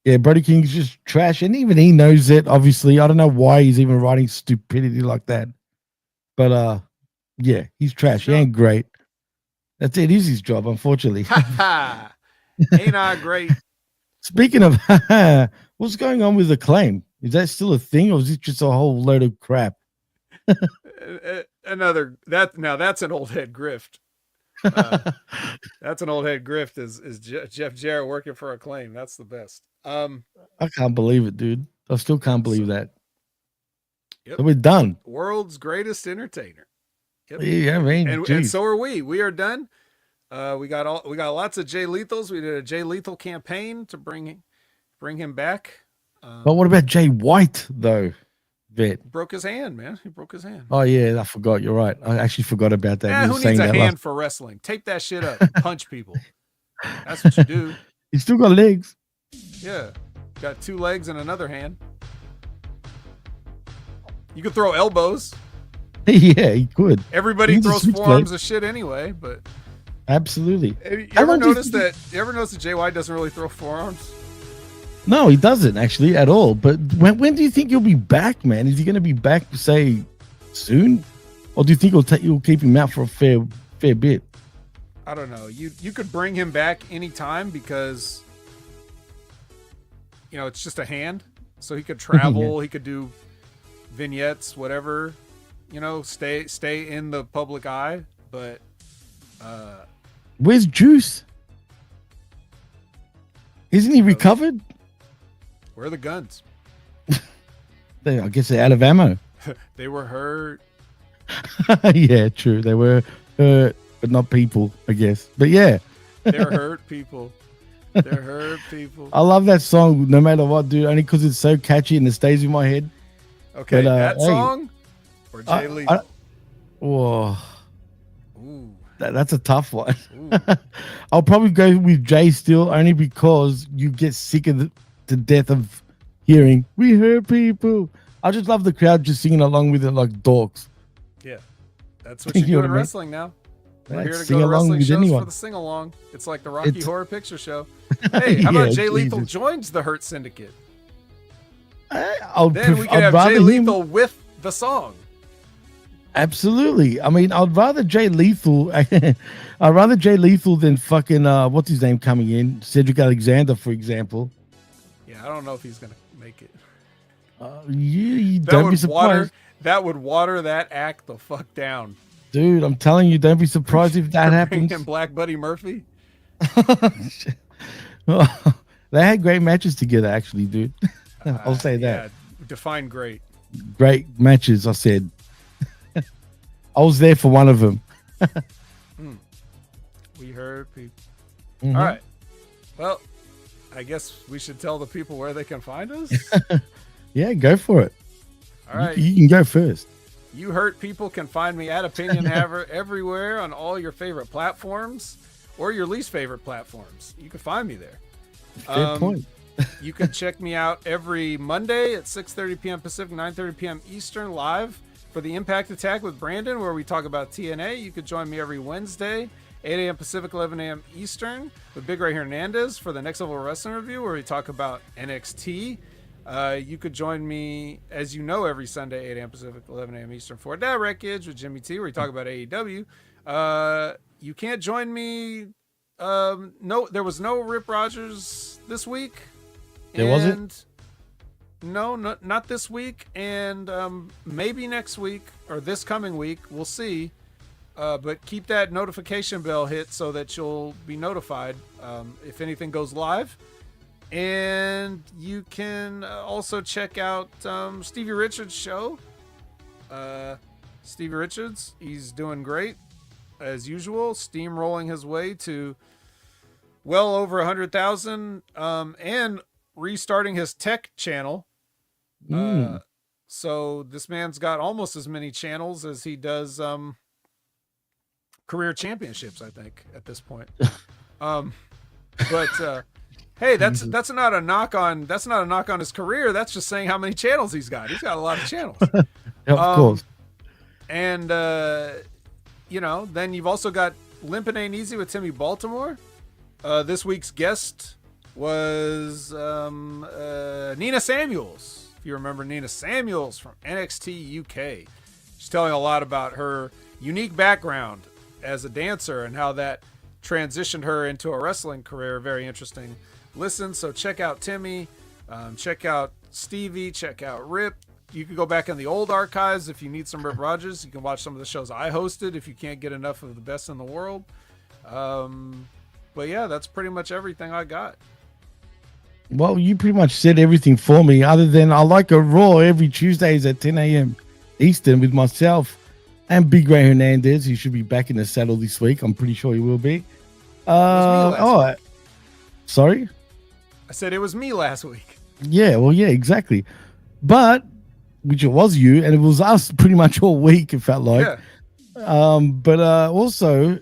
Yeah, Brody King's just trash. And even he knows it, obviously. I don't know why he's even writing stupidity like that. But yeah, he's trash. He ain't great. That's it. He's his job, unfortunately. Ain't I great? Speaking of, what's going on with Acclaim? Is that still a thing, or is it just a whole load of crap? That's an old head grift. That's an old head grift. Is Jeff Jarrett working for Acclaim? That's the best. I can't believe it, dude. I still can't believe that. Yep. So we're done. World's greatest entertainer. Yep. Yeah, I mean, and so are we. We are done. We got lots of Jay Lethals. We did a Jay Lethal campaign to bring him back. But what about Jay White though? Broke his hand, man. He broke his hand. Oh yeah, I forgot. You're right. I actually forgot about that. Who needs a hand for wrestling? Tape that shit up. Punch people. That's what you do. He's still got legs. Yeah, got 2 legs and another hand. You could throw elbows. Yeah, he could. Everybody throws forearms of shit anyway, but absolutely. You ever notice that Jay White doesn't really throw forearms? No, he doesn't actually at all. But when do you think he'll be back, man? Is he going to be back, say, soon, or do you think you'll keep him out for a fair bit? I don't know. You could bring him back anytime because it's just a hand, so he could travel. He could do vignettes, whatever. Stay in the public eye, but where's Juice? Isn't he recovered? Where are the guns? I guess they're out of ammo. They were hurt. Yeah, true. They were hurt, but not people, I guess. But yeah. They're hurt people. They're hurt people. I love that song no matter what, dude, only because it's so catchy and it stays in my head. Okay, but, that song or Jay Lethal? Whoa. Ooh. That's a tough one. I'll probably go with Jay still, only because you get sick of the death of hearing "We Hurt People." I just love the crowd just singing along with it like dorks. Yeah, that's what you do in wrestling now. We're here to go to wrestling shows for the sing-along. It's like the Rocky Horror Picture Show. Hey, how about Jay Lethal joins the Hurt Syndicate? Then we could have Jay Lethal with the song. Absolutely. I mean, I'd rather Jay Lethal. I'd rather Jay Lethal than fucking what's his name coming in, Cedric Alexander, for example. Yeah, I don't know if he's gonna make it. You That don't be would surprised. water that act the fuck down. Dude, I'm telling you, don't be surprised if that happens. Bring in Black Buddy Murphy. They had great matches together, actually, dude. I'll say that. Yeah, define great. Great matches, I said. I was there for one of them. We heard people. Mhm. All right. Well, I guess we should tell the people where they can find us. Yeah, go for it. All right. You can go first. You Hurt People can find me at Opinion Haver everywhere on all your favorite platforms or your least favorite platforms. You can find me there. Fair point. You can check me out every Monday at 6:30 p.m. Pacific, 9:30 p.m. Eastern, live for the Impact Attack with Brandon, where we talk about TNA. You could join me every Wednesday, 8 a.m. Pacific, 11 a.m. Eastern, with Big Ray Hernandez for the Next Level Wrestling Review, where we talk about NXT. You could join me, as you know, every Sunday, 8 a.m. Pacific, 11 a.m. Eastern, for that Wreckage with Jimmy T, where we talk about AEW. You can't join me. No, there was no Rip Rogers this week. There wasn't? No, not this week, and maybe next week or this coming week. We'll see. But keep that notification bell hit so that you'll be notified if anything goes live. And you can also check out Stevie Richards' show. Stevie Richards, he's doing great as usual, steamrolling his way to well over 100,000, and restarting his tech channel. So this man's got almost as many channels as he does career championships, I think, at this point. But hey, that's not a knock on his career. That's just saying how many channels he's got. He's got a lot of channels. Of course. And then you've also got Limpin' Ain't Easy with Timmy Baltimore. This week's guest was Nina Samuels. If you remember Nina Samuels from NXT UK. She's telling a lot about her unique background as a dancer and how that transitioned her into a wrestling career. Very interesting listen. So check out Timmy, check out Stevie, check out Rip. You can go back in the old archives if you need some Rip Rogers. You can watch some of the shows I hosted if you can't get enough of the best in the world. But yeah, that's pretty much everything I got. Well, you pretty much said everything for me, other than I like a Raw every Tuesdays at 10 a.m. Eastern with myself and Big Ray Hernandez. He should be back in the saddle this week. I'm pretty sure he will be. Sorry? I said it was me last week. Yeah, well, yeah, exactly. But, which it was you, and it was us pretty much all week, it felt like. Yeah. But also,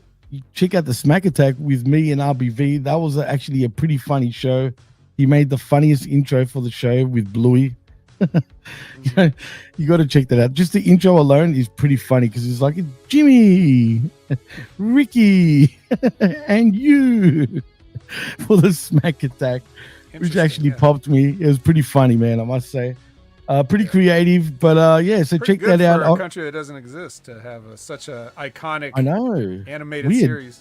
check out the Smack Attack with me and RBV. That was actually a pretty funny show. He made the funniest intro for the show with Bluey. You got to check that out. Just the intro alone is pretty funny because it's like Jimmy, Ricky, and you for the Smack Attack, which actually popped me. It was pretty funny, man, I must say. Pretty creative, but yeah, so pretty check that out. For a country that doesn't exist to have such a iconic animated series.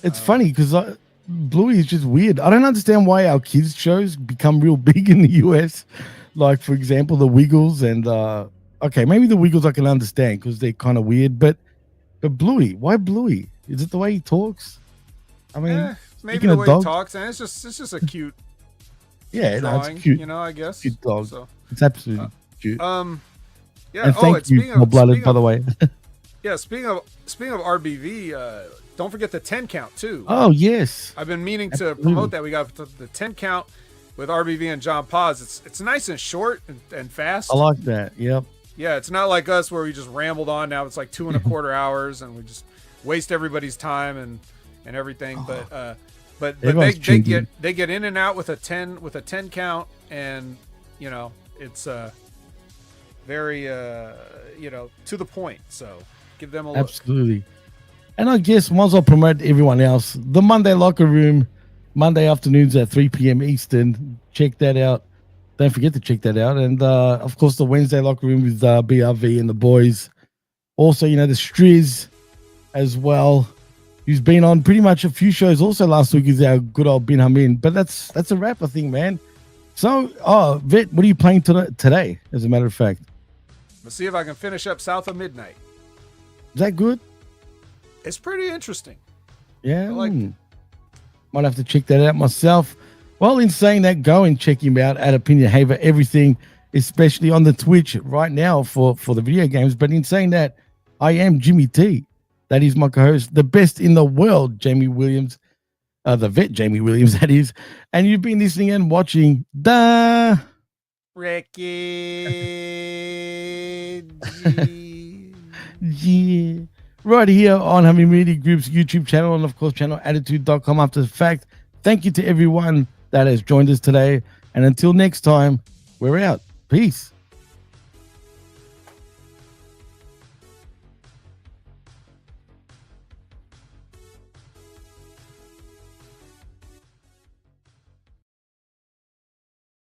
It's funny because Bluey is just weird. I don't understand why our kids shows become real big in the US. Like, for example, the Wiggles and okay, maybe the Wiggles I can understand because they're kind of weird, but Bluey, why Bluey? Is it the way he talks? I mean, maybe the way he talks, and it's just a cute. Yeah, drawing, it's cute. I guess. Cute dog. So, it's absolutely cute. Yeah. And thank you, Blooded, by the way. Yeah. Speaking of RBV, don't forget the 10 count too. Oh yes. I've been meaning to promote that. We got the 10 count with RBV and John Paz. It's nice and short and fast. I like that. Yep. Yeah, it's not like us where we just rambled on. Now it's like 2.25 hours and we just waste everybody's time and everything. But they get in and out with a 10 count, and it's very to the point. So give them a look. Absolutely. And I guess once I promote everyone else, the Monday Locker Room, Monday afternoons at 3 p.m. Eastern. Check that out. Don't forget to check that out. And of course, the Wednesday Locker Room with BRV and the boys. Also, the Striz as well, who's been on pretty much a few shows. Also last week is our good old Bin Hamin. But that's a wrap, I think, man. So, Vet, what are you playing today, as a matter of fact? Let's see if I can finish up South of Midnight. Is that good? It's pretty interesting. Yeah. I liked it. Might have to check that out myself. Well, in saying that, go and check him out at Opinion Haver Everything, especially on the Twitch right now for the video games. But in saying that, I am Jimmy T. That is my co-host, the best in the world, Jamie Williams. The vet Jamie Williams, that is. And you've been listening and watching the Wreckage. Yeah. Right here on Hummy Media Group's YouTube channel and, of course, channelattitude.com after the fact. Thank you to everyone that has joined us today. And until next time, we're out. Peace.